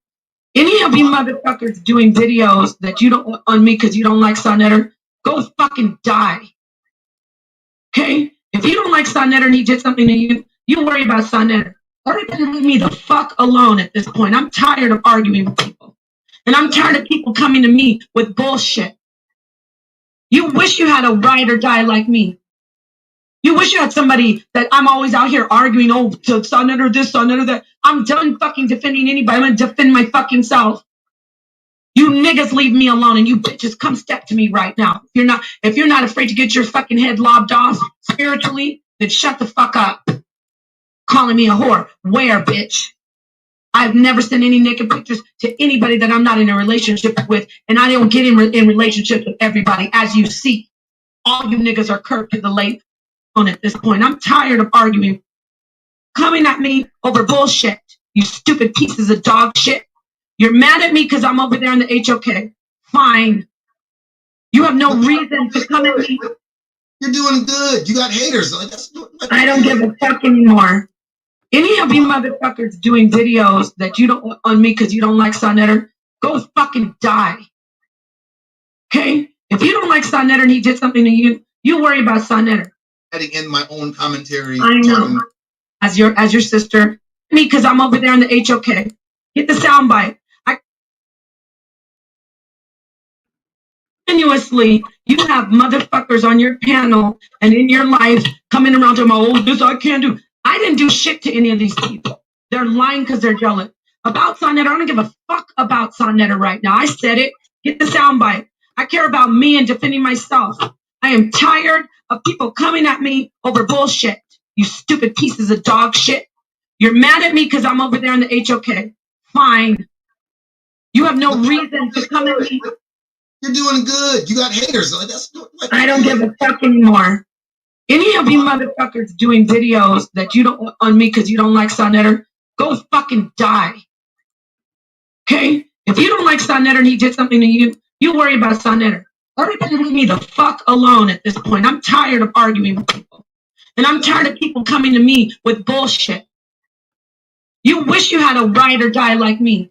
Any of you motherfuckers doing videos that you don't on me because you don't like Sonetta, go fucking die. Okay? If you don't like Sonetta and he did something to you, you worry about Sonetta. Everybody leave me the fuck alone at this point. I'm tired of arguing with people. And I'm tired of people coming to me with bullshit. You wish you had a ride or die like me. You wish you had somebody that I'm always out here arguing, oh, to Sonetta this, Sonetta that. I'm done fucking defending anybody. I'm going to defend my fucking self. You niggas leave me alone, and you bitches come step to me right now. If you're not afraid to get your fucking head lobbed off spiritually, then shut the fuck up. Calling me a whore. Where, bitch? I've never sent any naked pictures to anybody that I'm not in a relationship with, and I don't get in relationships with everybody, as you see. All you niggas are curved to the late on at this point. I'm tired of arguing. Coming at me over bullshit. You stupid pieces of dog shit. You're mad at me because I'm over there in the HOK. Fine. You have no reason to come at me. You're doing good. You got haters. I don't give a fuck anymore. Any of you motherfuckers doing videos that you don't on me because you don't like Sonetta, go fucking die. Okay? If you don't like Sonetta and he did something to you, you worry about Sonetta. Adding in my own commentary. I know. As your sister, me because I'm over there in the HOK. Get the soundbite. Continuously, you have motherfuckers on your panel and in your life coming around to my old this I can't do. I didn't do shit to any of these people. They're lying because they're jealous. About Sonetta, I don't give a fuck about Sonetta right now. I said it. Get the soundbite. I care about me and defending myself. I am tired of people coming at me over bullshit. You stupid pieces of dog shit. You're mad at me because I'm over there in the HOK. Fine. You have no reason to come at me. You're doing good. You got haters. I don't give a fuck anymore. Any of you motherfuckers doing videos that you don't on me because you don't like Sonetta, go fucking die. Okay? If you don't like Sonetta and he did something to you, you worry about Sonetta. Everybody leave me the fuck alone at this point. I'm tired of arguing with people. And I'm tired of people coming to me with bullshit. You wish you had a ride or die like me.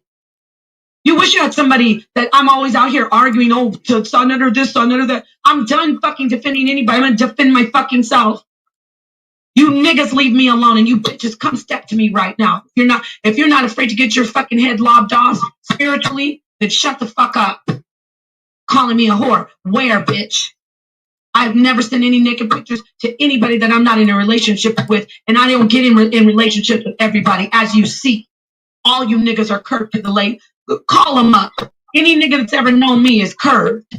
You wish you had somebody that I'm always out here arguing, oh, to son or this, son or that. I'm done fucking defending anybody. I'm gonna defend my fucking self. You niggas leave me alone, and you bitches come step to me right now. If you're not afraid to get your fucking head lobbed off spiritually, then shut the fuck up. Calling me a whore. Where, bitch? I've never sent any naked pictures to anybody that I'm not in a relationship with, and I don't get in relationships with everybody, as you see. All you niggas are curved to the late. Call them up. Any nigga that's ever known me is curved.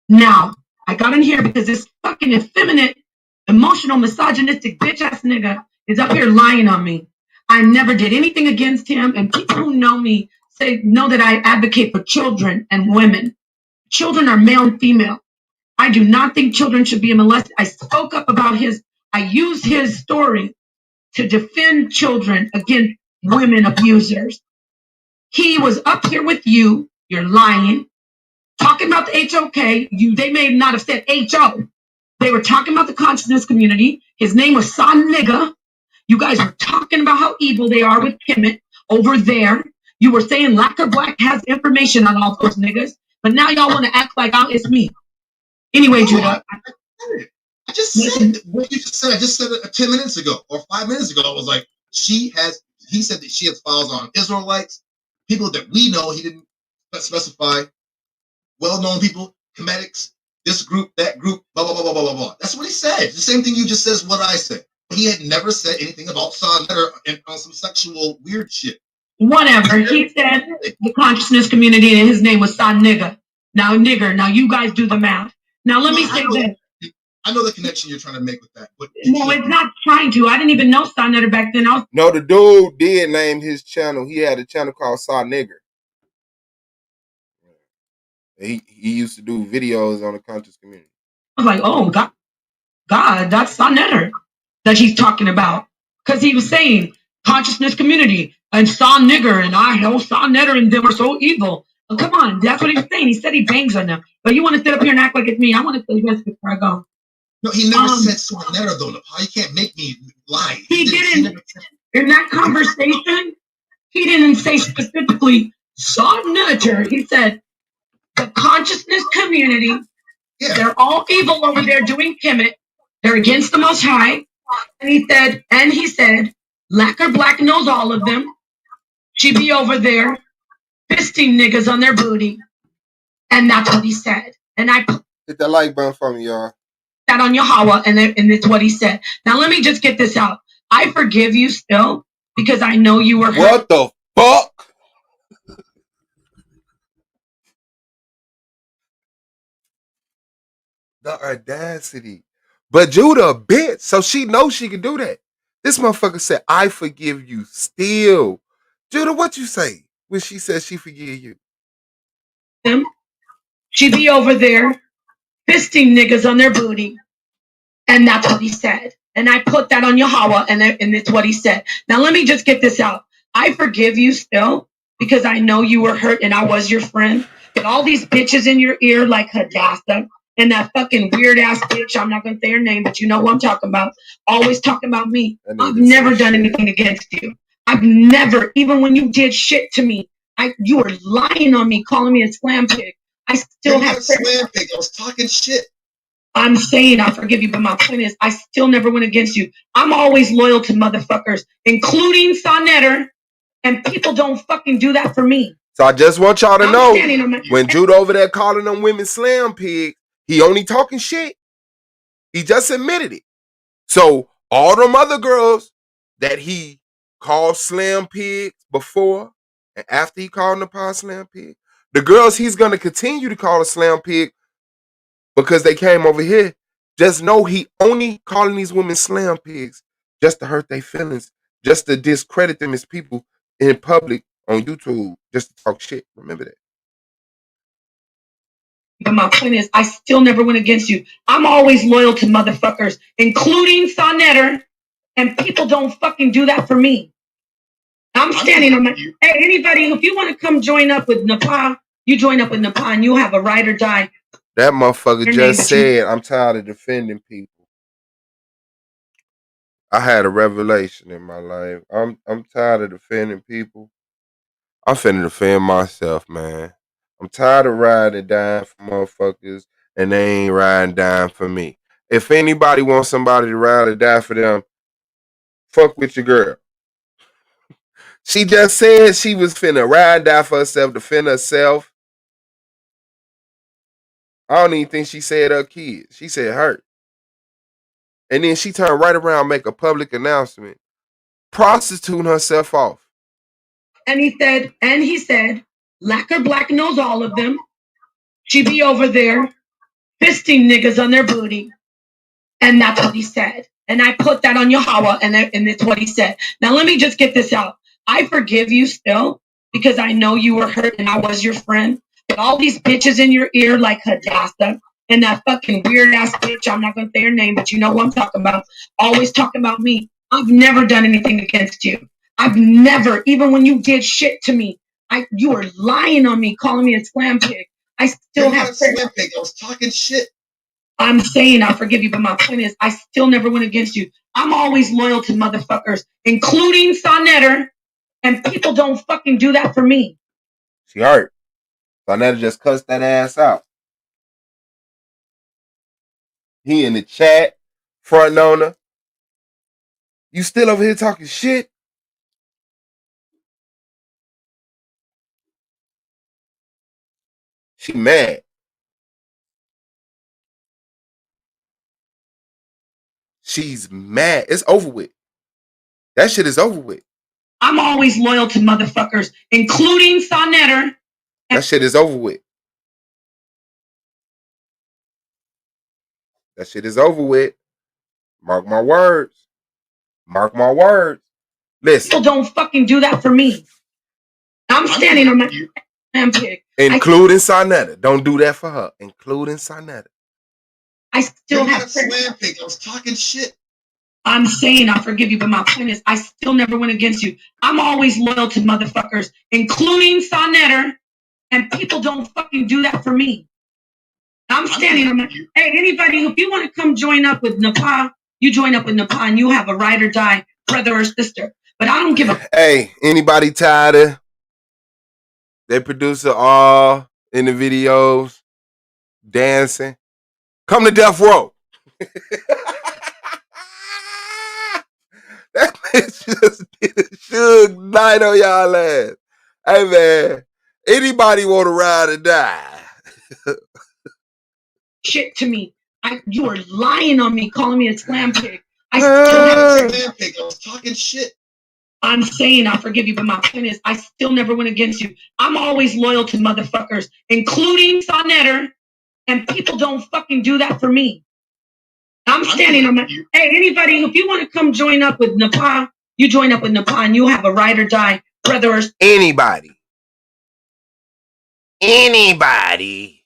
Now, I got in here because this fucking effeminate, emotional, misogynistic, bitch-ass nigga is up here lying on me. I never did anything against him, and people who know me know that I advocate for children and women. Children are male and female. I do not think children should be molested. I spoke up about I used his story to defend children against women abusers. He was up here with you. You're lying. Talking about the HOK. They may not have said HO. They were talking about the consciousness community. His name was Son Nigga. You guys were talking about how evil they are with Kemet over there. You were saying Lacquer Black has information on all those niggas. But now y'all want to act like it's me. Anyway, Judah. I just said what you just said. I just said it 10 minutes ago or 5 minutes ago. I was like, he said that she has files on Israelites, people that we know. He didn't specify. Well-known people, Kemetics, this group, that group, blah, blah, blah, blah, blah, blah, blah. That's what he said. The same thing you just said is what I said. He had never said anything about Son Letter on some sexual weird shit. Whatever. He said the consciousness community, and his name was Son Nigga. Now, nigger. Now, you guys do the math. Now, let me say this. I know the connection you're trying to make with that. But no, it's not trying to. I didn't even know Son Letter back then. No, the dude did name his channel. He had a channel called Son Nigger. He used to do videos on the conscious community. I was like, oh, God, that's Son Letter that he's talking about. Because he was saying consciousness community and Son Nigger, and I know Son Letter and them are so evil. Oh, come on, that's what he's saying. He said he bangs on them. But you want to sit up here and act like it's me. I want to say this before I go. No, he never said Son Letter, though, Napah. You can't make me lie. He didn't. In that conversation, he didn't say specifically Son Letter. He said the consciousness community, they're all evil over there doing Kemet. They're against the Most High. And he said, Lacquer Black knows all of them. She be over there fisting niggas on their booty. And that's what he said. And I hit that like button for me, y'all. That on Yahweh, and it's what he said. Now let me just get this out. I forgive you still because I know you were hurt. What the fuck? The audacity. But Judah a bitch, so she knows she can do that. This motherfucker said, I forgive you still. Judah, what you say when she says she forgive you? She be over there fisting niggas on their booty. And that's what he said. And I put that on Yahweh, and it's what he said. Now let me just get this out. I forgive you still because I know you were hurt and I was your friend. And all these bitches in your ear like Hadassah and that fucking weird ass bitch, I'm not going to say her name, but you know what I'm talking about, always talking about me. I've never done anything against you. I've never, even when you did shit to me, you were lying on me, calling me a slam pig. I still have slam pig. I was talking shit. I'm saying I forgive you, but my point is I still never went against you. I'm always loyal to motherfuckers, including Son Letter, and people don't fucking do that for me. So I just want y'all to know, when Judah over there calling them women slam pigs, he only talking shit. He just admitted it. So all them other girls that he called slam pigs before and after he called Napah slam pig, the girls he's going to continue to call a slam pig because they came over here, just know he only calling these women slam pigs just to hurt their feelings, just to discredit them as people in public on YouTube, just to talk shit. Remember that. But my point is, I still never went against you. I'm always loyal to motherfuckers, including Son Letter, and people don't fucking do that for me. I'm standing on my... Hey, anybody, if you want to come join up with Napah, you join up with Napah and you'll have a ride or die. That motherfucker just said, I'm tired of defending people. I had a revelation in my life. I'm tired of defending people. I'm finna defend myself, man. I'm tired of riding and dying for motherfuckers and they ain't riding and dying for me. If anybody wants somebody to ride or die for them, fuck with your girl. She just said she was finna ride and die for herself, defend herself. I don't even think she said her kids. She said her. And then she turned right around and make a public announcement, prostituting herself off. And he said, Lacquer Black knows all of them. She be over there fisting niggas on their booty. And that's what he said. And I put that on Yahweh, and that's what he said. Now, let me just get this out. I forgive you still because I know you were hurt and I was your friend. But all these bitches in your ear like Hadassah and that fucking weird-ass bitch, I'm not going to say her name, but you know who I'm talking about, always talking about me. I've never done anything against you. I've never, even when you did shit to me, you were lying on me, calling me a slam pig. I still You're have... not slam pig. I was talking shit. I'm saying I forgive you, but my point is I still never went against you. I'm always loyal to motherfuckers, including Sonetter, and people don't fucking do that for me. She hurt. Sonetter just cussed that ass out. He in the chat, fronting on her. You still over here talking shit? She mad. She's mad. It's over with. That shit is over with. I'm always loyal to motherfuckers, including Sonetter. That shit is over with. That shit is over with. Mark my words. Mark my words. Listen. People don't fucking do that for me. I'm standing on my damn pig. Including Sonetter. Don't do that for her. Including Sonetter. I still have slam pig. I was talking shit. I'm saying I forgive you, but my point is I still never went against you. I'm always loyal to motherfuckers, including Sonetter, and people don't fucking do that for me. I'm standing on my... Hey, anybody, if you want to come join up with Napah, you join up with Napah and you have a ride or die brother or sister. But I don't give a... Hey, anybody tired of their producer all in the videos dancing? Come to Death Row. That bitch just did a Suge Knight on y'all ass. Hey, man, anybody want to ride or die? Shit to me. You were lying on me, calling me a slam pig. I still have a slam pig. I was talking shit. I'm saying I forgive you, but my point is I still never went against you. I'm always loyal to motherfuckers, including Sonetter, and people don't fucking do that for me. I'm standing on my... Hey, anybody, if you want to come join up with Napah, you join up with Napah and you have a ride or die brother or... Anybody. Anybody.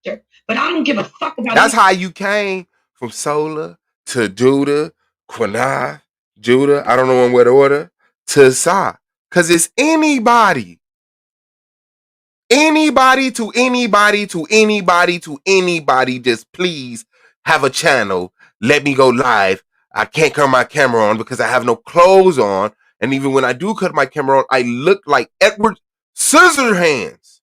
But I don't give a fuck about... That's how you came from Sola to Judah, Quanah, Judah, I don't know in what order, to Sa. Because it's anybody. Anybody to anybody to anybody to anybody. Just please have a channel. Let me go live. I can't cut my camera on because I have no clothes on. And even when I do cut my camera on, I look like Edward Scissorhands.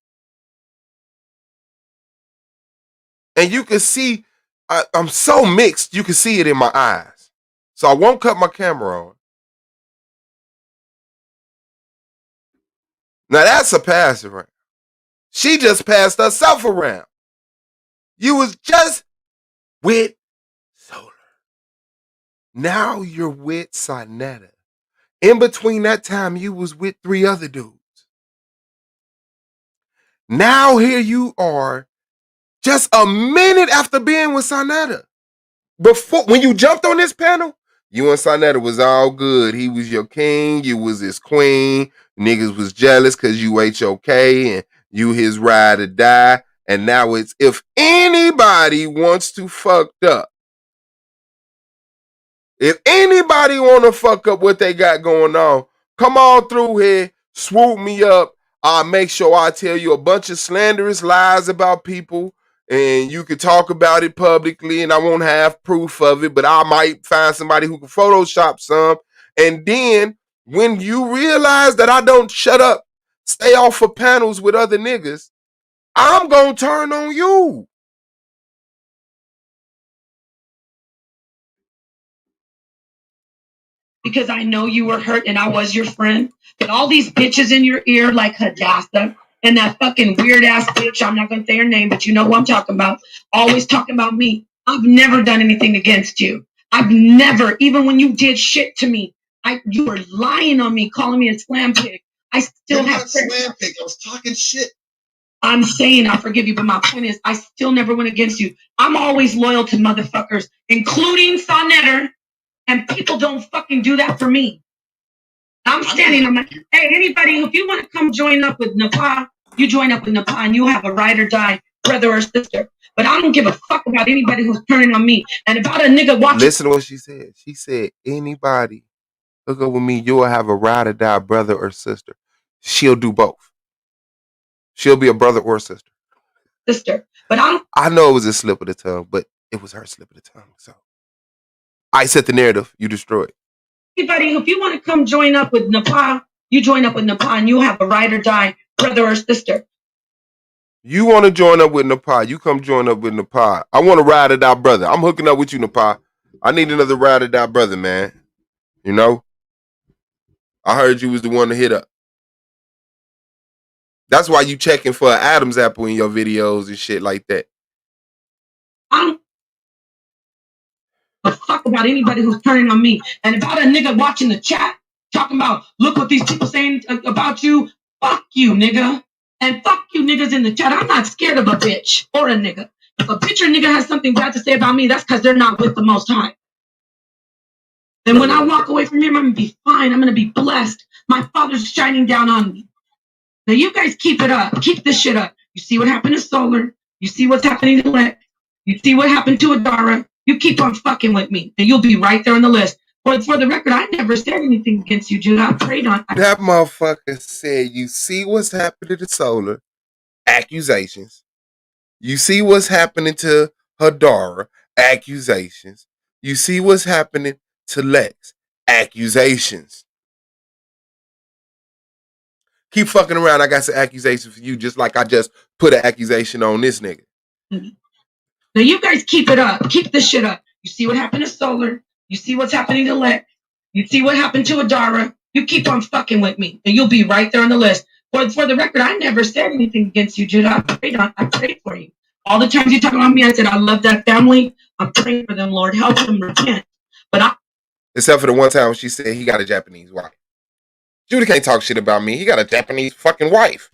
And you can see, I'm so mixed, you can see it in my eyes. So I won't cut my camera on. Now that's a pass around. She just passed herself around. You was just with Solar. Now you're with Sonetter. In between that time, you was with 3 other dudes. Now here you are, just a minute after being with Sonetter. Before, when you jumped on this panel, you and Sonetter was all good. He was your king, you was his queen. Niggas was jealous because you HOK and you his ride or die. And now it's if anybody wants to fucked up, if anybody want to fuck up what they got going on, come on through here, swoop me up. I'll make sure I tell you a bunch of slanderous lies about people and you could talk about it publicly, and I won't have proof of it, but I might find somebody who can Photoshop some. And then when you realize that I don't shut up, stay off of panels with other niggas, I'm gonna turn on you. Because I know you were hurt and I was your friend. But all these bitches in your ear like Hadassah and that fucking weird ass bitch, I'm not gonna say her name, but you know who I'm talking about, always talking about me. I've never done anything against you. I've never, even when you did shit to me, you were lying on me, calling me a slam pig. I still You're have not slam pig. I was talking shit. I'm saying I forgive you, but my point is I still never went against you. I'm always loyal to motherfuckers, including Sonnetter, and people don't fucking do that for me. I'm standing on my, hey, anybody, if you want to come join up with Napah, you join up with Napah and you have a ride or die brother or sister. But I don't give a fuck about anybody who's turning on me. And about a nigga watching. Listen to what she said. She said, anybody hook up with me, you'll have a ride or die brother or sister. She'll do both. She'll be a brother or a sister. But I know it was a slip of the tongue, but it was her slip of the tongue. So I set the narrative, you destroyed. Anybody, if you want to come join up with Napah, you join up with Napah and you have a ride or die brother or sister. You want to join up with Napah, you come join up with Napah. I want to ride or die brother. I'm hooking up with you, Napah. I need another ride or die brother, man. You know? I heard you was the one to hit up. That's why you checking for an Adam's apple in your videos and shit like that. I don't give a fuck about anybody who's turning on me. And about a nigga watching the chat, talking about, look what these people saying about you. Fuck you, nigga. And fuck you niggas in the chat. I'm not scared of a bitch or a nigga. If a bitch or nigga has something bad to say about me, that's because they're not with the Most High. And when I walk away from him, I'm going to be fine. I'm going to be blessed. My Father's shining down on me. Now you guys keep it up. Keep this shit up. You see what happened to Solar. You see what's happening to Lex. You see what happened to Adara. You keep on fucking with me, and you'll be right there on the list. But for the record, I never said anything against you, Judah. I prayed on. That motherfucker said, you see what's happening to Solar? Accusations. You see what's happening to Hadara? Accusations. You see what's happening to Lex? Accusations. Keep fucking around. I got some accusations for you, just like I just put an accusation on this nigga. Now you guys keep it up. Keep this shit up. You see what happened to Solar. You see what's happening to Lex. You see what happened to Adara. You keep on fucking with me, and you'll be right there on the list. But for the record, I never said anything against you, Judah. I prayed for you. All the times you talk about me, I said I love that family. I'm praying for them, Lord. Help them repent. But except for the one time she said he got a Japanese wife. Judah can't talk shit about me. He got a Japanese fucking wife.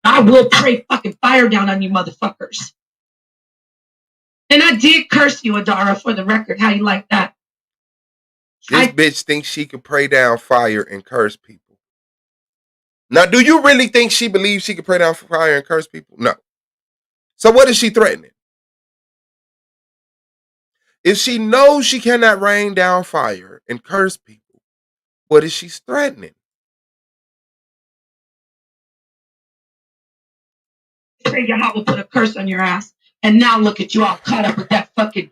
I will pray fucking fire down on you motherfuckers. And I did curse you, Adara, for the record. How you like that? This bitch thinks she could pray down fire and curse people. Now, do you really think she believes she could pray down fire and curse people? No. So what is she threatening? If she knows she cannot rain down fire and curse people, what is she threatening? Pray Yahweh put a curse on your ass. And now look at you all caught up with that fucking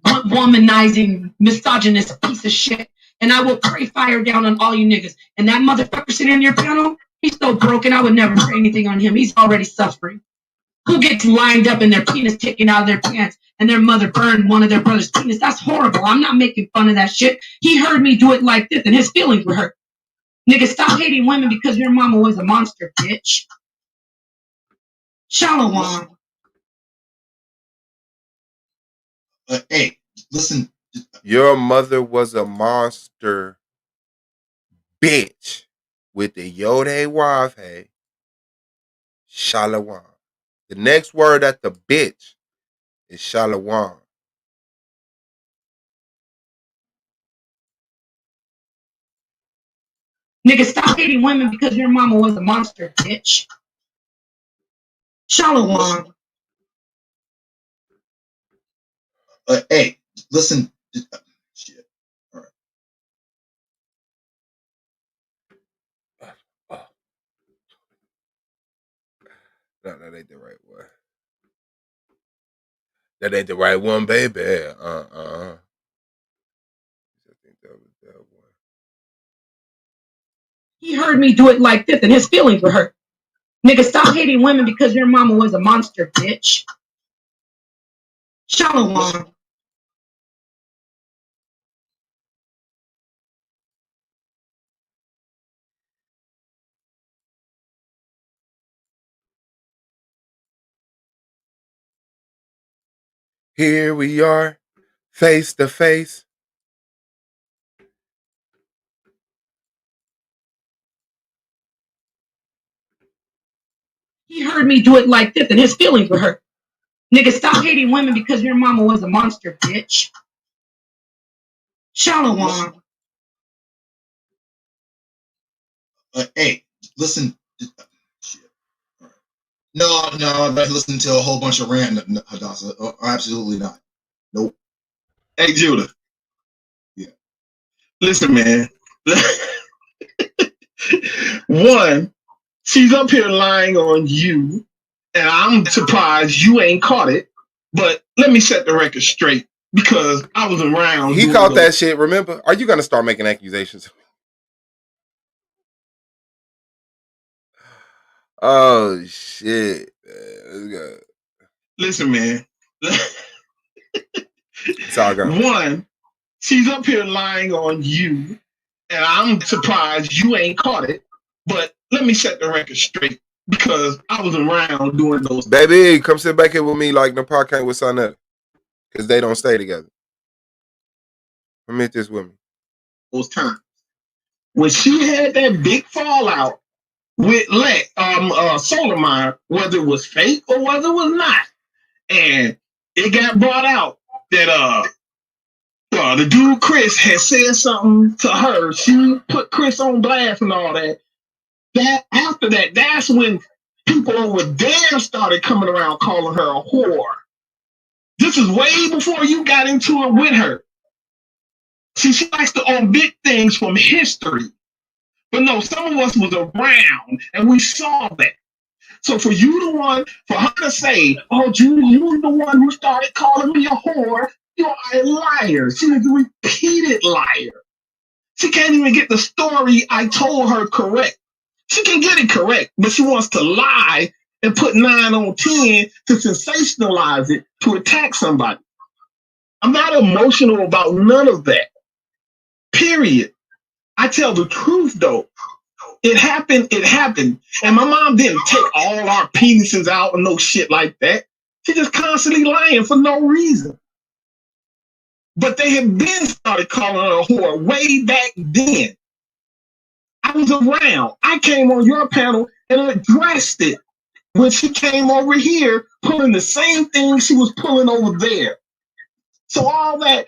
womanizing, misogynist piece of shit. And I will pray fire down on all you niggas. And that motherfucker sitting in your panel, he's so broken, I would never pray anything on him. He's already suffering. Who gets lined up and their penis taken out of their pants and their mother burned one of their brother's penis? That's horrible. I'm not making fun of that shit. He heard me do it like this and his feelings were hurt. Nigga, stop hating women because your mama was a monster, bitch. Shalom. Hey, listen. Your mother was a monster, bitch, with the Yod Wav Hey. Shalom. The next word at the bitch is shalom. Nigga, stop hating women because your mama was a monster, bitch. Shalom. Hey, listen. Shit. All right. No, that ain't the right one. That ain't the right one, baby. He heard me do it like this and his feelings were hurt. Nigga, stop hating women because your mama was a monster, bitch. Shalom. Here we are, face to face. He heard me do it like this and his feelings were hurt. Nigga, stop hating women because your mama was a monster, bitch. Shalom. Hey, listen. No, I'm not listening to a whole bunch of rant, Hadassah. Absolutely not. Nope. Hey, Judah. Yeah. Listen, man. One, she's up here lying on you, and I'm surprised you ain't caught it. But let me set the record straight because I was around. He caught that shit, remember? Are you going to start making accusations? Oh, shit. Listen, man. It's all gone. One, she's up here lying on you, and I'm surprised you ain't caught it. But let me set the record straight because I was around doing those. Baby, come sit back here with me like Napah came with Sonetta. Because they don't stay together. Admit this with me. Those times. When she had that big fallout with Solar Mine, whether it was fake or whether it was not, and it got brought out that the dude Chris had said something to her. She put Chris on blast and all that. That after that, that's when people over there started coming around calling her a whore. This is way before you got into it with her. See, she likes to omit things from history. But no, some of us was around and we saw that. So for her to say, oh, you the one who started calling me a whore, you're a liar. She is a repeated liar. She can't even get the story I told her correct. She can get it correct, but she wants to lie and put 9 on 10 to sensationalize it to attack somebody. I'm not emotional about none of that. Period. I tell the truth though. It happened. And my mom didn't take all our penises out and no shit like that. She just constantly lying for no reason. But they had been started calling her a whore way back then. I was around. I came on your panel and addressed it when she came over here pulling the same thing she was pulling over there. So all that.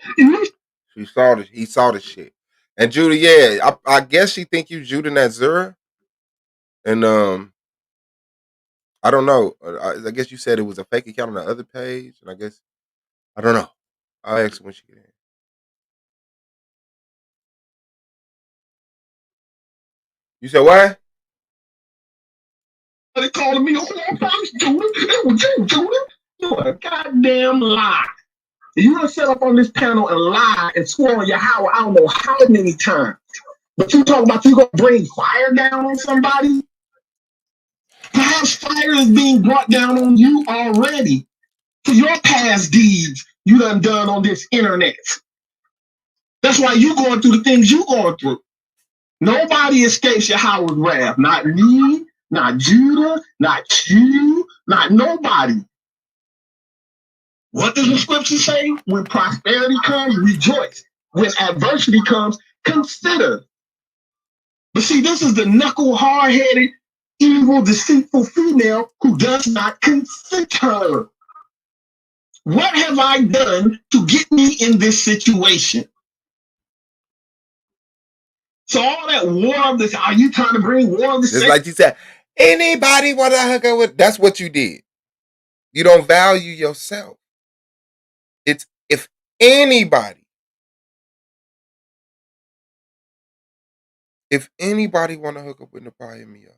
He saw the shit. And Judah, yeah, I guess she think you Judah Nazura. And I don't know. I guess you said it was a fake account on the other page, and I guess I don't know. I'll ask her when she get in. You said what? They calling me a whore, Judah. It was you, Judah. You're a goddamn lie. You done set up on this panel and lie and swore on your house I don't know how many times. But you talk about you gonna bring fire down on somebody? Perhaps fire is being brought down on you already for your past deeds you done on this internet. That's why you going through the things you going through. Nobody escapes your Howard wrath. Not me, not Judah, not you, not nobody. What does the scripture say? When prosperity comes, rejoice. When adversity comes, consider. But see, this is the knuckle, hard-headed, evil, deceitful female who does not consider. What have I done to get me in this situation? So all that war of this, are you trying to bring war of the Just like you said, anybody want to hook up with? That's what you did. You don't value yourself. It's if anybody want to hook up with Napah, hit me up.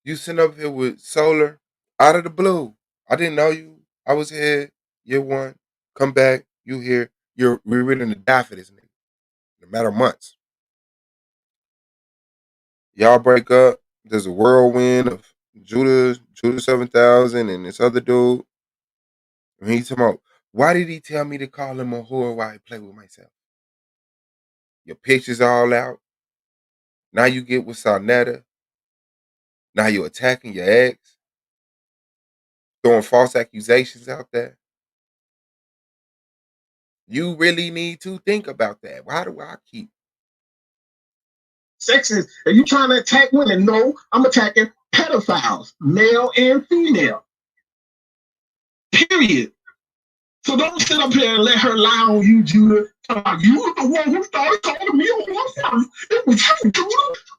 You sitting up here with Solar Out of the blue. I didn't know you. I was here year one. Come back. You here. We're willing to die for this nigga. No matter months. Y'all break up. There's a whirlwind of Judah 7000 and this other dude. And he's talking about, why did he tell me to call him a whore while he play with myself? Your pictures all out. Now you get with Sarnetta. Now you're attacking your ex. Throwing false accusations out there. You really need to think about that. Why do I keep Sexist? Are you trying to attack women? No, I'm attacking pedophiles, male and female. Period. So don't sit up here and let her lie on you, Judah. You were the one who started calling me on WhatsApp. It was you, Judah.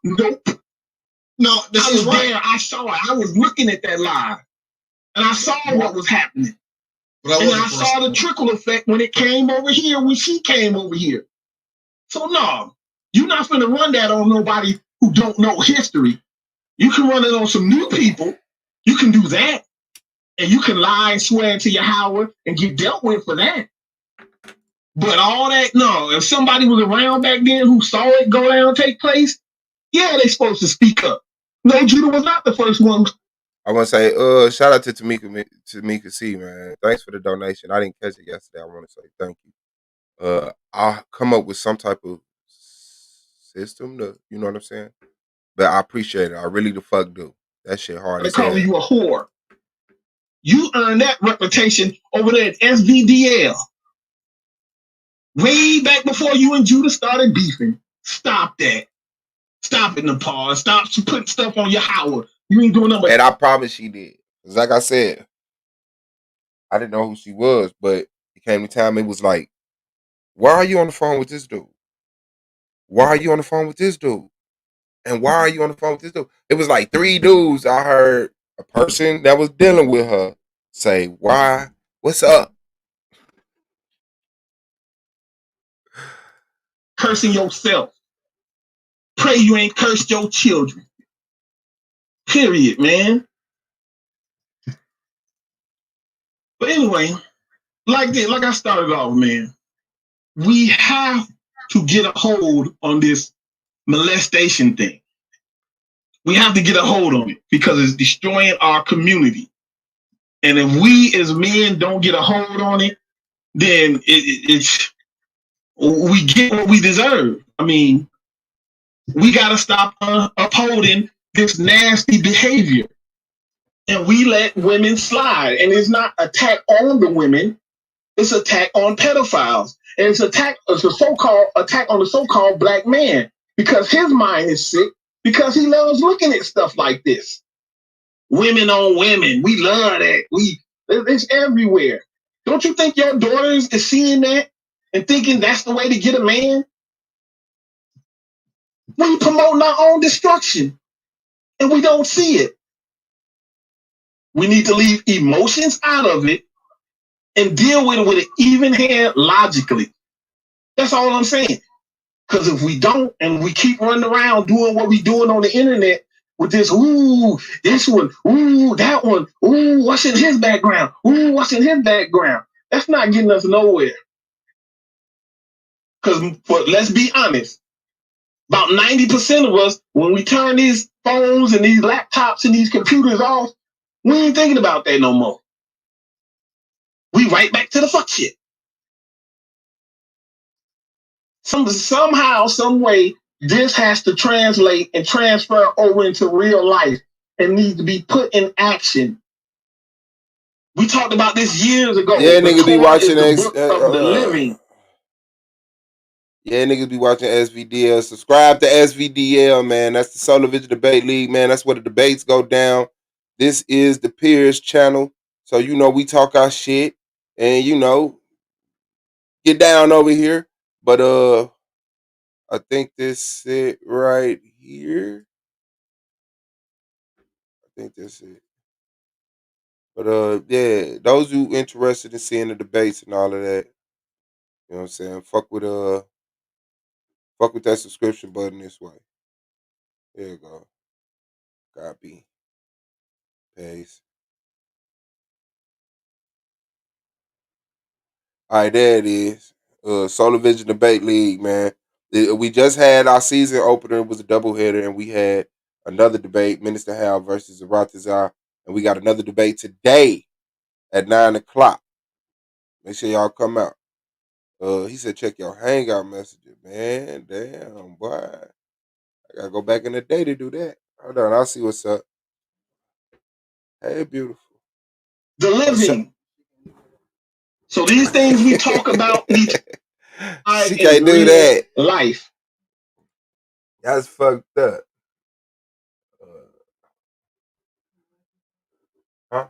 Nope. No, this I is was right. there. I saw it. I was looking at that live, and I saw what was happening. And I saw the trickle effect when it came over here, when she came over here. So no, you're not going to run that on nobody who don't know history. You can run it on some new people. You can do that. And you can lie and swear into your Howard and get dealt with for that. But all that, no. If somebody was around back then who saw it go down, take place, yeah, they supposed to speak up. No, Judah was not the first one. I want to say, shout out to Tamika C, man. Thanks for the donation. I didn't catch it yesterday. I want to say thank you. I'll come up with some type of system to, you know what I'm saying? But I appreciate it. I really the fuck do. That shit hard They as hell. calling you a whore. You earned that reputation over there at SVDL. Way back before you and Judah started beefing. Stop that. Stop it, Napah. Stop putting stuff on your Howard. You ain't doing nothing. And I promise she did. Cause like I said, I didn't know who she was, but it came to time it was like, why are you on the phone with this dude? Why are you on the phone with this dude? And why are you on the phone with this dude? It was like 3 dudes. I heard a person that was dealing with her say, why? What's up? Cursing yourself. Pray you ain't cursed your children. Period, man. But anyway, like I started off, man, we have to get a hold on this molestation thing. We have to get a hold on it because it's destroying our community. And if we as men don't get a hold on it, then it's we get what we deserve. I mean, we got to stop upholding this nasty behavior. And we let women slide. And it's not attack on the women, it's attack on pedophiles. And it's a so-called attack on the so-called black man because his mind is sick because he loves looking at stuff like this. Women on women. We love that. It's everywhere. Don't you think your daughters is seeing that and thinking that's the way to get a man? We promoting our own destruction and we don't see it. We need to leave emotions out of it and deal with it with an even hand logically. That's all I'm saying. Because if we don't and we keep running around doing what we doing on the internet with this, this one, that one, what's in his background? What's in his background? That's not getting us nowhere. Because let's be honest, about 90% of us, when we turn these phones and these laptops and these computers off, we ain't thinking about that no more. We right back to the fuck shit. Somehow, some way, this has to translate and transfer over into real life and needs to be put in action. We talked about this years ago. Yeah, niggas be watching the book of the living. Yeah, niggas be watching SVDL. Subscribe to SVDL, man. That's the Solar Vision Debate League, man. That's where the debates go down. This is the Peers channel. So, you know, we talk our shit and, you know, get down over here. But I think this it right here. I think that's it. But yeah, those who interested in seeing the debates and all of that, you know what I'm saying? Fuck with that subscription button this way. There you go. Copy. Paste. All right, there it is. Solar Vision Debate League, man. We just had our season opener. It was a doubleheader, and we had another debate, Minister Hal versus Aratazar. And we got another debate today at 9 o'clock. Make sure y'all come out. He said, check your hangout messages, man. Damn, boy. I gotta go back in the day to do that. Hold on, I'll see what's up. Hey, beautiful. The living. So these things we talk about need she can't do that. Life. That's fucked up. Huh?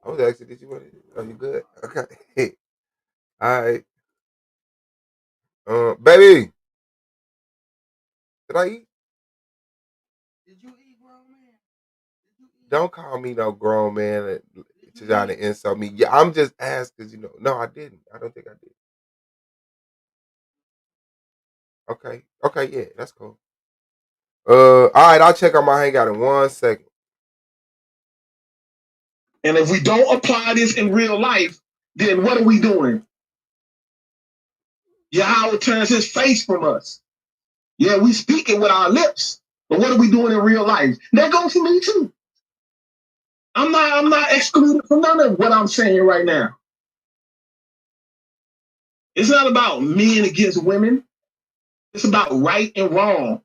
I was asking, did you want it? Are you good? Okay. All right. Baby. Did I eat? Did you eat, grown man? Don't call me no grown man to try to insult me. Yeah, I'm just asking, you know. No, I didn't. I don't think I did. Okay. Okay, yeah, that's cool. All right, I'll check on my hangout in 1 second. And if we don't apply this in real life, then what are we doing? Yahweh turns his face from us. Yeah, we speak it with our lips, but what are we doing in real life? That goes for me too. I'm not excluded from none of what I'm saying right now. It's not about men against women. It's about right and wrong.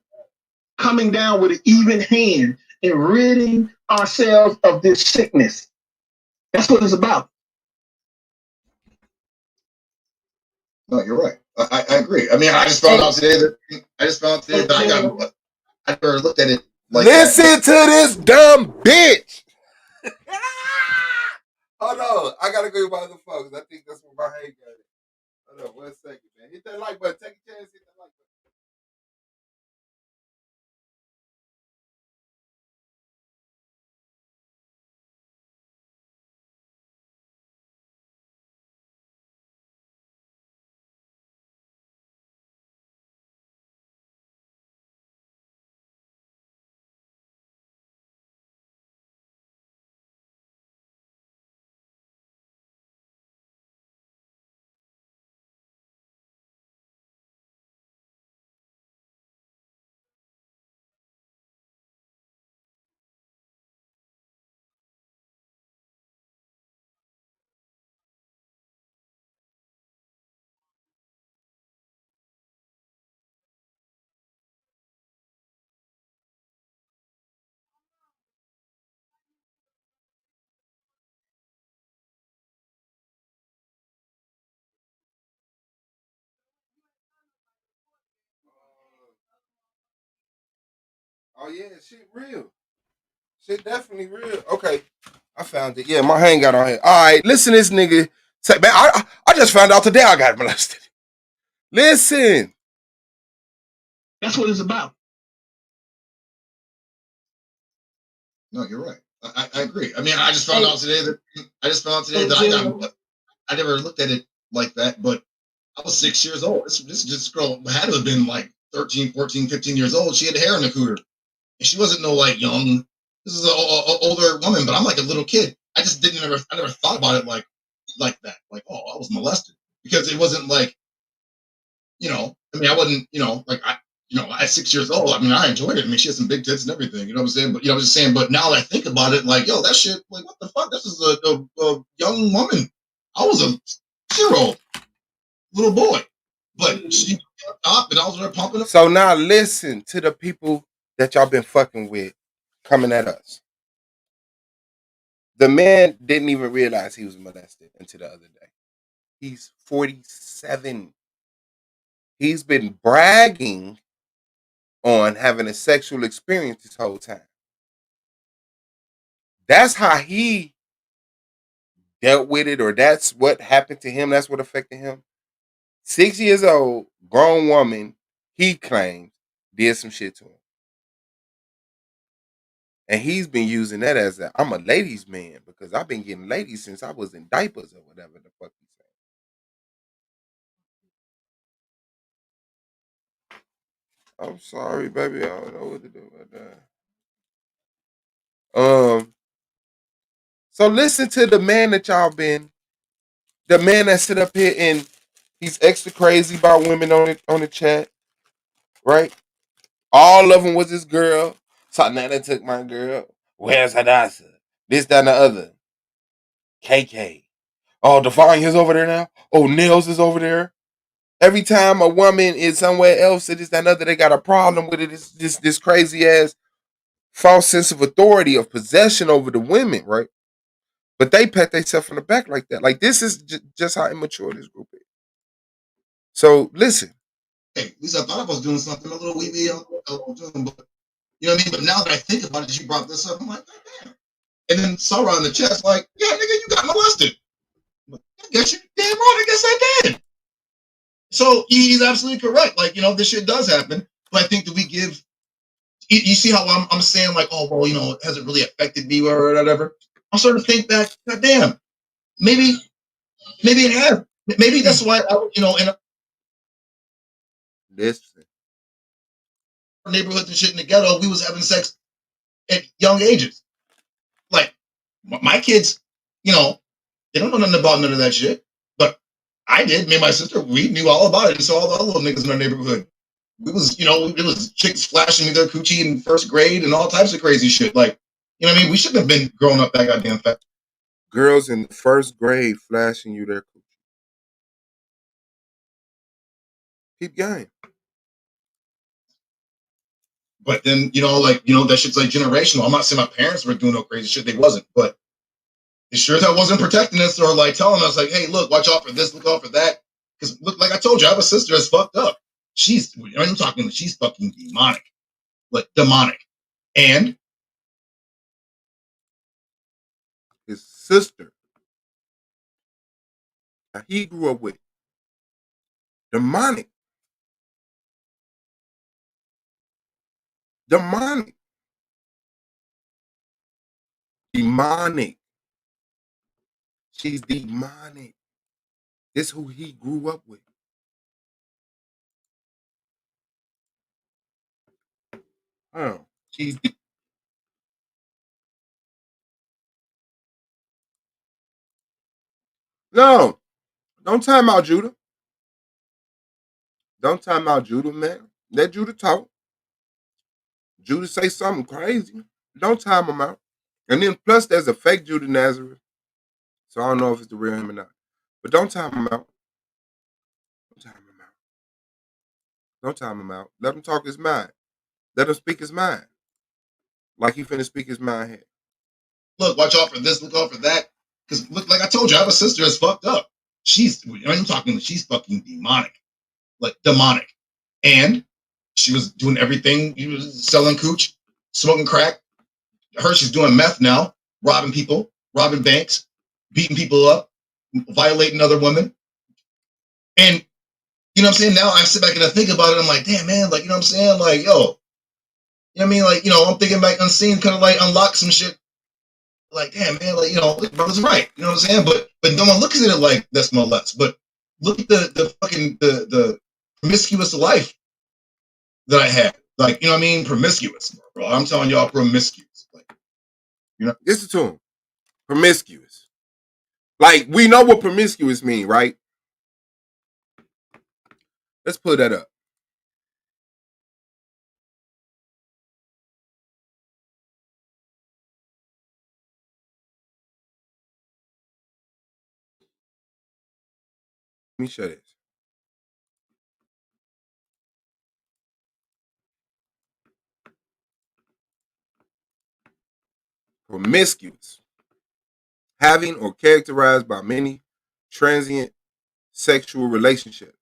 Coming down with an even hand and ridding ourselves of this sickness. That's what it's about. No, you're right. I agree. I mean, I just found out today that I never looked at it like Listen that. to this dumb bitch. Hold on. I gotta go with my other folks. I think that's what my hate got it. Hold on 1 second, man. Hit that like button. Take a chance, hit that like button. Oh yeah, shit real. Shit definitely real. Okay, I found it. Yeah, my hangout on here. All right, listen to this nigga say, man, I just found out today I got molested. Listen. That's what it's about. No, you're right. I agree. I mean, I just found out today that I never looked at it like that, but I was 6 years old. This girl had to have been like 13, 14, 15 years old. She had hair in the cooter. And she wasn't no like young. This is an older woman, but I'm like a little kid. I just I never thought about it like that. Like, oh, I was molested. Because it wasn't like, I mean, I wasn't, like at 6 years old, I mean, I enjoyed it. I mean, she had some big tits and everything, you know what I'm saying? But, I'm just saying, but now that I think about it, like, yo, that shit, like, what the fuck? This is a young woman. I was a 0 little boy, but she up and I was there pumping up. So now listen to the people that y'all been fucking with coming at us. The man didn't even realize he was molested until the other day. He's 47. He's been bragging on having a sexual experience this whole time. That's how he dealt with it, or that's what happened to him. That's what affected him. 6 years old, grown woman, he claims, did some shit to him. And he's been using that as I'm a ladies' man because I've been getting ladies since I was in diapers or whatever the fuck he said. I'm sorry, baby. I don't know what to do about that. So listen to the man that y'all been The man that sit up here and he's extra crazy about women on the chat, right? All of them was his girl. So now they took my girl. Where's Hadassah? This, that, and the other. KK. Oh, Devanya's over there now. Oh, Nils is over there. Every time a woman is somewhere else, it is that other, they got a problem with it. It's this crazy ass false sense of authority of possession over the women, right? But they pat themselves on the back like that. Like this is just how immature this group is. So listen. Hey, at least I thought I was doing something a little wee wee, but you know what I mean. But now that I think about it, you brought this up. I'm like, damn. And then Sarah in the chat's like, yeah, nigga, you got molested. I guess you damn right. I guess I did. So he's absolutely correct. Like, you know, this shit does happen. But I think that we give, you see how I'm saying, like, oh, well, you know, has it really affected me or whatever? I'm starting to think that, God damn, maybe it has. Maybe that's why, you know, in Listen. neighborhoods and shit in the ghetto, we was having sex at young ages. Like, my kids, you know, they don't know nothing about none of that shit. But I did. Me and my sister, we knew all about it. And so all the other little niggas in our neighborhood. It was, you know, it was chicks flashing me their coochie in first grade and all types of crazy shit. Like, you know what I mean? We shouldn't have been growing up that goddamn fast. Girls in first grade flashing you their coochie. Keep going. But then, you know, like, you know, that shit's like generational. I'm not saying my parents were doing no crazy shit. They wasn't. But it sure as hell wasn't protecting us or like telling us, like, hey, look, watch out for this, look out for that. Because, look, like I told you, I have a sister that's fucked up. I'm talking, she's fucking demonic. Like, demonic. And his sister that he grew up with, demonic. Demonic. Demonic. She's demonic. This is who he grew up with. Oh, she's no. Don't time out Judah. Don't time out Judah, man. Let Judah talk. Judah say something crazy. Don't time him out. And then plus there's a fake Judah Nazareth. So I don't know if it's the real him or not. But don't time him out. Don't time him out. Don't time him out. Let him talk his mind. Let him speak his mind. Like he finna speak his mind here. Look, watch out for this, look out for that. Because, look, like I told you, I have a sister that's fucked up. I'm talking, she's fucking demonic. Like, demonic. And she was doing everything. She was selling cooch, smoking crack. She's doing meth now, robbing people, robbing banks, beating people up, violating other women. And, you know what I'm saying? Now I sit back and I think about it. I'm like, damn, man, like, you know what I'm saying? Like, yo, you know what I mean? Like, you know, I'm thinking back unseen, kind of like unlock some shit. Like, damn, man, like, you know, brother's right. You know what I'm saying? But no one looks at it like that's molest. But look at the fucking the promiscuous life that I had. Like, you know what I mean? Promiscuous, bro. I'm telling y'all, promiscuous. Like, you know, listen to him. Promiscuous. Like, we know what promiscuous mean, right? Let's pull that up. Let me show this. Promiscuous. Having or characterized by many transient sexual relationships.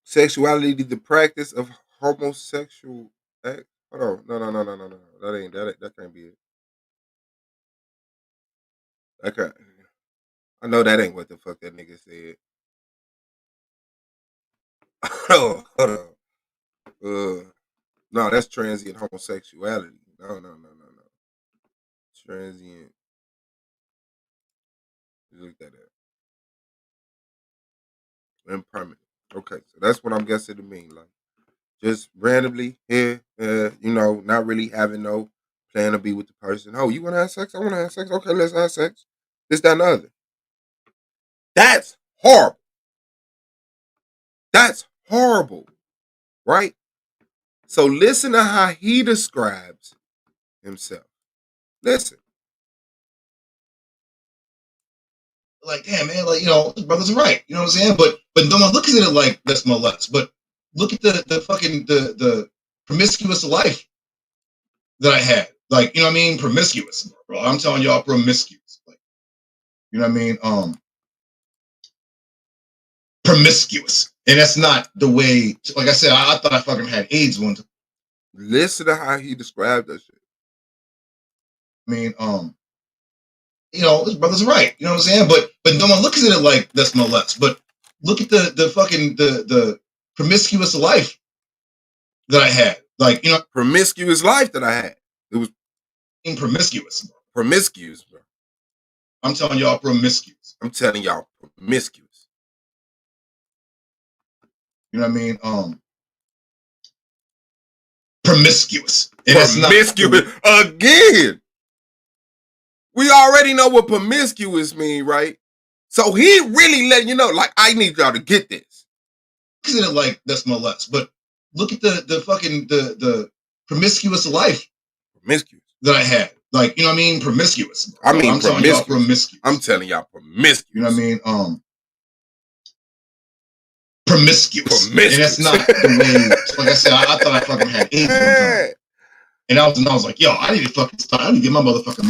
Sexuality, the practice of homosexual act. Hold on. No. That can't be it. Okay. I know that ain't what the fuck that nigga said. Hold on. No, that's transient homosexuality. No. Transient look that up. Impermanent. Okay, so that's what I'm guessing to mean. Like, just randomly here, not really having no plan to be with the person. Oh, you want to have sex? I want to have sex. Okay, let's have sex. This, that, and the other. That's horrible. That's horrible, right? So listen to how he describes himself. Listen. Like, damn, man, like, his brothers are right. You know what I'm saying? But don't look at it like that's molest. But look at the fucking the promiscuous life that I had. Like, you know what I mean? Promiscuous, bro. I'm telling y'all, promiscuous. Like, you know what I mean? Promiscuous. And that's not the way, like I said, I thought I fucking had AIDS one time. Listen to how he described that shit. I mean, his brothers are right. You know what I'm saying? But don't look at it like that's molest. But look at the fucking the promiscuous life that I had. Like, promiscuous life that I had. It was promiscuous. Bro. Promiscuous, bro. I'm telling y'all, promiscuous. I'm telling y'all, promiscuous. You know what I mean? Promiscuous. And promiscuous again. We already know what promiscuous mean, right? So he really letting you know, like, I need y'all to get this. Isn't it like that's molest? But look at the fucking the promiscuous life. Promiscuous. That I had. Like, you know what I mean? Promiscuous. I mean, I'm telling y'all promiscuous. I'm telling y'all promiscuous. You know what I mean? Promiscuous. And that's not the way, like I said, I thought I fucking had AIDS one time. And I was like, yo, I need to fucking stop. I need to get my motherfucking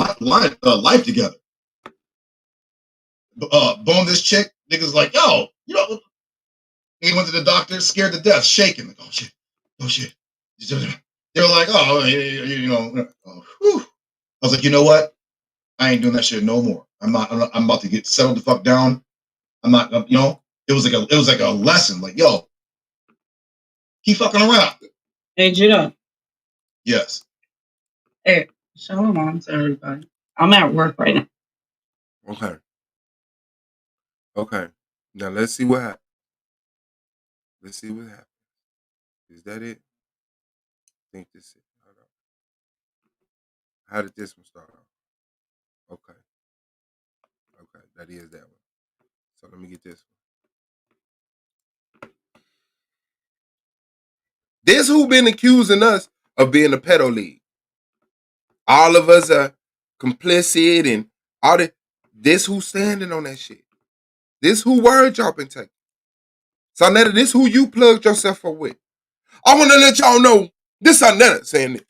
life together. Bone this chick, niggas like, yo, he went to the doctor, scared to death, shaking. Like, oh shit. They were like, whew. I was like, you know what? I ain't doing that shit no more. I'm about to get settled the fuck down. I'm not, it was like a lesson. Like, yo, keep fucking around. Hey, Judah. Yes. Hey, shalom to everybody. I'm at work right now. Okay. Now let's see what happens. Is that it? I think this is it. Hold on. How did this one start off? Okay, that is that one. So let me get this one. This who been accusing us of being a pedo league. All of us are complicit and all that. This who standing on that shit. This who word y'all been taking. Sonetta, this who you plugged yourself up with. I want to let y'all know, this Sonetta saying it.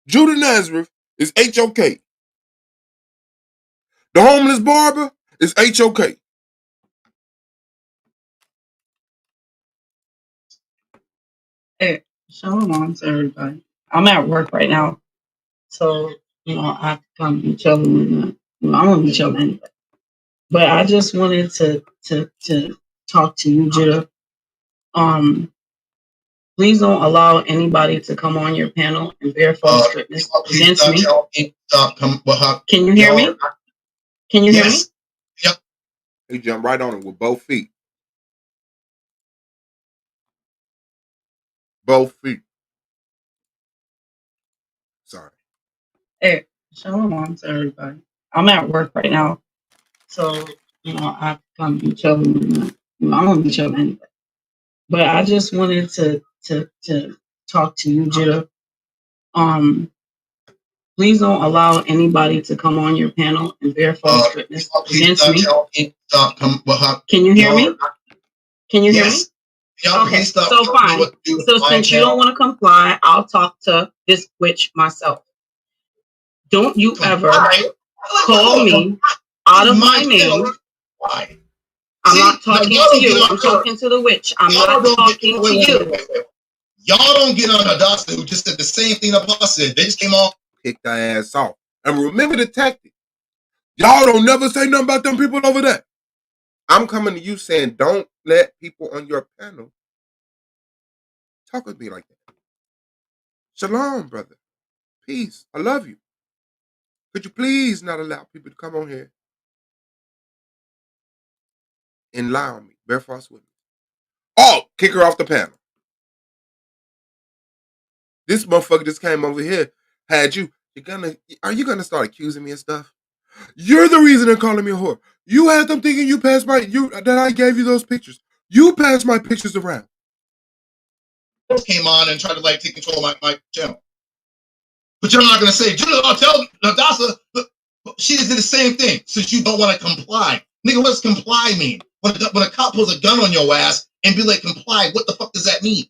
Judah Nazareth is HOK. The homeless barber is HOK. Hey, shalom to everybody. I'm at work right now. So, I have to come be chilling. I'm going to be chilling anyway. But I just wanted to talk to you, Judah. Please don't allow anybody to come on your panel and bear false witness against me. Can you hear me? Can you hear me? Yep. He jumped right on it with both feet. Both feet. Sorry. Hey, shalom to everybody. I'm at work right now. So, I have to come be chilling. I'm going to be chilling anyway. But I just wanted to talk to you, Judah. Please don't allow anybody to come on your panel and bear false witness against me. Can you hear me? Can you hear me? Okay, so fine. So since you don't want to comply, I'll talk to this witch myself. Don't you ever call me out of my name. I'm not talking to you. I'm talking to the witch. I'm not talking to you. Y'all don't get on a doctor who just said the same thing the boss said. They just came off. Pick their ass off. And remember the tactic. Y'all don't never say nothing about them people over there. I'm coming to you saying, don't let people on your panel talk with me like that. Shalom, brother. Peace. I love you. Could you please not allow people to come on here and lie on me, bear false witness. Oh, kick her off the panel. This motherfucker just came over here, had you. Are you gonna start accusing me of stuff? You're the reason they're calling me a whore. You had them thinking that I gave you those pictures. You passed my pictures around. Came on and tried to like take control of my channel. But you're not gonna say, Judah, I'll tell Hadassah. She did the same thing, since you don't want to comply. Nigga, what does comply mean? When a cop pulls a gun on your ass and be like, comply, what the fuck does that mean?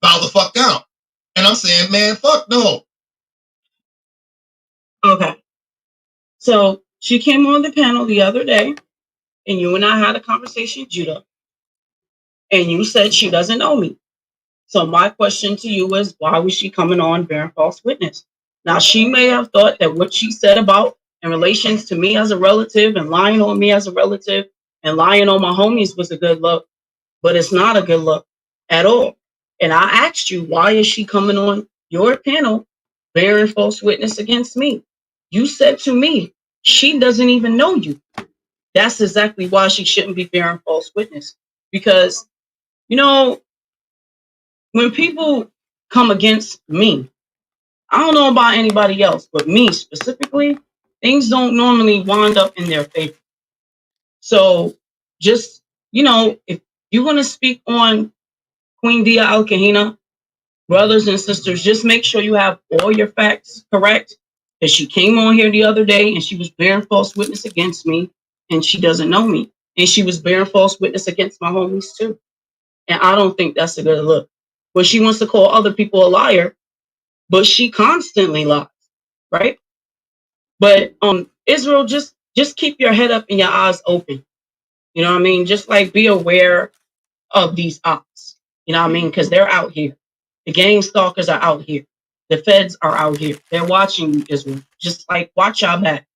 Bow the fuck down. And I'm saying, man, fuck no. Okay. So she came on the panel the other day, and you and I had a conversation, Judah, and you said she doesn't know me. So my question to you is, why was she coming on bearing false witness? Now, she may have thought that what she said about in relations to me as a relative and lying on me as a relative and lying on my homies was a good look, but it's not a good look at all. And I asked you, why is she coming on your panel bearing false witness against me? You said to me, she doesn't even know you. That's exactly why she shouldn't be bearing false witness. Because, you know, when people come against me, I don't know about anybody else, but me specifically, things don't normally wind up in their favor. So just, you know, if you're going to speak on Queen Dia Al-Kahina, brothers and sisters, just make sure you have all your facts correct. Because she came on here the other day and she was bearing false witness against me, and she doesn't know me. And she was bearing false witness against my homies too. And I don't think that's a good look. But she wants to call other people a liar, but she constantly lies, right? But Israel, just keep your head up and your eyes open. You know what I mean? Just like be aware of these ops. You know what I mean? Because they're out here. The gang stalkers are out here. The feds are out here. They're watching you, Israel. Just like watch y'all back.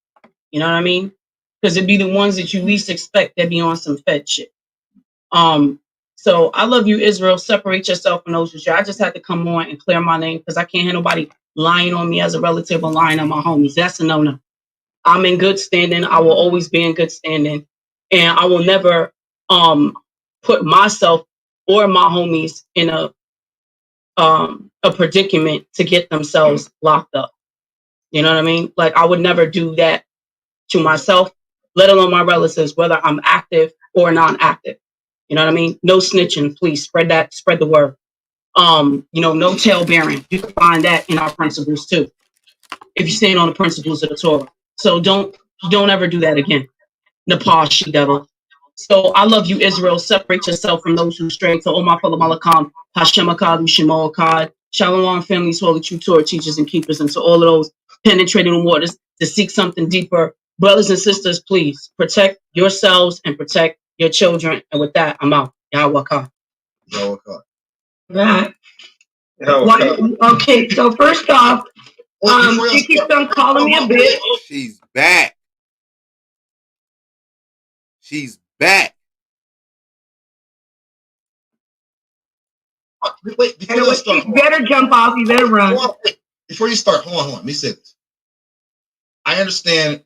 You know what I mean? Because it'd be the ones that you least expect that be on some fed shit. So I love you, Israel. Separate yourself from those with you. I just had to come on and clear my name because I can't have nobody lying on me as a relative or lying on my homies. That's a no-no. I'm in good standing. I will always be in good standing. And I will never put myself or my homies in a predicament to get themselves locked up. You know what I mean? Like, I would never do that to myself, let alone my relatives, whether I'm active or non-active. You know what I mean? No snitching, please spread the word. You know, no tail bearing. You can find that in our principles too, if you stand on the principles of the Torah. So don't ever do that again. Napah, she devil. So I love you, Israel. Separate yourself from those who stray. To all my fellow Malakam, Hashem Akkad, Shemo Akkad, Shalom families, holy true Torah teachers and keepers, and to all of those penetrating the waters to seek something deeper. Brothers and sisters, please protect yourselves and protect your children. And with that, I'm out. Yahweh Akkad. Yahweh Akkad. Right. Okay, so first off, she keeps on calling me a bitch. She's back. She's back. Wait, before you start, you better jump off. You better run. Before you start, hold on. Let me say this. I understand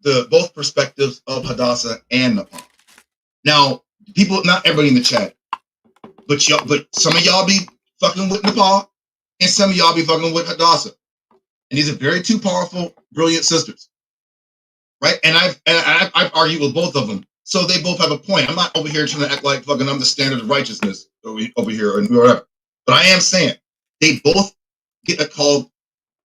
both perspectives of Hadassah and Napah. Now, people, not everybody in the chat, but some of y'all be fucking with Napah, and some of y'all be fucking with Hadassah. And these are very two powerful, brilliant sisters, right? And I've argued with both of them, so they both have a point. I'm not over here trying to act like fucking I'm the standard of righteousness over here and whatever. But I am saying they both get called,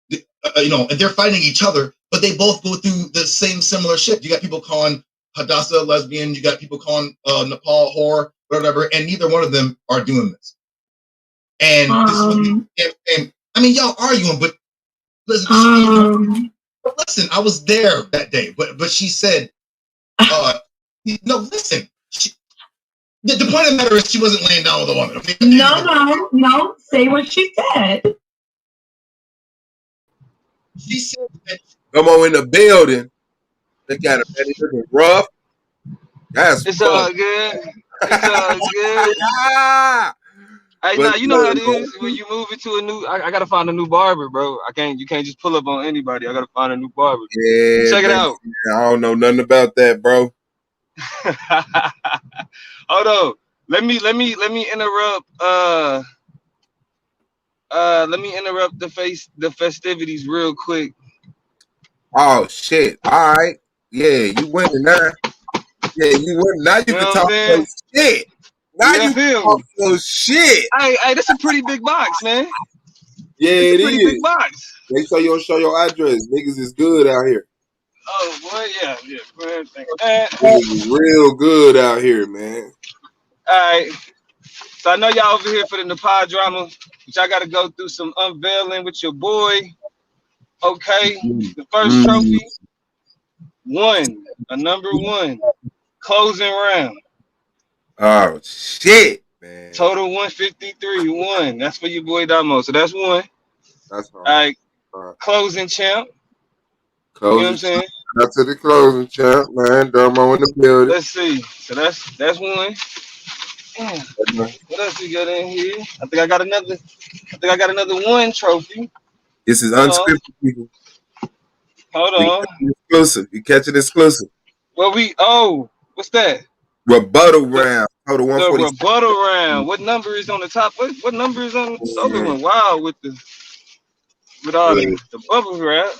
you know, and they're fighting each other, but they both go through the same similar shit. You got people calling Hadassah lesbian, you got people calling Napah whore, whatever, and neither one of them are doing this. And this is what I mean, y'all arguing, but listen, I was there that day, but she said, no, listen. The point of the matter is she wasn't laying down with a woman. Okay? No. Say what she said. She said that. Come on in the building. They got a very looking rough. It's all good. It's all good. Hey, now you know how it is when you move into a new. I gotta find a new barber, bro. You can't just pull up on anybody. I gotta find a new barber. Yeah, check it out. I don't know nothing about that, bro. Hold on. Let me interrupt. Let me interrupt the festivities real quick. Oh shit! All right, yeah, you winning now. Yeah, you win. Now you can talk your shit. Now you can talk your shit. Hey, that's a pretty big box, man. Yeah, it's it a pretty is. Big box. Make sure you don't show your address. Niggas is good out here. Oh boy, yeah. Niggas is real good out here, man. All right. So I know y'all over here for the Napah drama, but y'all got to go through some unveiling with your boy. Okay, the first trophy, a number one, closing round. Oh shit, man. Total 153, one. That's for your boy Damo. So that's one. That's all right. Closing champ. Closing, you know what I'm saying? That's to the closing champ, man. Damo in the building. Let's see. So that's one. Damn. What else we got in here? I think I got another one trophy. This is unscripted, people. Hold on. Exclusive. You catch it exclusive. What's that? Rebuttal round. Total 140. The rebuttal round. What number is on the top? What number is on the other one? Wow, with all the bubble wrap.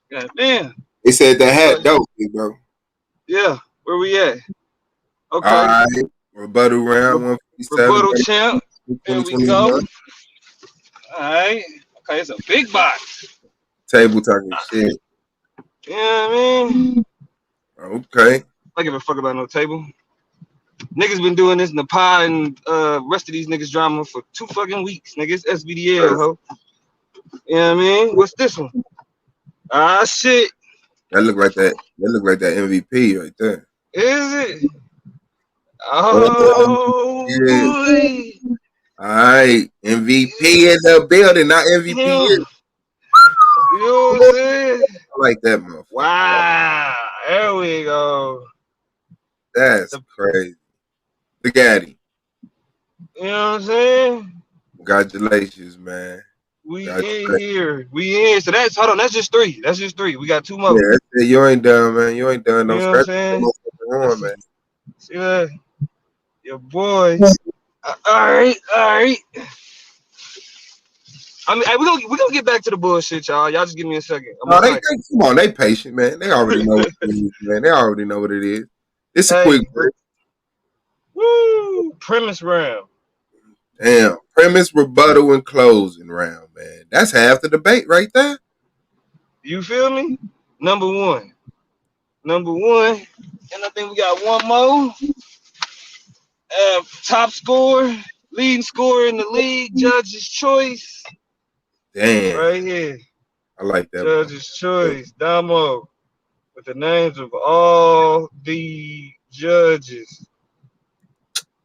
God damn. They said that hat dope, bro. Yeah. Where we at? Okay. All right. Rebuttal round 147. Rebuttal champ. There we go. All right. Okay, it's a big box. Table talking shit. You know what I mean? Okay. I give a fuck about no table. Niggas been doing this Napah and rest of these niggas drama for 2 fucking weeks. Niggas SBDL, ho. You know what I mean? What's this one? Ah, shit. That look like that MVP right there. Is it? Oh, boy. All right. MVP in the building, not MVP. You know what I'm saying? I like that motherfucker. Wow. There we go. That's crazy. Look at him. You know what I'm saying? Congratulations, man. We in here. So that's just 3. That's just 3. We got 2 more. Yeah, you ain't done, man. You ain't done. Don't scratch the horn, man. See that? Your boy. All right. I mean, hey, we gonna get back to the bullshit, y'all. Y'all just give me a second. Come on, they patient, man. They already know what it is, man. They already know what it is. It's a quick break. Woo! Premise round. Damn. Premise, rebuttal, and closing round, man. That's half the debate right there. You feel me? Number one. And I think we got one more. Top scorer, leading scorer in the league, judge's choice. Damn. Right here. I like that. Judge's choice. Damo. With the names of all the judges.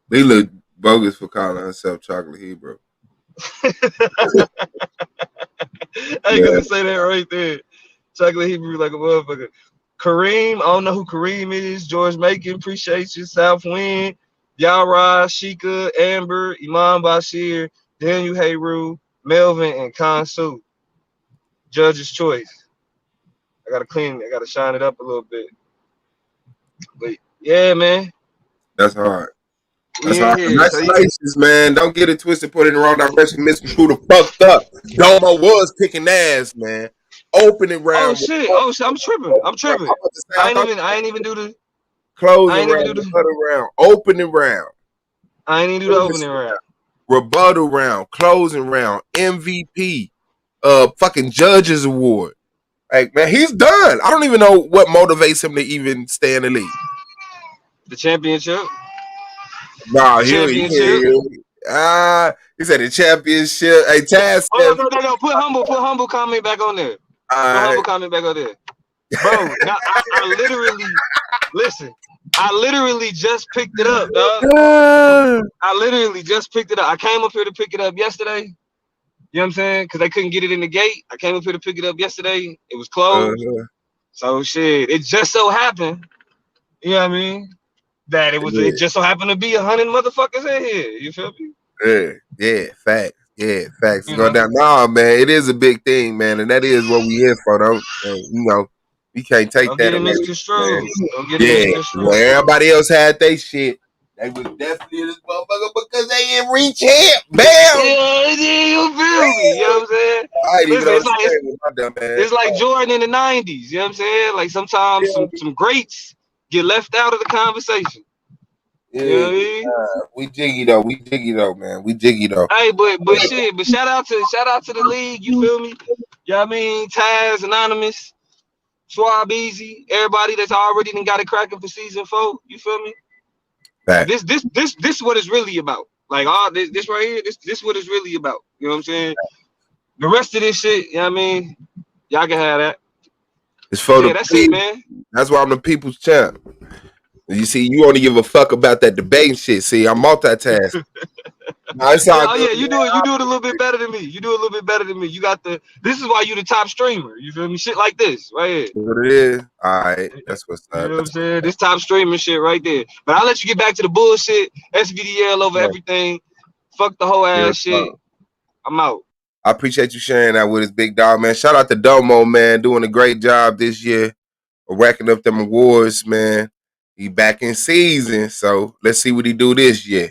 They look bogus for calling herself Chocolate Hebrew. I ain't gonna say that right there. Chocolate Hebrew like a motherfucker. Kareem, I don't know who Kareem is. George Macon, appreciate you. Southwind, Yara, Sheikah, Amber, Imam Bashir, Daniel Hayru, Melvin, and Kansu. Judge's choice. I gotta shine it up a little bit. But yeah, man. That's hard. That's hard. Congratulations, man. Don't get it twisted, put it in the wrong direction, misconstrued the fucked up. Domo was kicking ass, man. Opening round. Oh shit, I'm tripping. I ain't even do the closing round, round, opening round. I ain't even do the opening round. Rebuttal round, closing round, MVP, fucking judges award. Like, man, he's done. I don't even know what motivates him to even stay in the league. The championship. Nah, he said the championship. Hey, Taz. No. Put humble comment back on there. Humble comment back on there. Bro, now, I literally listen. I literally just picked it up, dog. I literally just picked it up. I came up here to pick it up yesterday. You know what I'm saying? Because they couldn't get it in the gate. I came up here to pick it up yesterday. It was closed. So shit, it just so happened. You know what I mean? That it just so happened to be 100 motherfuckers in here. You feel me? Yeah, facts. Yeah, facts. Go down. Nah, man, it is a big thing, man, and that is what we here for, though. And, you know, We can't take Don't that get it away, man. misconstrued. Don't get it Yeah, misconstrued. when everybody else had their shit, they was definitely this motherfucker because they didn't reach it. Bam! Yeah, you feel me? You know what I'm saying? I ain't even Listen, on the screen with my dumb ass. it's like Jordan in the 90s. You know what I'm saying? Like sometimes some greats get left out of the conversation. Yeah, You know what I mean? we jiggy though. We jiggy though, man. We jiggy though. Hey, but shout out to the league. You feel me? You know what I mean? Taz, Anonymous, Schwab Easy, everybody that's already done got it cracking for season 4. You feel me? Back. This what it's really about. Like all this right here, this what it's really about. You know what I'm saying? The rest of this shit, you know what I mean? Y'all can have that. It's for the That's people. it, man. That's why I'm the people's champ. You see, you only give a fuck about that debating shit. See, I'm multitasking. No, it's all good. You do it a little bit better than me. You do it a little bit better than me. You got this is why you the top streamer. You feel me? Shit like this, right here. What it is. All right. That's what's You up. know what I'm saying? This top streaming shit right there. But I'll let you get back to the bullshit. SVDL over everything. Fuck the whole ass shit. I'm out. I appreciate you sharing that with us, big dog, man. Shout out to Domo, man, doing a great job this year of racking up them awards, man. He back in season, so let's see what he do this year.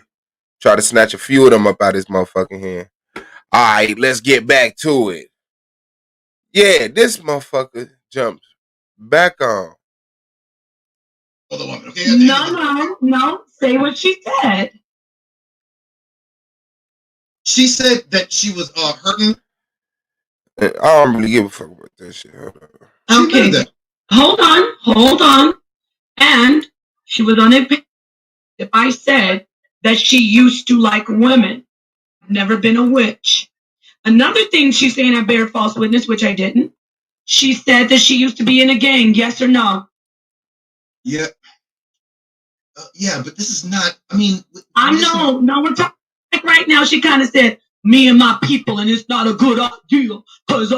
Try to snatch a few of them up out his motherfucking hand. All right, let's get back to it. Yeah, this motherfucker jumps back on. No. Say what she said. She said that she was hurting. I don't really give a fuck about that shit. Okay. Hold on. And she was on it. If I said that she used to like women, I've never been a witch. Another thing she's saying, I bear false witness, which I didn't. She said that she used to be in a gang. Yes or no? Yeah. Yeah, but this is not. I mean, No, we're talking like right now. She kind of said, "Me and my people, and it's not a good idea because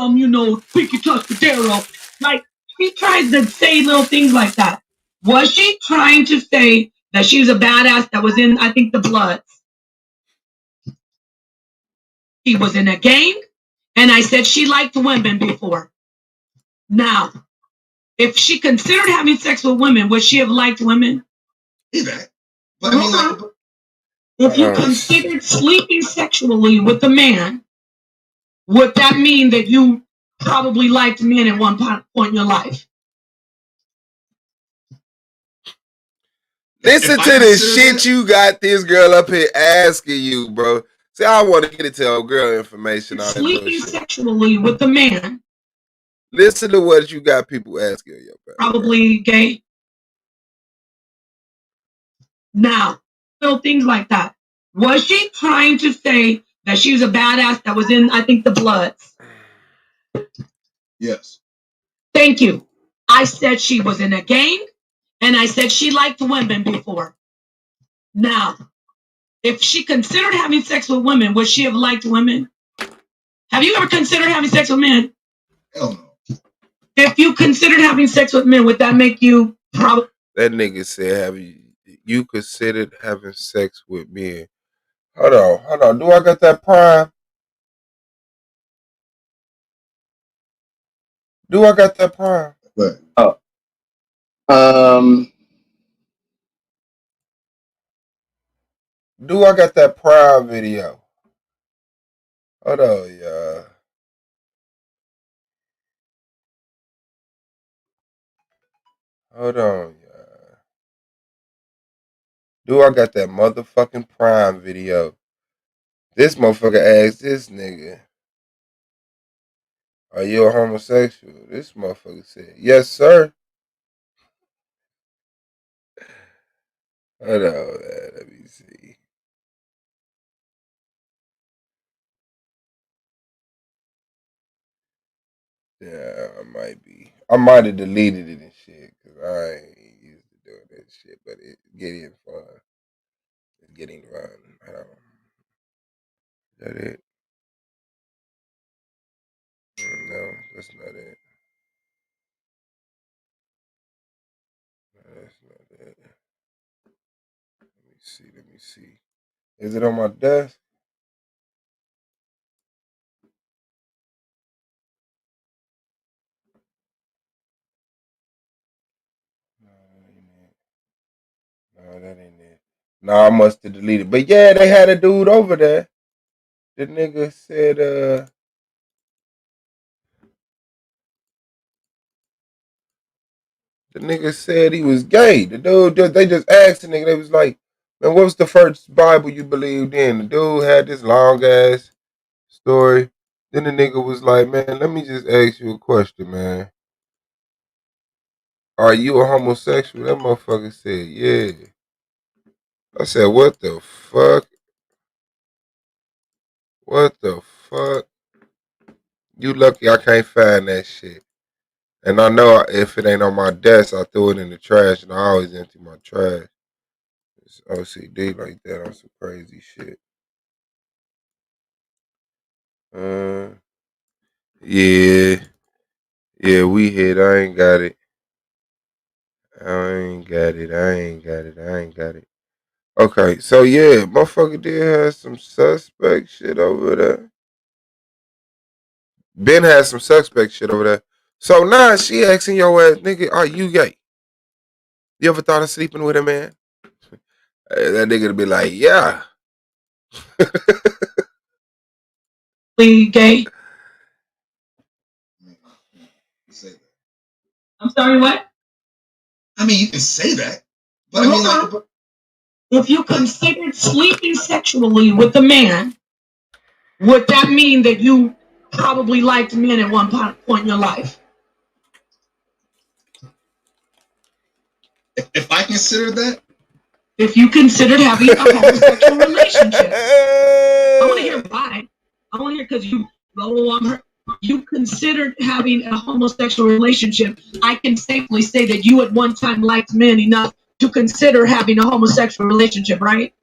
Pinky Tuscadero." Like she tries to say little things like that. Was she trying to say that she was a badass that was in, I think, the Bloods? She was in a gang, and I said she liked women before. Now, if she considered having sex with women, would she have liked women? But I mean, if you considered sleeping sexually with a man, would that mean that you probably liked men at one point in your life? Listen to this shit you got this girl up here asking you, bro. See, I want to get it to old girl information on that Sleeping bullshit. sexually with a man. Listen to what you got people asking you about. Probably gay. Now, little things like that. Was she trying to say that she was a badass that was in, I think, the Bloods? Yes. Thank you. I said she was in a gang, and I said she liked women before. Now, if she considered having sex with women, would she have liked women? Have you ever considered having sex with men? Hell no. If you considered having sex with men, would that make you probably? That nigga said, "Have you considered having sex with men?" Hold on. Do I got that Prime? Do I got that Prime? What? Do I got that Prime video? Hold on, y'all. Hold on, y'all. Do I got that motherfucking Prime video? This motherfucker asked this nigga, "Are you a homosexual?" This motherfucker said, "Yes, sir." Hold on, man. Let me see. Yeah, I might have deleted it and shit because I ain't used to doing that shit, but it getting fun. It's getting fun. Hold on. Is that it? No, that's not it. No, that's not it. Let me see. Is it on my desk? No, that ain't it. No, I must have deleted. But yeah, they had a dude over there. The nigga said, the nigga said he was gay. The dude, they just asked the nigga. They was like, man, what was the first Bible you believed in? The dude had this long ass story. Then the nigga was like, man, let me just ask you a question, man. Are you a homosexual? That motherfucker said, yeah. I said, what the fuck? What the fuck? You lucky I can't find that shit. And I know if it ain't on my desk, I threw it in the trash, and I always empty my trash. It's OCD like that on some crazy shit. Yeah. Yeah, we hit. I ain't got it. I ain't got it. Okay, so yeah, motherfucker did have some suspect shit over there. Ben has some suspect shit over there. So now she asking your ass, nigga, are you gay? You ever thought of sleeping with a man? That nigga to be like, yeah. We gay? I'm sorry, what? I mean, you can say that, but I mean, like, if you considered sleeping sexually with a man, would that mean that you probably liked men at one point in your life? If I consider that? If you considered having a homosexual relationship. I want to hear why. I want to hear because you considered having a homosexual relationship. I can safely say that you at one time liked men enough to consider having a homosexual relationship, right?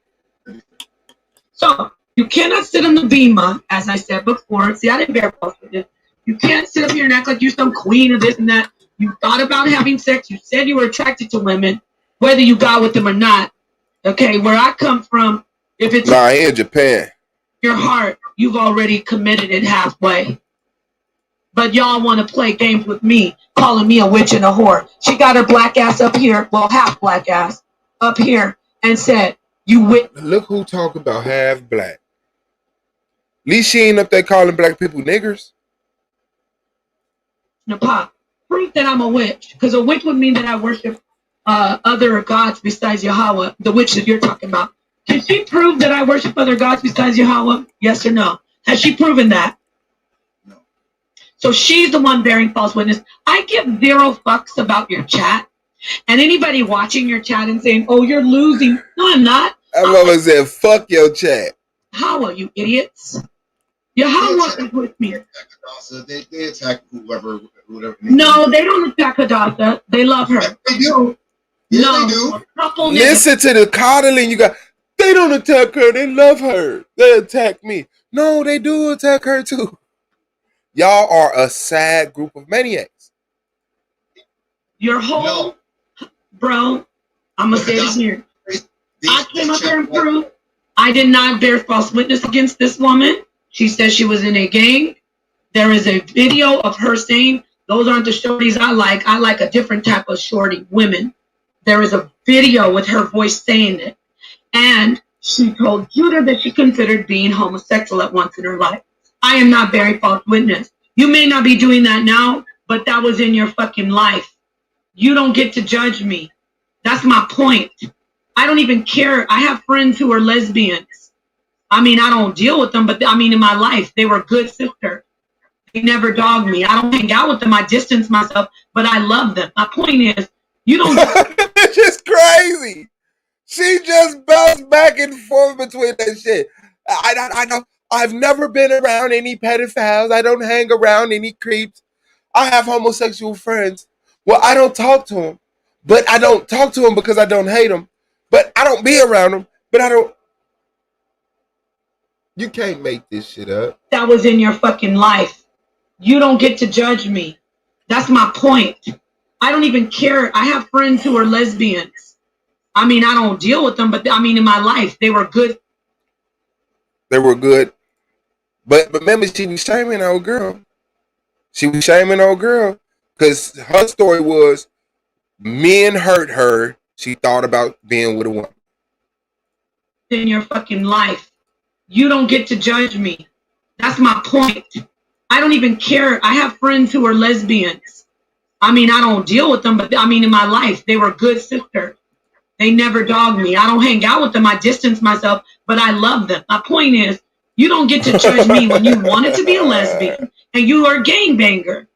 So you cannot sit on the bema, as I said before. See, I didn't bear false witness. You can't sit up here and act like you're some queen of this and that. You thought about having sex. You said you were attracted to women, whether you got with them or not. Okay, where I come from, if it's here in Japan, your heart, you've already committed it halfway. But y'all want to play games with me, calling me a witch and a whore. She got her black ass up here, well, half black ass, up here, and said, you witch. Look who talk about half black. At least she ain't up there calling black people niggers. Napah, prove that I'm a witch. Because a witch would mean that I worship other gods besides Yahweh, the witch that you're talking about. Can she prove that I worship other gods besides Yahweh? Yes or no? Has she proven that? No. So she's the one bearing false witness. I give zero fucks about your chat. And anybody watching your chat and saying, oh, you're losing. No, I'm not. I always said, fuck your chat. Yahweh, you idiots. Yahweh is with me. They attack whoever. No, they don't attack Hadassah. They love her. They do. Yeah, no, they do. Listen to the coddling you got. They don't attack her. They love her. They attack me. No, they do attack her too. Y'all are a sad group of maniacs. Your whole, bro, I'm going to say it here. I came up here and proved I did not bear false witness against this woman. She said she was in a gang. There is a video of her saying, those aren't the shorties I like. I like a different type of shorty, women. There is a video with her voice saying it. And she told Judah that she considered being homosexual at once in her life. I am not bearing false witness. You may not be doing that now, but that was in your fucking life. You don't get to judge me. That's my point. I don't even care. I have friends who are lesbians. I mean, I don't deal with them, but I mean, in my life, they were good sisters. They never dogged me. I don't hang out with them. I distance myself, but I love them. My point is, you don't. It's just crazy. She just bounced back and forth between that shit. I know. I've never been around any pedophiles. I don't hang around any creeps. I have homosexual friends. Well, I don't talk to them, but I don't talk to them because I don't hate them. But I don't be around them. But I don't. You can't make this shit up. That was in your fucking life. You don't get to judge me. That's my point. I don't even care. I have friends who are lesbians. I mean, I don't deal with them, but I mean, in my life, they were good. They were good. But remember, she was shaming old girl. She was shaming old girl because her story was men hurt her. She thought about being with a woman. In your fucking life. You don't get to judge me. That's my point. I don't even care. I have friends who are lesbians. I mean, I don't deal with them, but I mean, in my life, they were good sisters. They never dogged me. I don't hang out with them. I distance myself, but I love them. My point is, you don't get to judge me when you wanted to be a lesbian and you are a gangbanger.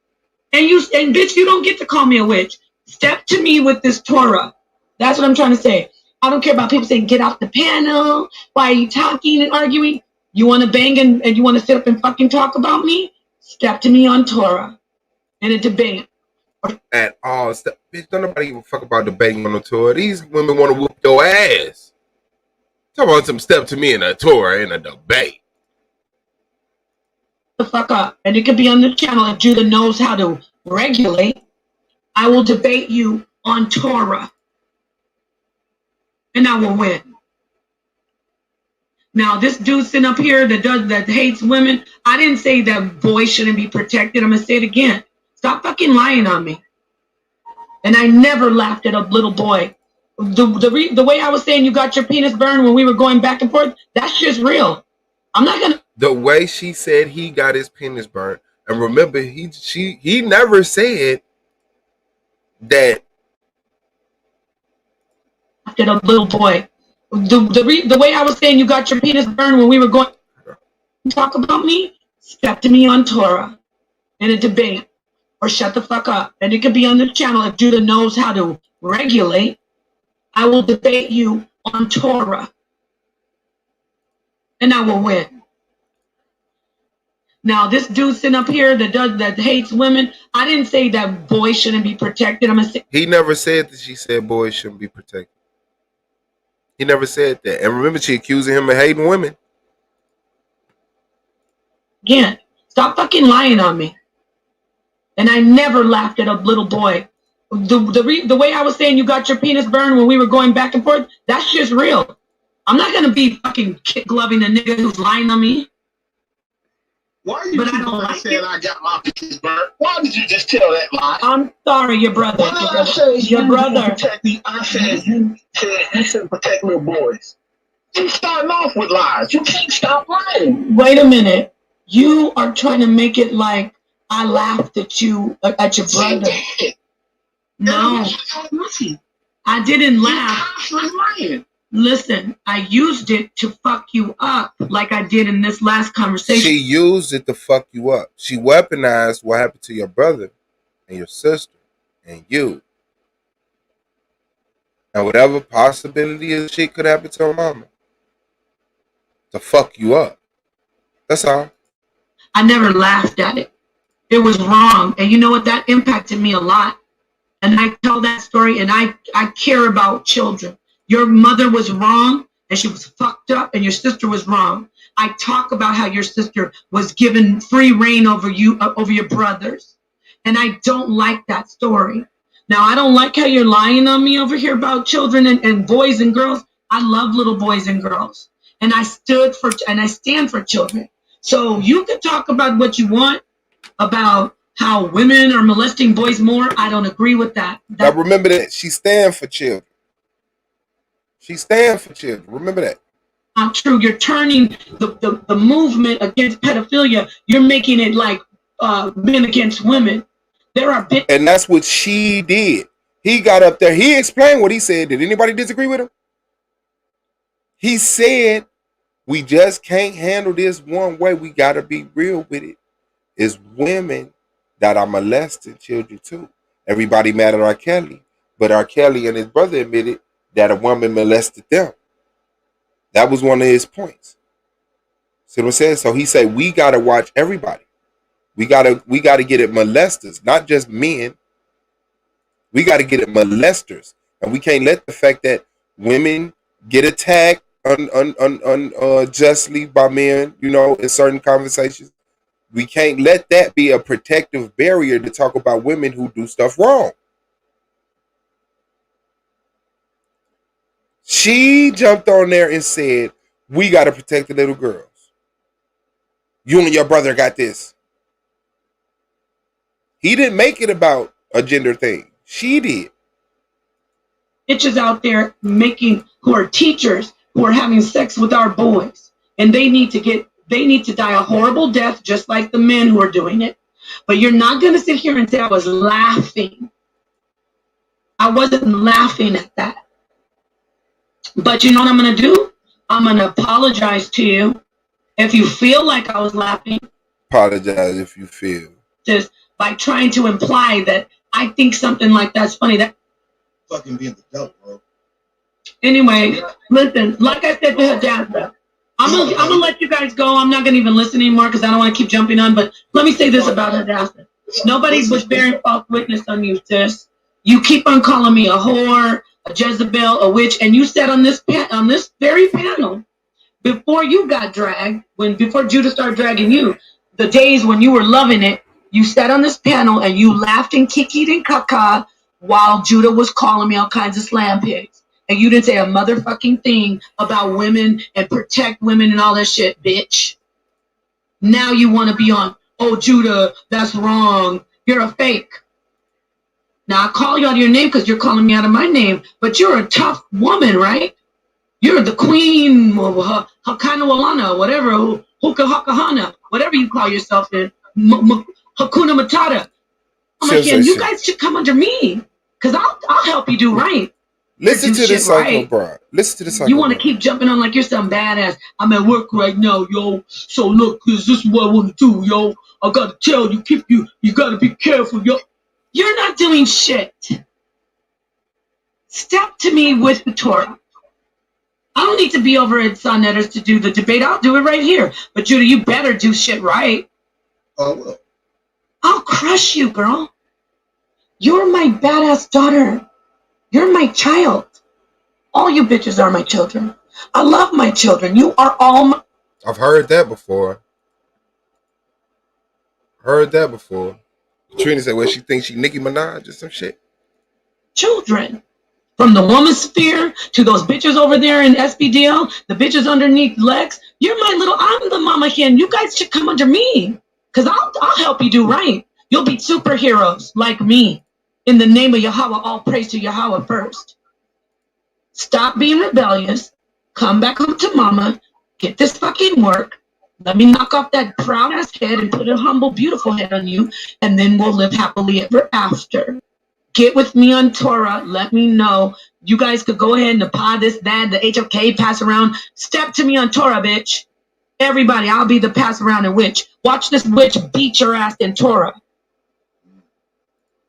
And bitch, you don't get to call me a witch. Step to me with this Torah. That's what I'm trying to say. I don't care about people saying, get off the panel. Why are you talking and arguing? You want to bang and you want to sit up and fucking talk about me? Step to me on Torah in a debate. At all. Bitch, don't nobody give a fuck about debating on the Torah. These women want to whoop your ass. Talk about some step to me in a Torah in a debate. The fuck up. And it could be on the channel if Judah knows how to regulate. I will debate you on Torah. And I will win. Now, this dude sitting up here that hates women, I didn't say that boys shouldn't be protected. I'm going to say it again. Stop fucking lying on me. And I never laughed at a little boy. The way I was saying you got your penis burned when we were going back and forth, that's just real. I'm not going to. The way she said he got his penis burned, and remember, he never said that. At a little boy. The way I was saying you got your penis burned when we were going to talk about me, step to me on Torah in a debate or shut the fuck up. And it could be on the channel if Judah knows how to regulate. I will debate you on Torah and I will win. Now, this dude sitting up here that hates women, I didn't say that boys shouldn't be protected. I'm gonna say he never said that she said boys shouldn't be protected. He never said that. And remember, she accusing him of hating women. Again, stop fucking lying on me. And I never laughed at a little boy. The way I was saying you got your penis burned when we were going back and forth, that's just real. I'm not going to be fucking kick gloving a nigga who's lying on me. Why you saying I got my penis burned? Why did you just tell that lie? I'm sorry, your brother. Your brother. I said you should protect little boys. You starting off with lies. You can't stop lying. Wait a minute. You are trying to make it like I laughed at you, at your brother. No, I didn't laugh. Listen, I used it to fuck you up like I did in this last conversation. She used it to fuck you up. She weaponized what happened to your brother and your sister and you. And whatever possibility of shit could happen to her mama. To fuck you up. That's all. I never laughed at it. It was wrong. And you know what? That impacted me a lot. And I tell that story and I care about children. Your mother was wrong and she was fucked up and your sister was wrong. I talk about how your sister was given free reign over you, over your brothers. And I don't like that story. Now, I don't like how you're lying on me over here about children and boys and girls. I love little boys and girls. And I stand for children. So you can talk about what you want about how women are molesting boys more. I don't agree with that. Now remember that she stands for children. She stands for children. Remember that. Not true. You're turning the movement against pedophilia. You're making it like men against women. There are and that's what she did. He got up there. He explained what he said. Did anybody disagree with him? He said, we just can't handle this one way. We got to be real with it. It's women that are molesting children too. Everybody mad at R. Kelly. But R. Kelly and his brother admitted that a woman molested them. That was one of his points. See what I'm saying? So he said, we got to watch everybody. We gotta get at molesters, not just men. We got to get at molesters. And we can't let the fact that women get attacked unjustly by men, you know, in certain conversations. We can't let that be a protective barrier to talk about women who do stuff wrong. She jumped on there and said, we got to protect the little girls. You and your brother got this. He didn't make it about a gender thing. She did. bitches out there who are teachers who are having sex with our boys, and they need to die a horrible death, just like the men who are doing it. But you're not going to sit here and say I was laughing. I wasn't laughing at that. But you know what I'm going to do? I'm going to apologize to you if you feel like I was laughing. Apologize if you feel. Just by trying to imply that I think something like that's funny. That fucking being the devil, bro. Anyway, listen, like I said to Hadassah, I'm gonna let you guys go. I'm not gonna even listen anymore because I don't want to keep jumping on. But let me say this about Hadassah. Nobody was bearing false witness on you, sis. You keep on calling me a whore, a Jezebel, a witch, and you said on this very panel before you got dragged, before Judah started dragging you, the days when you were loving it, you sat on this panel and you laughed and kikied and caca while Judah was calling me all kinds of slam pigs. And you didn't say a motherfucking thing about women and protect women and all that shit, bitch. Now you want to be on, oh, Judah, that's wrong. You're a fake. Now, I call you out of your name because you're calling me out of my name, but you're a tough woman, right? You're the queen, Hakana Walana, whatever, Huka Hakahana, whatever you call yourself in, Hakuna Matata. I'm like, yeah, you guys should come under me because I'll help you do right. Listen to this cycle, bro. Listen to this cycle. You want to keep jumping on like you're some badass. I'm at work right now, yo. So look, this is what I want to do, yo. I gotta tell you, you gotta be careful, yo. You're not doing shit. Step to me with the Torah. I don't need to be over at Sonnetters to do the debate. I'll do it right here. But Judah, you better do shit right. I will. I'll crush you, girl. You're my badass daughter. You're my child. All you bitches are my children. I love my children. You are all my... I've heard that before. Trina said, well, she thinks she Nicki Minaj or some shit. Children. From the woman sphere to those bitches over there in SPDL, the bitches underneath Lex. I'm the mama hen. You guys should come under me. Because I'll help you do right. You'll be superheroes like me. In the name of Yahweh, all praise to Yahweh first. Stop being rebellious. Come back home to mama. Get this fucking work. Let me knock off that proud ass head and put a humble, beautiful head on you. And then we'll live happily ever after. Get with me on Torah. Let me know. You guys could go ahead and Napah this, that, the HOK, pass around. Step to me on Torah, bitch. Everybody, I'll be the pass around and witch. Watch this witch beat your ass in Torah.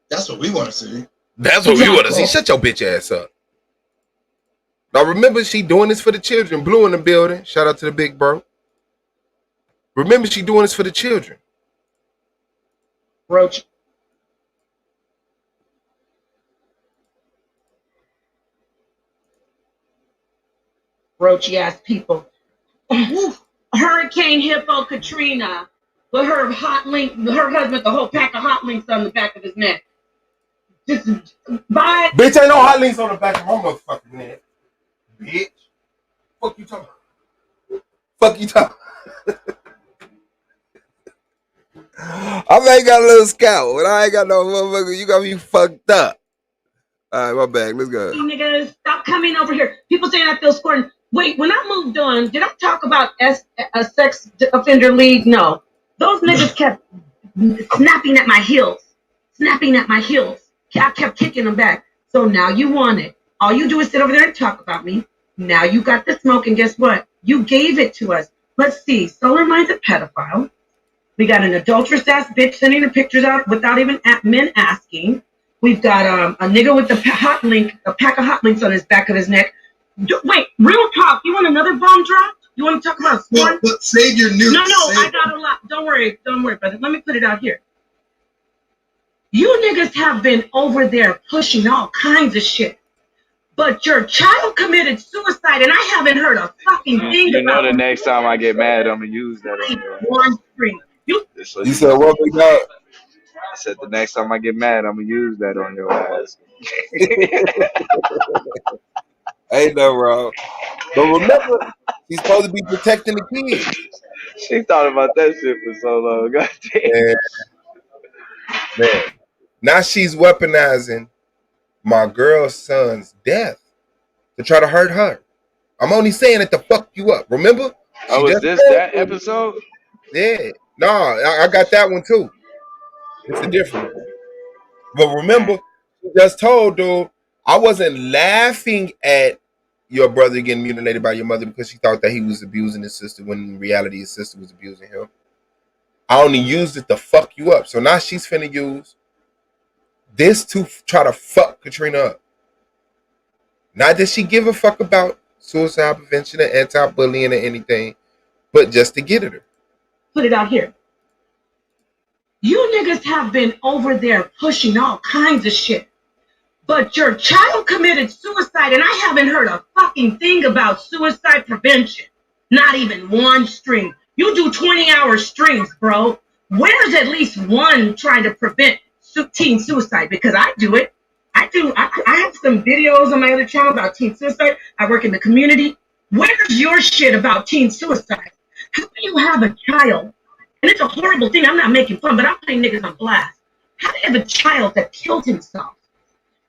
That's what we want to see. That's what we want to see. Shut your bitch ass up. Now remember, she doing this for the children. Blue in the building. Shout out to the big bro. Remember, she doing this for the children. Roach. Roachy ass people. Hurricane Hippo Katrina with her husband, the whole pack of hot links on the back of his neck. Just bye. Bitch, ain't no hot links on the back of my motherfucking neck. Bitch. Fuck you talking. I ain't got a little scout, but I ain't got no motherfucker. You got me fucked up. All right, my bad. Let's go. You niggas, stop coming over here. People saying I feel scorned. Wait, when I moved on, did I talk about a sex offender league? No. Those niggas kept snapping at my heels. I kept kicking them back. So now you want it. All you do is sit over there and talk about me. Now you got the smoke, and guess what? You gave it to us. Let's see. Solar Mind's a pedophile. We got an adulterous ass bitch sending the pictures out without even men asking. We've got a nigga with a pack of hot links on his back of his neck. Wait, real talk. You want another bomb drop? You want to talk about scorn? But save your news. No, I got a lot. Don't worry, brother. Let me put it out here. You niggas have been over there pushing all kinds of shit. But your child committed suicide, and I haven't heard a fucking thing You know about the next time I get mad, I'm going to use that on you. One screen. You said what, big dog? I said the next time I get mad, I'm going to use that on your ass. Ain't no wrong. But remember, she's supposed to be protecting the kids. She thought about that shit for so long. God damn. Man. Now she's weaponizing my girl's son's death to try to hurt her. I'm only saying it to fuck you up. Remember? Oh, is this that episode? Yeah. No, I got that one too. It's a different one. But remember, she just told, dude, I wasn't laughing at your brother getting mutilated by your mother because she thought that he was abusing his sister when in reality his sister was abusing him. I only used it to fuck you up. So now she's finna use this to try to fuck Katrina up. Not that she give a fuck about suicide prevention or anti-bullying or anything, but just to get at her. Put it out here. You niggas have been over there pushing all kinds of shit. But your child committed suicide, and I haven't heard a fucking thing about suicide prevention. Not even one stream. You do 20-hour streams, bro. Where's at least one trying to prevent teen suicide? Because I do it. I have some videos on my other channel about teen suicide. I work in the community. Where's your shit about teen suicide? How do you have a child? And it's a horrible thing. I'm not making fun, but I'm putting niggas on blast. How do you have a child that killed himself?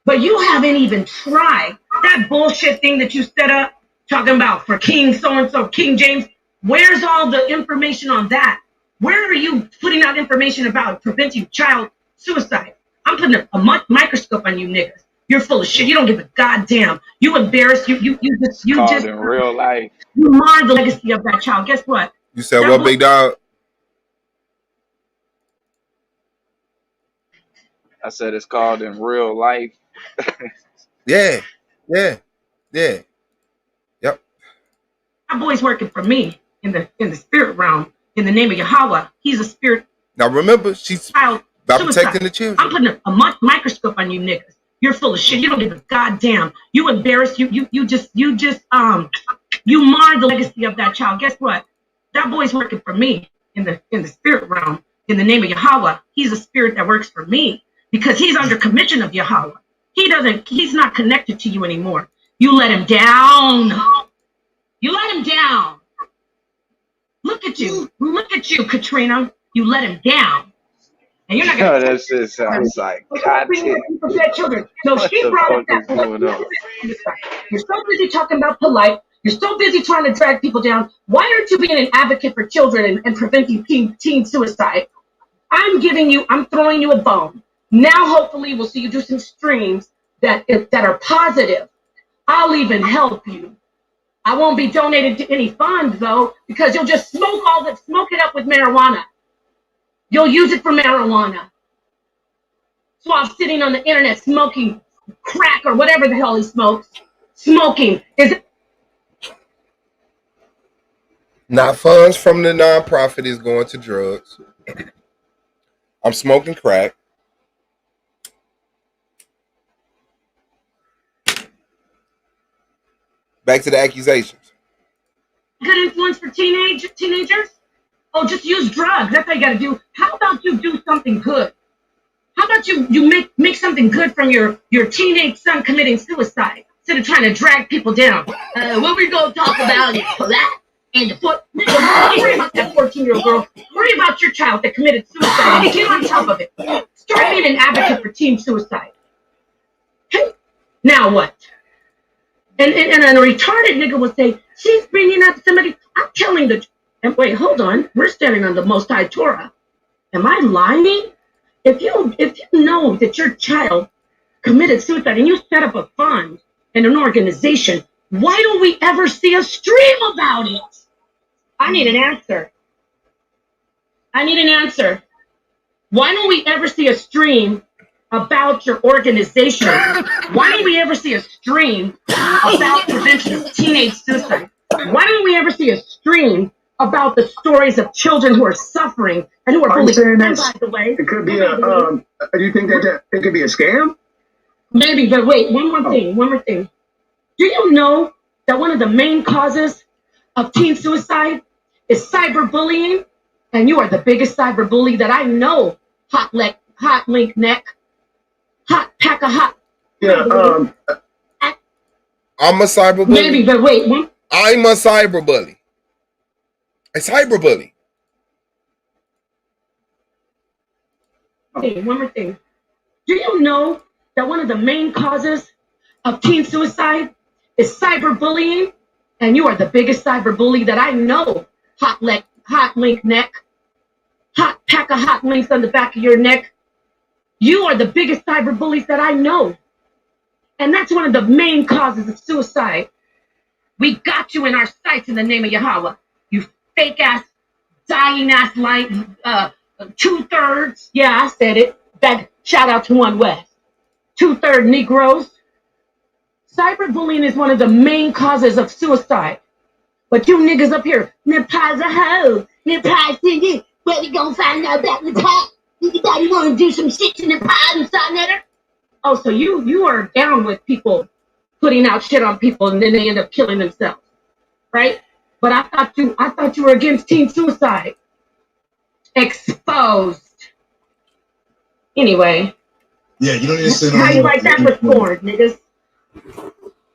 But you haven't even tried that bullshit thing that you set up, talking about for King so-and-so, King James. Where's all the information on that? Where are you putting out information about preventing child suicide? I'm putting a microscope on you niggas. You're full of shit. You don't give a goddamn. You embarrass you just in real life. You mar the legacy of that child. Guess what? You said what, big dog? I said it's called in real life. Yeah. Yep. That boy's working for me in the spirit realm. In the name of Yahweh, he's a spirit. Now remember, she's about protecting the children. I'm putting a microscope on you niggas. You're full of shit. You don't give a goddamn. You embarrass you mar the legacy of that child. Guess what? That boy's working for me in the spirit realm. In the name of Yahweh, he's a spirit that works for me because he's under commission of Yahweh. He's not connected to you anymore. You let him down. You let him down. Look at you, Katrina. You let him down. And you're not gonna that shit sounds like children. No, she brought up that. You're so busy talking about polite. You're so busy trying to drag people down. Why aren't you being an advocate for children and preventing teen suicide? I'm throwing you a bone. Now, hopefully, we'll see you do some streams that are positive. I'll even help you. I won't be donated to any funds, though, because you'll just smoke it up with marijuana. You'll use it for marijuana. So I'm sitting on the internet smoking crack or whatever the hell he smokes. Smoking. Is it? Not funds from the nonprofit is going to drugs. I'm smoking crack. Back to the accusations. Good influence for teenagers? Oh, just use drugs. That's how you gotta do. How about you do something good? How about you make something good from your teenage son committing suicide instead of trying to drag people down? What we gonna talk about is that and the foot. Worry about that 14-year-old girl. Worry about your child that committed suicide and get on top of it. Start being an advocate for teen suicide. Hey, now what? And a retarded nigga will say, she's bringing up somebody. I'm telling the. And wait, hold on. We're standing on the Most High Torah. Am I lying? If you know that your child committed suicide and you set up a fund and an organization, why don't we ever see a stream about it? I need an answer. Why don't we ever see a stream about your organization? Why don't we ever see a stream about prevention of teenage suicide? Why don't we ever see a stream about the stories of children who are suffering and who are bullied? And by the way, it could be do you think that it could be a scam? Maybe, but wait, one more thing. Do you know that one of the main causes of teen suicide is cyberbullying? And you are the biggest cyberbully that I know. Hot link neck. Hot pack of hot. Yeah, I'm a cyberbully. Maybe, but wait. I'm a cyberbully. A cyberbully. Hey, one more thing. Do you know that one of the main causes of teen suicide is cyberbullying, and you are the biggest cyberbully that I know. Hot link neck, hot pack of hot links on the back of your neck. You are the biggest cyberbullies that I know, and that's one of the main causes of suicide. We got you in our sights in the name of Yahweh. You fake ass, dying ass light, 2/3. Yeah, I said it. That shout out to One West. 2/3 Negroes. Cyberbullying is one of the main causes of suicide. But you niggas up here, Napah's a hoe. Napah's singing. Where we gonna find out about Napah? Anybody wanna do some shit to Napah and Sonetta? Oh, so you are down with people putting out shit on people and then they end up killing themselves, right? But I thought you were against teen suicide. Exposed. Anyway. Yeah, you don't need to sit How you like that for porn, niggas?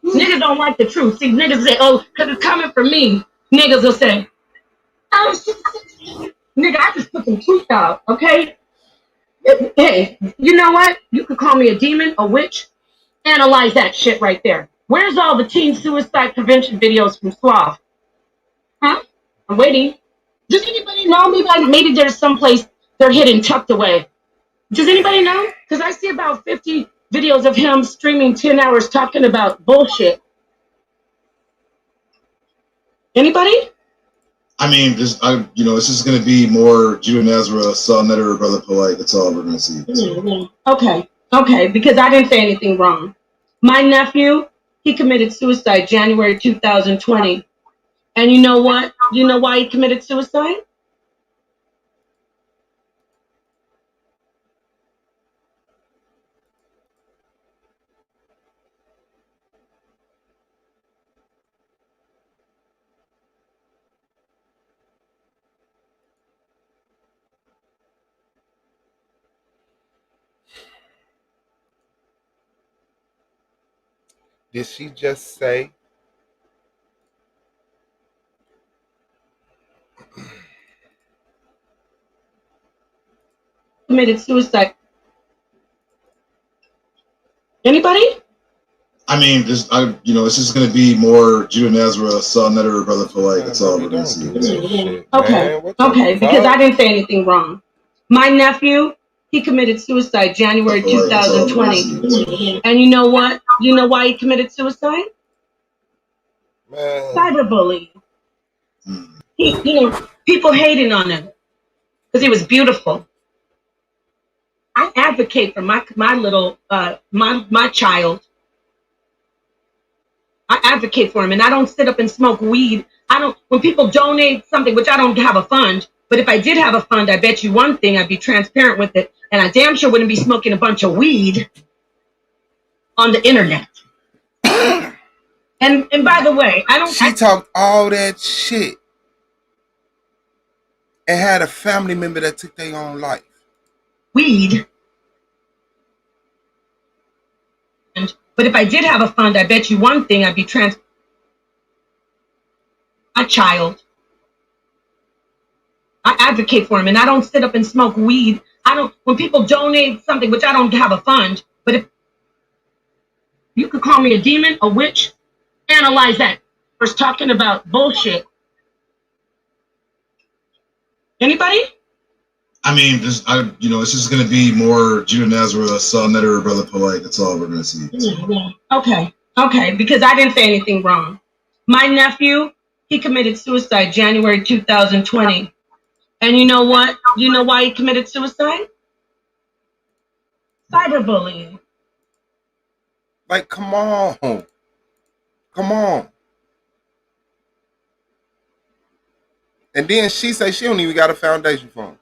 Niggas don't like the truth. See, niggas say, oh, because it's coming from me. Niggas will say, oh, nigga, I just put some truth out, okay? Hey, you know what? You could call me a demon, a witch. Analyze that shit right there. Where's all the teen suicide prevention videos from Suave? Huh? I'm waiting. Does anybody know? Maybe there's someplace they're hidden, tucked away. Does anybody know? Because I see about 50 videos of him streaming 10 hours talking about bullshit. Anybody? I mean, this is going to be more Judah Nazareth, Saul Netter, Brother Polite. That's all we're going to see. Okay, because I didn't say anything wrong. My nephew, he committed suicide January 2020. And you know what? You know why he committed suicide? Did she just say? Committed suicide. Anybody? I mean, this is going to be more Judah Nazareth, Saul Netter, Brother Polite. That's all we're going to see. Okay, because I didn't say anything wrong. My nephew, he committed suicide January 2020. And you know what? You know why he committed suicide? Cyberbullying. People hating on him because he was beautiful. I advocate for my child. I advocate for him, and I don't sit up and smoke weed. When people donate something, which I don't have a fund, but if I did have a fund, I bet you one thing, I'd be transparent with it, and I damn sure wouldn't be smoking a bunch of weed on the internet. And by the way, She talked all that shit and had a family member that took their own life. Weed. But if I did have a fund, I bet you one thing, I'd be my child. I advocate for him, and I don't sit up and smoke weed. When people donate something, which I don't have a fund, but if you could call me a demon, a witch, analyze that. First talking about bullshit. Anybody? I mean, this is going to be more Judah Nazareth, Saul Netter, Brother Polite. That's all we're going to see. Okay, because I didn't say anything wrong. My nephew, he committed suicide January 2020. And you know what? You know why he committed suicide? Cyberbullying. Like, come on. And then she say she don't even got a foundation for him.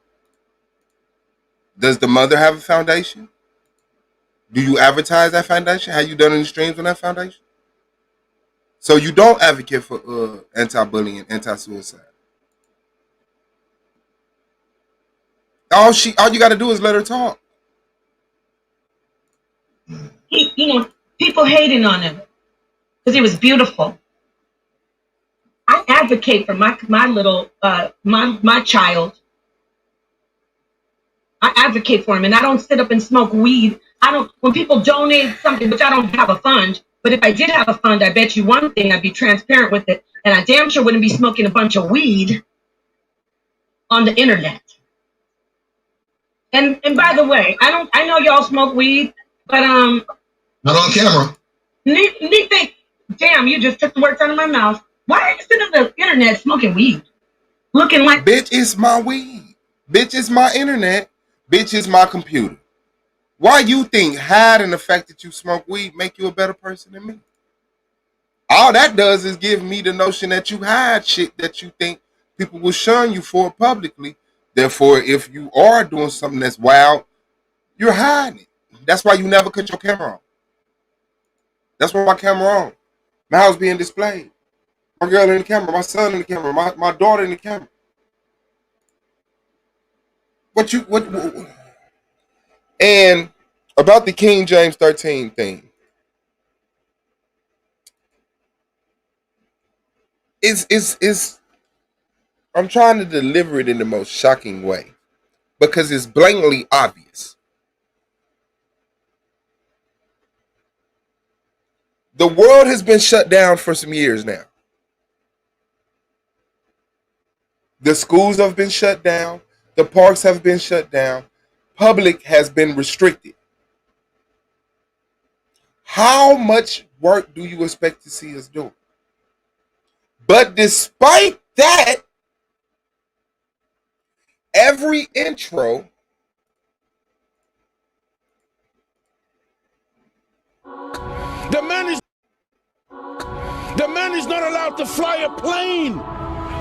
Does the mother have a foundation? Do you advertise that foundation? Have you done any streams on that foundation? So you don't advocate for anti-bullying, anti-suicide. All you got to do is let her talk. People hating on him because he was beautiful. I advocate for my child. I advocate for him, and I don't sit up and smoke weed. I don't, when people donate something, which I don't have a fund, but if I did have a fund, I bet you one thing, I'd be transparent with it. And I damn sure wouldn't be smoking a bunch of weed on the internet. And by the way, I know y'all smoke weed, but not on camera. Neat thing, damn, you just took the words out of my mouth. Why are you sitting on the internet smoking weed? Looking like bitch, it's my weed. Bitch, it's my internet. Bitch, it's my computer. Why you think hiding the fact that you smoke weed make you a better person than me? All that does is give me the notion that you hide shit that you think people will shun you for publicly. Therefore, if you are doing something that's wild, you're hiding it. That's why you never cut your camera on. That's why my camera on. My house being displayed. My girl in the camera, my son in the camera, my daughter in the camera. What? And about the King James 13 thing. Is I'm trying to deliver it in the most shocking way because it's blatantly obvious. The world has been shut down for some years now. The schools have been shut down. The parks have been shut down. Public has been restricted. How much work do you expect to see us do? But despite that, every intro The man is not allowed to fly a plane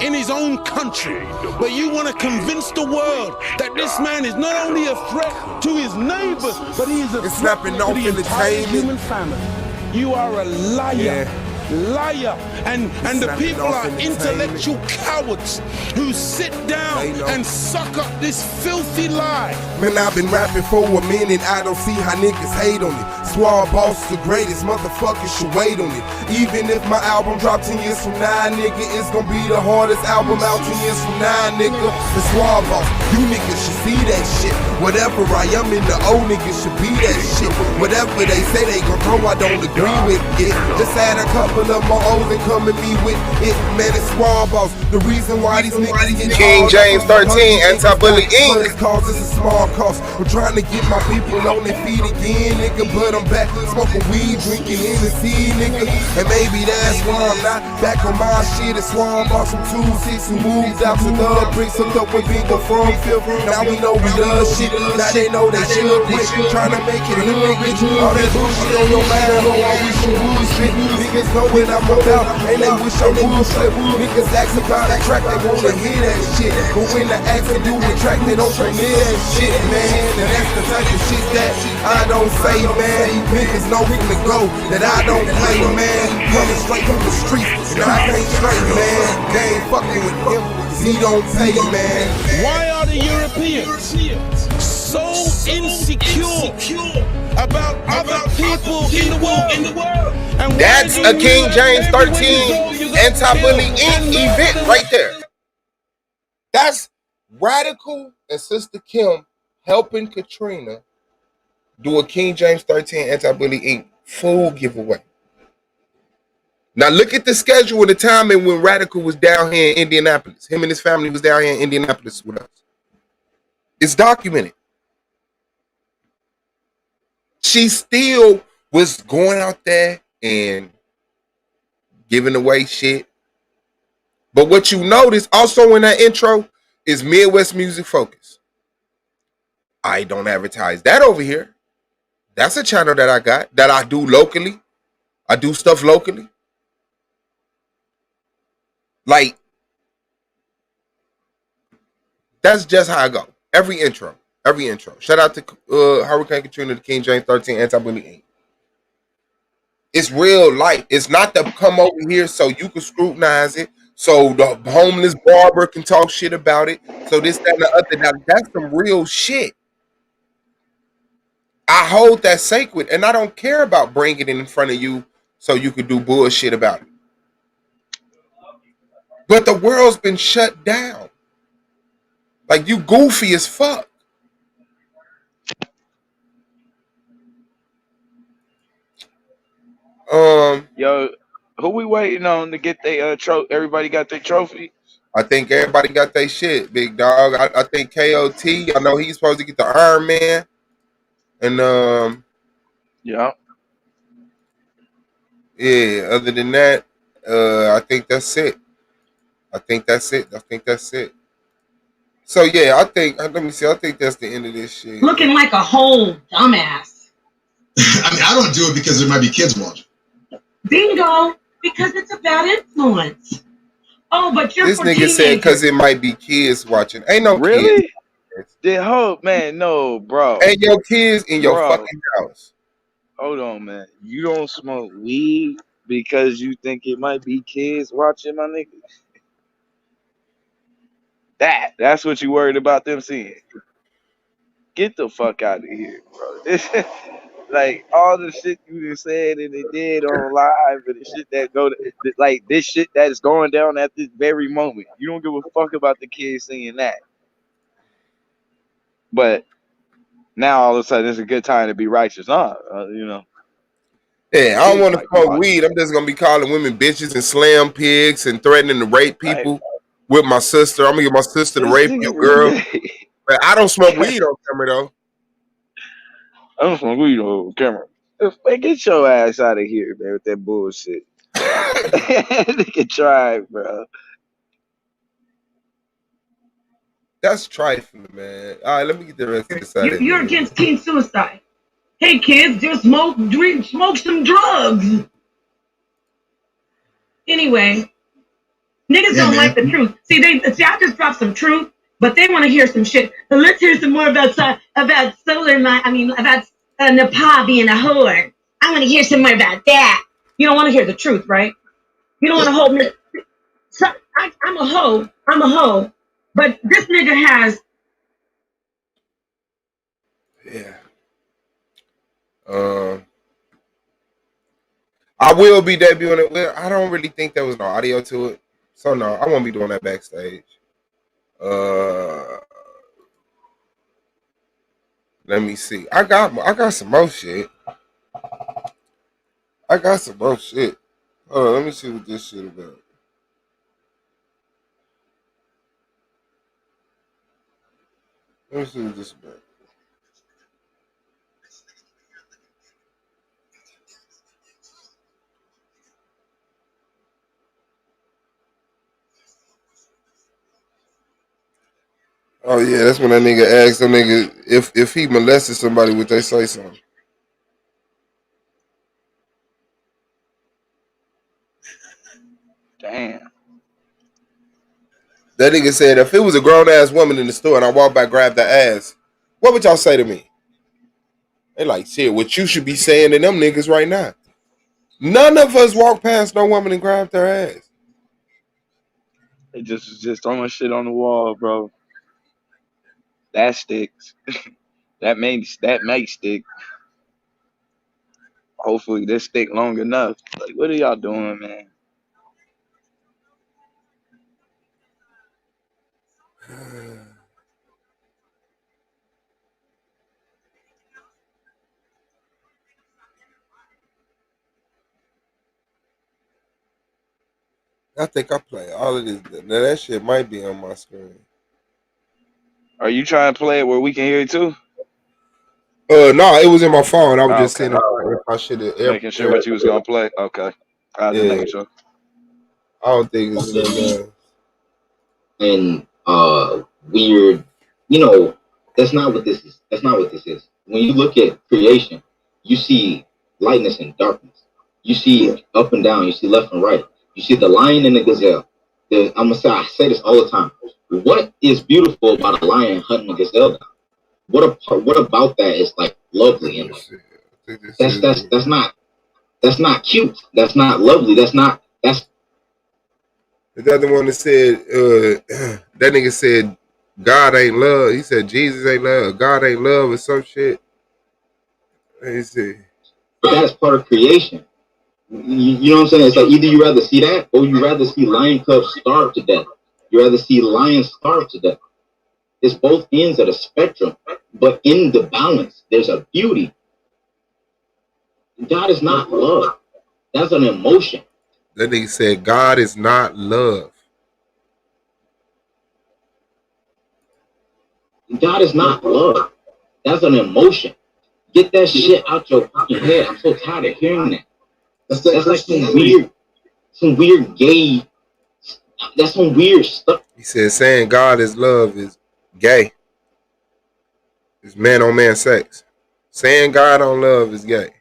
in his own country. But you want to convince the world that this man is not only a threat to his neighbors, but he is a threat to the entire human family. You are a liar. Liar. And the people are intellectual cowards who sit down and suck up this filthy lie. Man, I've been rapping for a minute, I don't see how niggas hate on it. Swab Boss the greatest, motherfuckers should wait on it. Even if my album drop 10 years from now, nigga, it's gonna be the hardest album out 10 years from now, nigga. The Swab Boss, you niggas should see that shit. Whatever I am in the old niggas should be that shit. Whatever they say they gon' throw, I don't agree with it. Just had a couple of my O's and come at me with it, man, it's Swab Boss. The reason why these niggas get King James 13, Anti-Bully Inc. Cause it's a small cost. I'm trying to get my people on their feet again, nigga, but I'm back smoking weed, drinking Hennessy, nigga. And maybe that's why I'm not back on my shit. It's Swab Boss from 2-6 who moved out to the bricks, hooked up with Bingo from Fifth. Now we know we love shit. Now they know they should quit. Trying to make it hood rich. All that bullshit on your mind, oh, I wish you would spit. Niggas know when I'm about, and they wish I would slip. Niggas ask about that track, they wanna hear that shit. But when the ask to do the track, they don't come near that shit, man. And that's the type of shit that I don't say, man. Niggas know from the go that I don't play, man. Coming straight from the streets, and I can't straight, man. They ain't fucking with him, cause he don't pay, man. Why are the Europeans so insecure about other people in the world? And that's a King James 13 Anti-Bully Inc. event right there. That's Radical and Sister Kim helping Katrina do a King James 13 Anti-Bully Inc. full giveaway. Now look at the schedule of the timing when Radical was down here in Indianapolis. Him and his family was down here in Indianapolis with us. It's documented. She still was going out there and giving away shit. But what you notice also in that intro is Midwest Music Focus. I don't advertise that over here. That's a channel that I got, that I do locally. I do stuff locally. Like, that's just how I go. Every intro. Shout out to Hurricane Katrina, the King James 13 Anti-Bully Inc. It's real life. It's not to come over here so you can scrutinize it, so the homeless barber can talk shit about it, so this, that, and the other. Now, that's some real shit. I hold that sacred, and I don't care about bringing it in front of you so you could do bullshit about it. But the world's been shut down. Like, you goofy as fuck. Yo, who we waiting on to get their trophy? Everybody got their trophy? I think everybody got their shit, big dog. I think KOT, I know he's supposed to get the Iron Man. And yeah. Yeah, other than that, I think that's it. I think that's it. So yeah, I think let me see. I think that's the end of this shit. Looking like a whole dumbass. I mean, I don't do it because there might be kids watching. Bingo, because it's a bad influence. Oh, but you're This nigga said because it might be kids watching. Ain't no really? Kids. Did hope, man? No, bro. Ain't your kids in your fucking house. Hold on, man. You don't smoke weed because you think it might be kids watching, my nigga? That's what you worried about them seeing. Get the fuck out of here, bro. Like all the shit you just said and it did on live and the shit that like this shit that is going down at this very moment. You don't give a fuck about the kids seeing that. But now all of a sudden it's a good time to be righteous, you know. Yeah, I don't want to smoke weed. I'm just gonna be calling women bitches and slam pigs and threatening to rape people with my sister. I'm gonna get my sister to rape your girl. But I don't smoke weed on camera though. I don't smoke weed on camera. Man, get your ass out of here, man, with that bullshit. Nigga try, bro. That's trifling, man. All right, let me get the rest of this out of You're against teen suicide. Hey kids, just smoke some drugs. Anyway, niggas don't like the truth. See, I just dropped some truth, but they want to hear some shit. So let's hear some more about Napah being a whore. I want to hear some more about that. You don't want to hear the truth, right? You don't want to hold me. So, I'm a hoe. But this nigga has. Yeah. I will be debuting it. Well, I don't really think there was no audio to it, so no, I won't be doing that backstage. Let me see. I got some more shit. Hold on, let me see what this shit about. Let me see what this about. Oh yeah, that's when that nigga asked them nigga if he molested somebody, would they say something? Damn. That nigga said if it was a grown ass woman in the store and I walked by, grabbed her ass, what would y'all say to me? They like, shit, what you should be saying to them niggas right now. None of us walked past no woman and grabbed her ass. They just throwing shit on the wall, bro. That sticks. that may stick. Hopefully this stick long enough. Like, what are y'all doing, man? I think I play all of this. Now that shit might be on my screen. Are you trying to play it where we can hear it too? No, it was in my phone. I was just saying if I should have making sure what you was gonna play. Okay, I was making sure. I don't think it's and weird. You know, that's not what this is. When you look at creation, you see lightness and darkness. You see up and down. You see left and right. You see the lion and the gazelle. I say this all the time. What is beautiful about a lion hunting a gazelle down? What about that is like lovely and like, that's not cute. That's not lovely. That's the other one that said that nigga said God ain't love. He said Jesus ain't love. God ain't love or some shit. Let me see. But that's part of creation. You know what I'm saying? It's like either you rather see that or you rather see lion cubs starve to death. You rather see lions starve to death. It's both ends of the spectrum, but in the balance, there's a beauty. God is not love. That's an emotion. That nigga said God is not love. God is not love. That's an emotion. Get that shit out your fucking head. I'm so tired of hearing that. That's like some weird gay. That's some weird stuff. He said saying God is love is gay. It's man on man sex. Saying God on love is gay.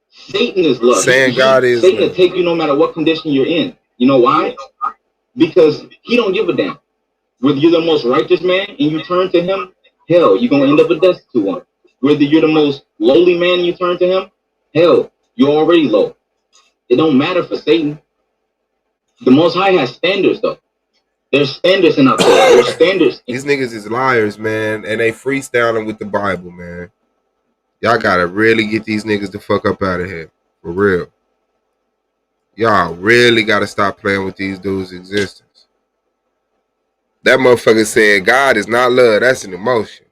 Satan is love. Saying God is Satan love. will take you no matter what condition you're in. You know why? Because he don't give a damn. Whether you're the most righteous man and you turn to him, hell, you're gonna end up a destitute one. Whether you're the most lowly man and you turn to him, hell, you're already low. It don't matter for Satan. The Most High has standards though. There's standards in our Torah. There's standards. These niggas is liars, man, and they freestyling with the Bible, man. Y'all gotta really get these niggas the fuck up out of here. For real. Y'all really gotta stop playing with these dudes' existence. That motherfucker said God is not love. That's an emotion.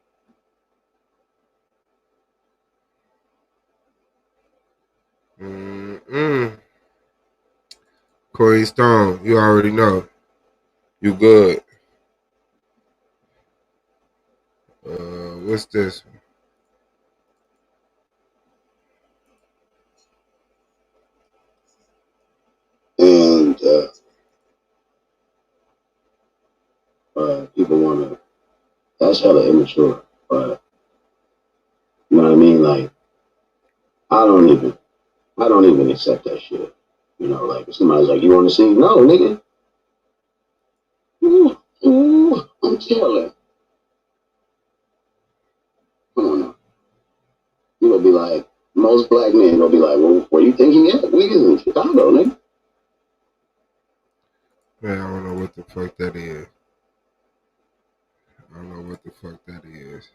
Corey Stone, you already know. You good. What's this? And people want to, that's hella immature, but you know what I mean? Like, I don't even accept that shit. You know, like, if somebody's like, you want to see? No, nigga. I'm chilling. Come on now. You gonna be like, most black men gonna be like, well, where you think he at? Niggas in Chicago, nigga. Man, I don't know what the fuck that is. I don't know what the fuck that is.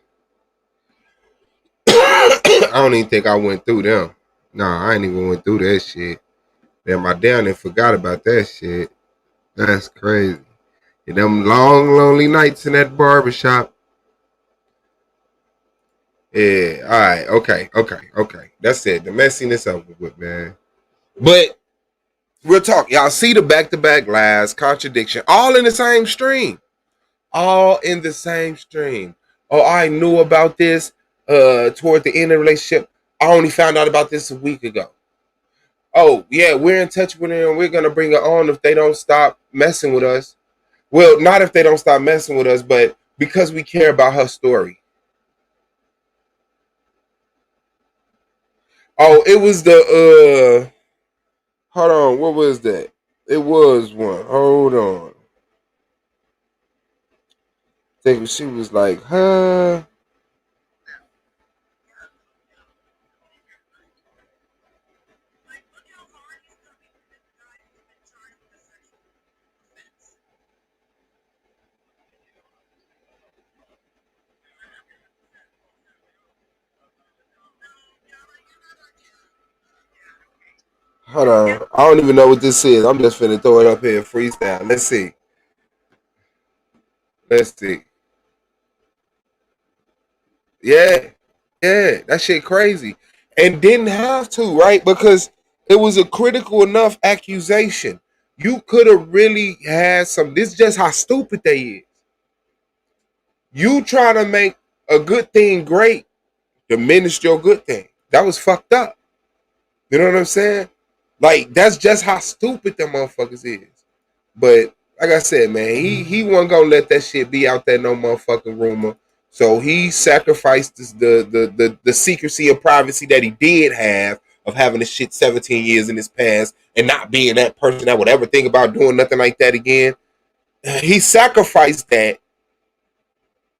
I don't even think I went through them. Nah, I ain't even went through that shit. Man, my damn and forgot about that shit. That's crazy. And them long, lonely nights in that barbershop. Yeah, all right, okay. That's it. The messiness over with, man. But real talk, y'all see the back-to-back lies, contradiction, all in the same stream. All in the same stream. Oh, I knew about this toward the end of the relationship. I only found out about this a week ago. Oh, yeah, we're in touch with her and we're going to bring her on if they don't stop messing with us. Well, not if they don't stop messing with us, but because we care about her story. Oh, it was the, hold on, what was that? It was one. Hold on. I think she was like, huh? Hold on. I don't even know what this is. I'm just finna throw it up here freestyle. Let's see. Yeah. That shit crazy. And didn't have to, right? Because it was a critical enough accusation. You could have really had some. This is just how stupid they is. You try to make a good thing great, diminish your good thing. That was fucked up. You know what I'm saying? Like, that's just how stupid them motherfuckers is. But like I said, man, he wasn't gonna let that shit be out there no motherfucking rumor. So he sacrificed the secrecy and privacy that he did have of having this shit 17 years in his past and not being that person that would ever think about doing nothing like that again. He sacrificed that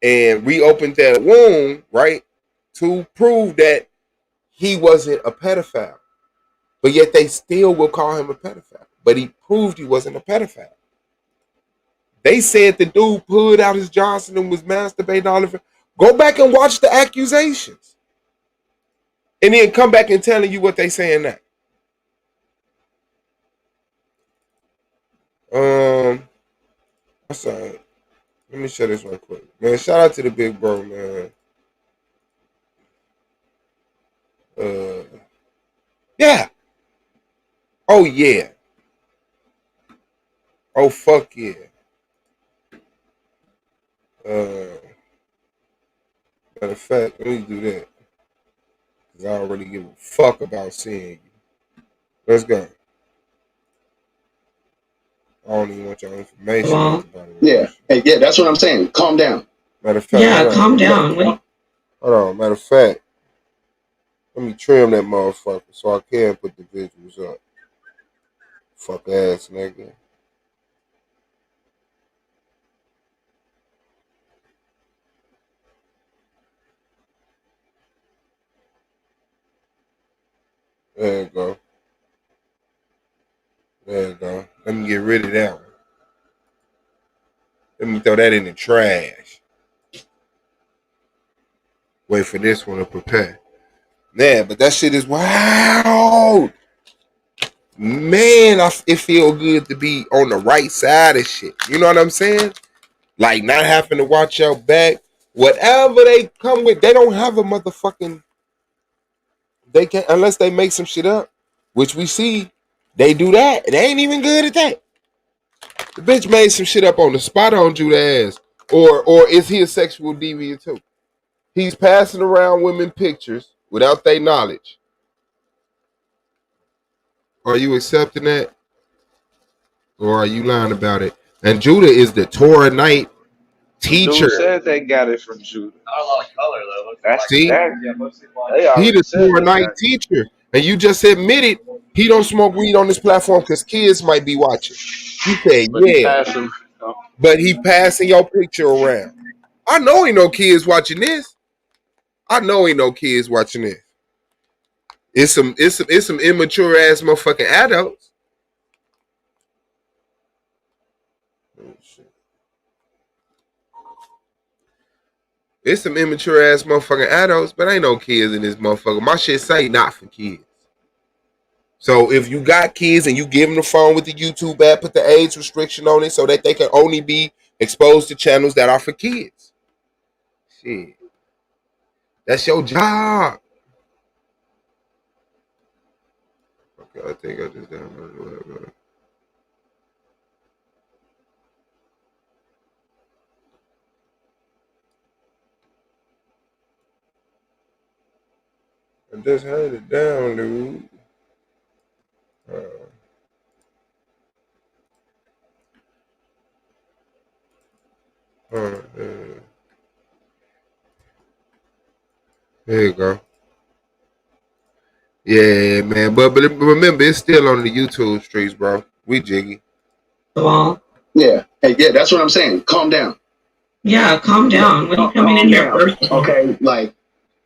and reopened that wound, right, to prove that he wasn't a pedophile. But yet they still will call him a pedophile. But he proved he wasn't a pedophile. They said the dude pulled out his Johnson and was masturbating all of it. Go back and watch the accusations. And then come back and telling you what they saying now. What's up? Let me share this right quick. Man, shout out to the big bro, man. Yeah. Oh yeah. Oh fuck yeah. Matter of fact, let me do that. Cause I don't really give a fuck about seeing you. Let's go. I don't even want your information about it. Yeah. Hey, yeah, that's what I'm saying. Calm down. Matter of fact, Yeah, calm down. Hold on. Matter of fact, let me trim that motherfucker so I can put the visuals up. Fuck ass nigga. There you go. There you go. Let me get rid of that one. Let me throw that in the trash. Wait for this one to prepare. Yeah, but that shit is wild. Man, it feel good to be on the right side of shit. You know what I'm saying? Like not having to watch your back. Whatever they come with, they don't have a motherfucking. They can't unless they make some shit up, which we see. They do that. They ain't even good at that. The bitch made some shit up on the spot on Judah ass. Or is he a sexual deviant too? He's passing around women pictures without their knowledge. Are you accepting that? Or are you lying about it? And Judah is the Torah night teacher. Dude said they got it from Judah. Not a lot of color though. That's See? They He already the said Torah they night got it. teacher. And you just admitted he don't smoke weed on this platform because kids might be watching. You said, But he yeah. passed him. But he passing your picture around. I know ain't no kids watching this. I know ain't no kids watching this. It's some immature ass motherfucking adults. Oh, shit. It's some immature ass motherfucking adults, but ain't no kids in this motherfucker. My shit say not for kids. So if you got kids and you give them the phone with the YouTube app, put the age restriction on it so that they can only be exposed to channels that are for kids. Shit. That's your job. Okay, I think I just downloaded whatever. I just had it down, dude. There you go. Yeah, man. But remember, it's still on the YouTube streets, bro. We jiggy. Yeah. Hey, yeah, that's what I'm saying. Calm down. Yeah, calm down. When you coming in here first. Okay, like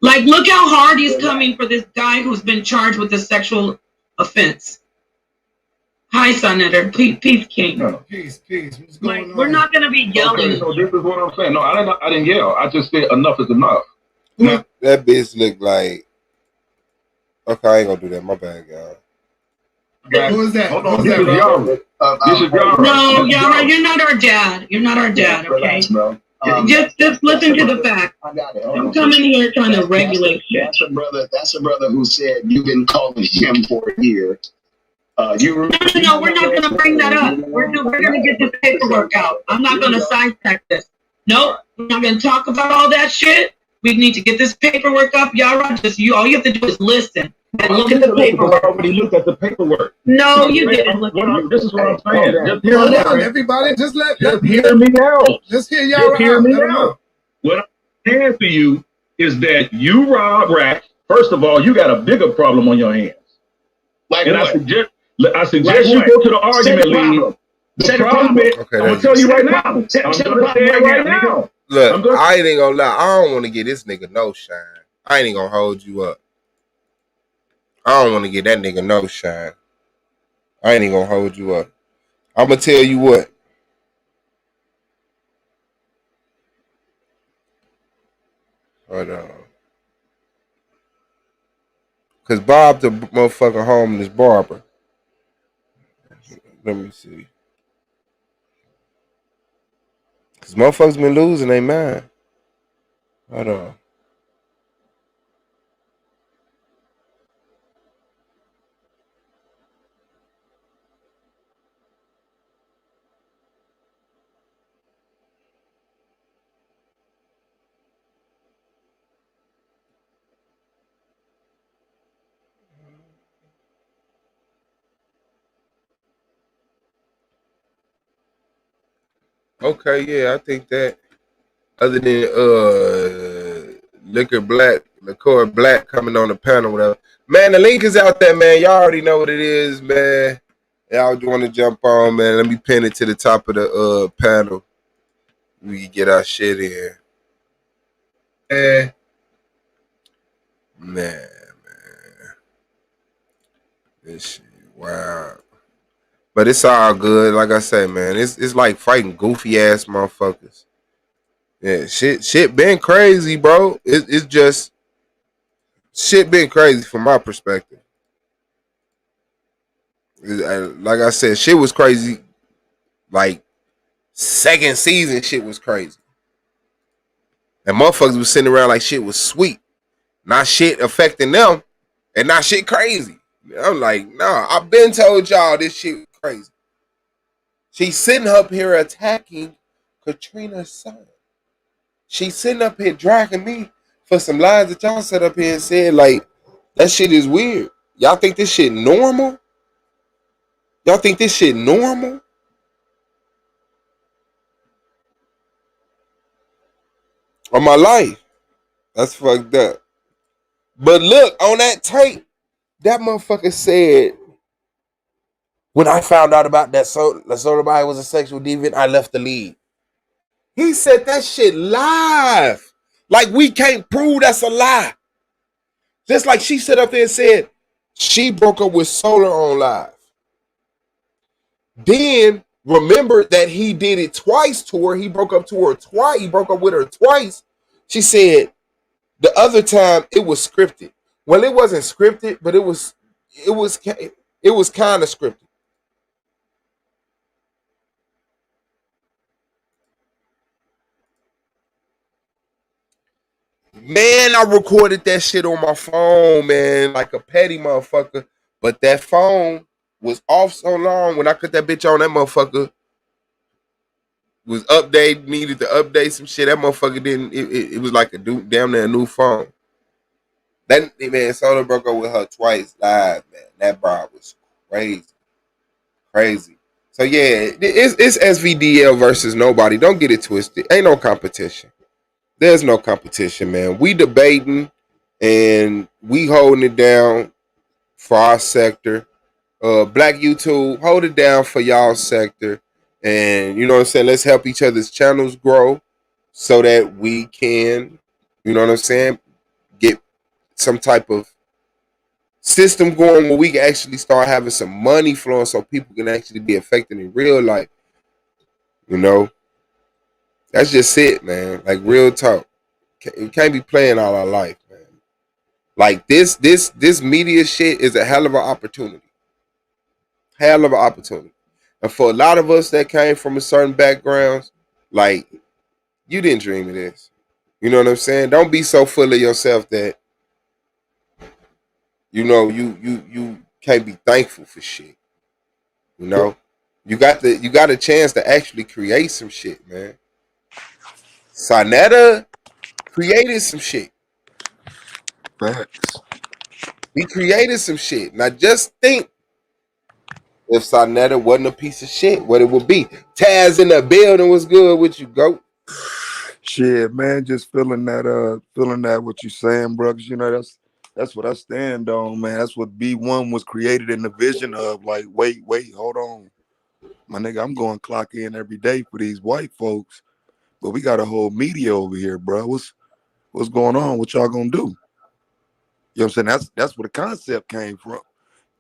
look how hard he's coming for this guy who's been charged with a sexual offense. Hi, Senator. Peace, King. Peace. What's going on? We're not going to be yelling. Okay, so this is what I'm saying. No, I didn't yell. I just said enough is enough. Now, that bitch look like. Okay, I ain't gonna do that. My bad, y'all. Who is that? Hold on, this is Yara. This is Yara. No, Yara, you're not our dad. You're not our dad, okay? Just listen to the facts. Don't come in here trying to regulate shit. That's a brother who said you've been calling him for a year. You remember? No, we're not going to bring that up. We're going to get this paperwork out. I'm not going to sidestep this. Nope, we're not going to talk about all that shit. We need to get this paperwork up, Yara. All you have to do is listen and look at the paperwork. I already looked at the paperwork. No, you didn't. This is what I'm saying. Just hear Hold me on, out. everybody. Just hear me now. Just hear y'all Just hear out. me Let 'em now. know. What I'm saying to you is that you rob rats. First of all, you got a bigger problem on your hands. Like and what? I suggest you go to the argument league. The problem is, Okay, I'm gonna tell you right now. I'm gonna say it right now. Look, I ain't gonna lie. I don't want to get this nigga no shine. I ain't gonna hold you up. I don't want to get that nigga no shine. I ain't gonna hold you up. I'm gonna tell you what. Hold on. Cause Bob the motherfucking homeless barber. Let me see. Cause motherfuckers been losing their mind. Hold on. Okay, yeah, I think that. Other than liquor black coming on the panel, whatever. Man, the link is out there, man. Y'all already know what it is, man. Y'all want to jump on, man. Let me pin it to the top of the panel. We can get our shit in. Man. This shit, wow. But it's all good. Like I say, man, it's like fighting goofy ass motherfuckers. Yeah, shit been crazy, bro. It's just shit been crazy from my perspective. Like I said, shit was crazy. Like second season, shit was crazy. And motherfuckers was sitting around like shit was sweet. Not shit affecting them. And not shit crazy. I'm like, nah, I've been told y'all this shit crazy. She's sitting up here attacking Katrina's son. She's sitting up here dragging me for some lines that y'all set up here and said, like, that shit is weird. Y'all think this shit normal? Y'all think this shit normal? Or my life? That's fucked up. But look, on that tape, that motherfucker said, when I found out about that somebody was a sexual deviant, I left the league. He said that shit live. Like we can't prove that's a lie. Just like she sat up there and said she broke up with Solar on live. Then remembered that he did it twice to her. He broke up to her twice. He broke up with her twice. She said the other time it was scripted. Well, it wasn't scripted, but it was kind of scripted. Man, I recorded that shit on my phone, man, like a petty motherfucker. But that phone was off so long when I put that bitch on, that motherfucker was needed to update some shit. That motherfucker didn't, it was like damn near a new phone. That man, Soda broke up with her twice live, man. That broad was crazy. So yeah, it's SVDL versus nobody. Don't get it twisted. Ain't no competition. There's no competition, man. We debating and we holding it down for our sector. Black YouTube, hold it down for y'all sector. And you know what I'm saying? Let's help each other's channels grow so that we can, you know what I'm saying, get some type of system going where we can actually start having some money flowing so people can actually be affected in real life. You know? That's just it, man. Like real talk. We can't be playing all our life, man. Like this media shit is a hell of an opportunity. Hell of an opportunity. And for a lot of us that came from a certain backgrounds, like you didn't dream of this. You know what I'm saying? Don't be so full of yourself that you know you can't be thankful for shit. You know? You got a chance to actually create some shit, man. Sonetta created some shit. Facts. We created some shit. Now just think if Sonetta wasn't a piece of shit, what it would be. Taz in the building was good with you, GOAT. Shit, man, just feeling that what you saying, bro. 'Cause, you know, that's what I stand on, man. That's what B1 was created in the vision of. Like, wait, hold on. My nigga, I'm going clock in every day for these white folks. But we got a whole media over here, bro. What's going on? What y'all gonna do? You know what I'm saying? That's where the concept came from.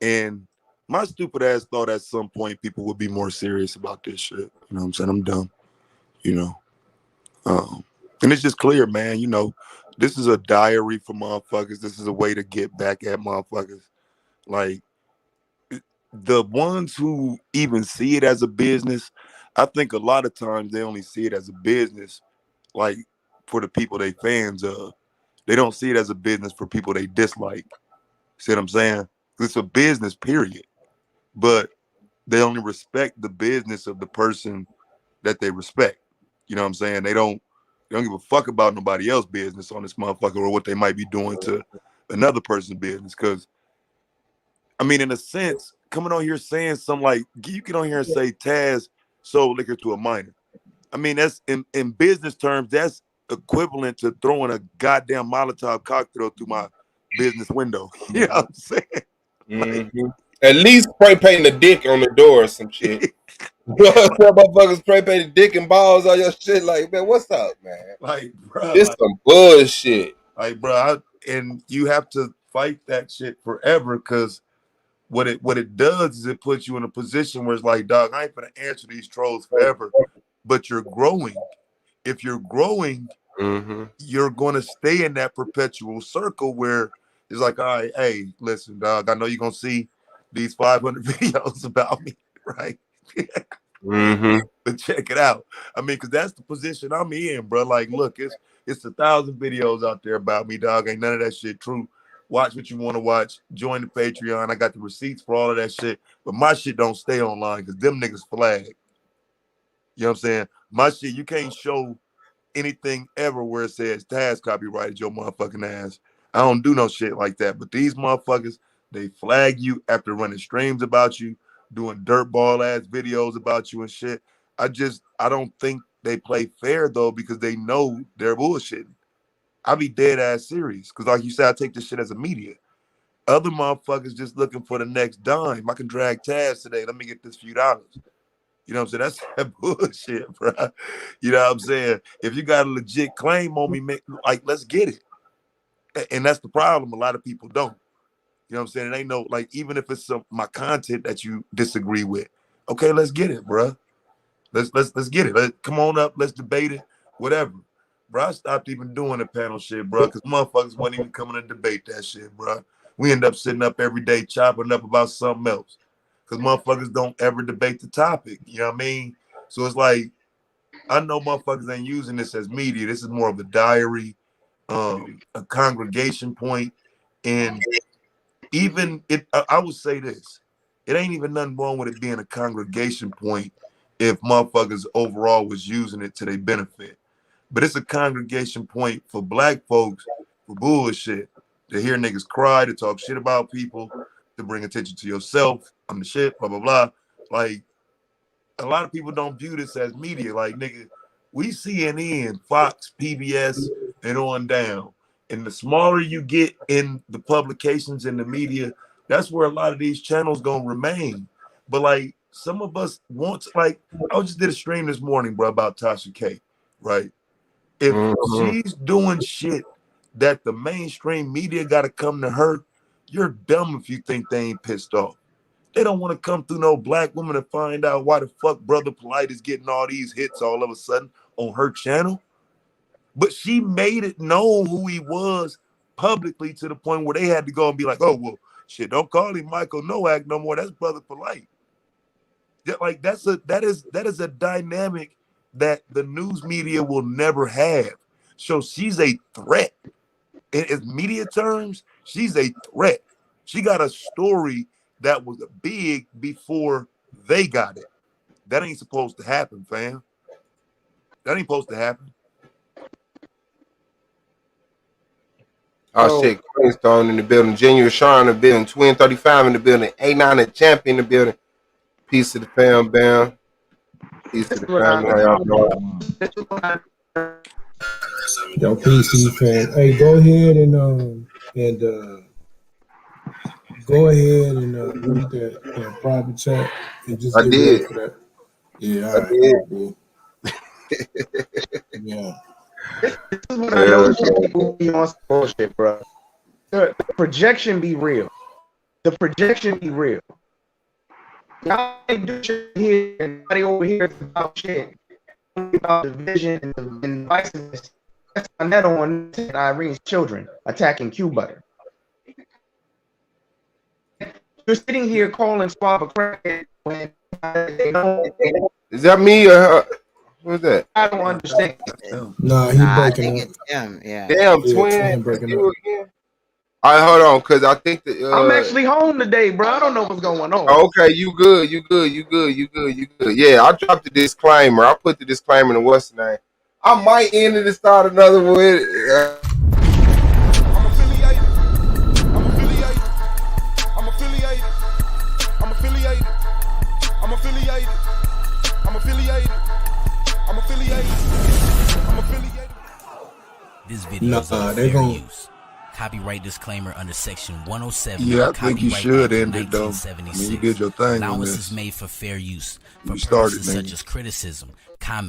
And my stupid ass thought at some point people would be more serious about this shit. You know what I'm saying? I'm dumb. You know. And it's just clear, man. You know, this is a diary for motherfuckers. This is a way to get back at motherfuckers. Like, the ones who even see it as a business, I think a lot of times they only see it as a business, like for the people they fans of. They don't see it as a business for people they dislike. See what I'm saying? It's a business, period. But they only respect the business of the person that they respect. You know what I'm saying? They don't give a fuck about nobody else's business on this motherfucker or what they might be doing to another person's business. Because, I mean, in a sense, coming on here saying something like, you get on here and say Taz sold liquor to a minor. I mean, that's in business terms, that's equivalent to throwing a goddamn Molotov cocktail through my business window. You know what I'm saying? Like, at least spray painting a dick on the door or some shit. Motherfuckers spray painting dick and balls on your shit. Like, man, what's up, man? Like, bro, this like, some bullshit. Like, bro, and you have to fight that shit forever because what it does is it puts you in a position where it's like, dog, I ain't gonna answer these trolls forever, but you're growing. If you're growing, you're gonna stay in that perpetual circle where it's like, all right, hey, listen, dog, I know you're gonna see these 500 videos about me, right? But check it out. I mean, because that's the position I'm in, bro. Like, look, it's 1,000 videos out there about me, dog. Ain't none of that shit true. Watch what you want to watch. Join the Patreon. I got the receipts for all of that shit. But my shit don't stay online because them niggas flag. You know what I'm saying? My shit, you can't show anything ever where it says Taz copyrighted your motherfucking ass. I don't do no shit like that. But these motherfuckers, they flag you after running streams about you, doing dirtball ass videos about you and shit. I don't think they play fair though because they know they're bullshitting. I be dead ass serious because, like you said, I take this shit as a media. Other motherfuckers just looking for the next dime. I can drag Taz today. Let me get this few dollars. You know what I'm saying? That's that bullshit, bro. You know what I'm saying? If you got a legit claim on me, like, let's get it. And that's the problem. A lot of people don't. You know what I'm saying? It ain't no, like, even if it's my content that you disagree with, okay, let's get it, bro. Let's get it. Come on up. Let's debate it. Whatever. Bro, I stopped even doing the panel shit, bro, because motherfuckers wasn't even coming to debate that shit, bro. We end up sitting up every day chopping up about something else because motherfuckers don't ever debate the topic. You know what I mean? So it's like, I know motherfuckers ain't using this as media. This is more of a diary, a congregation point, and even I would say this, it ain't even nothing wrong with it being a congregation point if motherfuckers overall was using it to their benefit. But it's a congregation point for black folks for bullshit. To hear niggas cry, to talk shit about people, to bring attention to yourself. I'm the shit, blah, blah, blah. Like, a lot of people don't view this as media. Like, nigga, we CNN, Fox, PBS, and on down. And the smaller you get in the publications and the media, that's where a lot of these channels gonna remain. But like, some of us want, like, I just did a stream this morning, bro, about Tasha K, right? If she's doing shit that the mainstream media got to come to her, you're dumb if you think they ain't pissed off. They don't want to come through no black woman to find out why the fuck Brother Polite is getting all these hits all of a sudden on her channel. But she made it known who he was publicly to the point where they had to go and be like, oh, well, shit, don't call him Michael Nowak no more. That's Brother Polite. Like, that is a dynamic that the news media will never have. So she's a threat. In media terms, she's a threat. She got a story that was big before they got it. That ain't supposed to happen, fam. That ain't supposed to happen. Oh, shit. Queenstone in the building. Genuine Sean in the building. Twin 35 in the building. A9 and Champion in the building. Peace to the fam, bam. Peace to the family. How y'all doing? Yo, peace to you, fam. Hey, go ahead and read that private chat and just get ready for that. Yeah, all right. Yeah. This is what I know people be on some bullshit, bro. The projection be real. The projection be real. Y'all ain't do shit here, and nobody over here is about shit. About division and divisiveness. That's on that on Irene's children attacking Q Butter. You're sitting here calling Swab a crackhead when they don't. Is that me or her? Who's that? I don't understand. Nah, he breaking up. Him, yeah. Damn, Yeah, twin. breaking You up. again? All right, hold on, because I think that I'm actually home today, bro. I don't know what's going on. Okay, you good. Yeah, I dropped the disclaimer. I put the disclaimer in the what's the name. I might end it and start another one. I'm affiliated. these videos Nah, are they fair gon' use. Copyright disclaimer under section 107 Yeah, I of think you Copyright should Act end it though. I mean, you 1976. did your thing on Allowance this. is made for fair use for You started, purposes such nigga. as criticism, comment,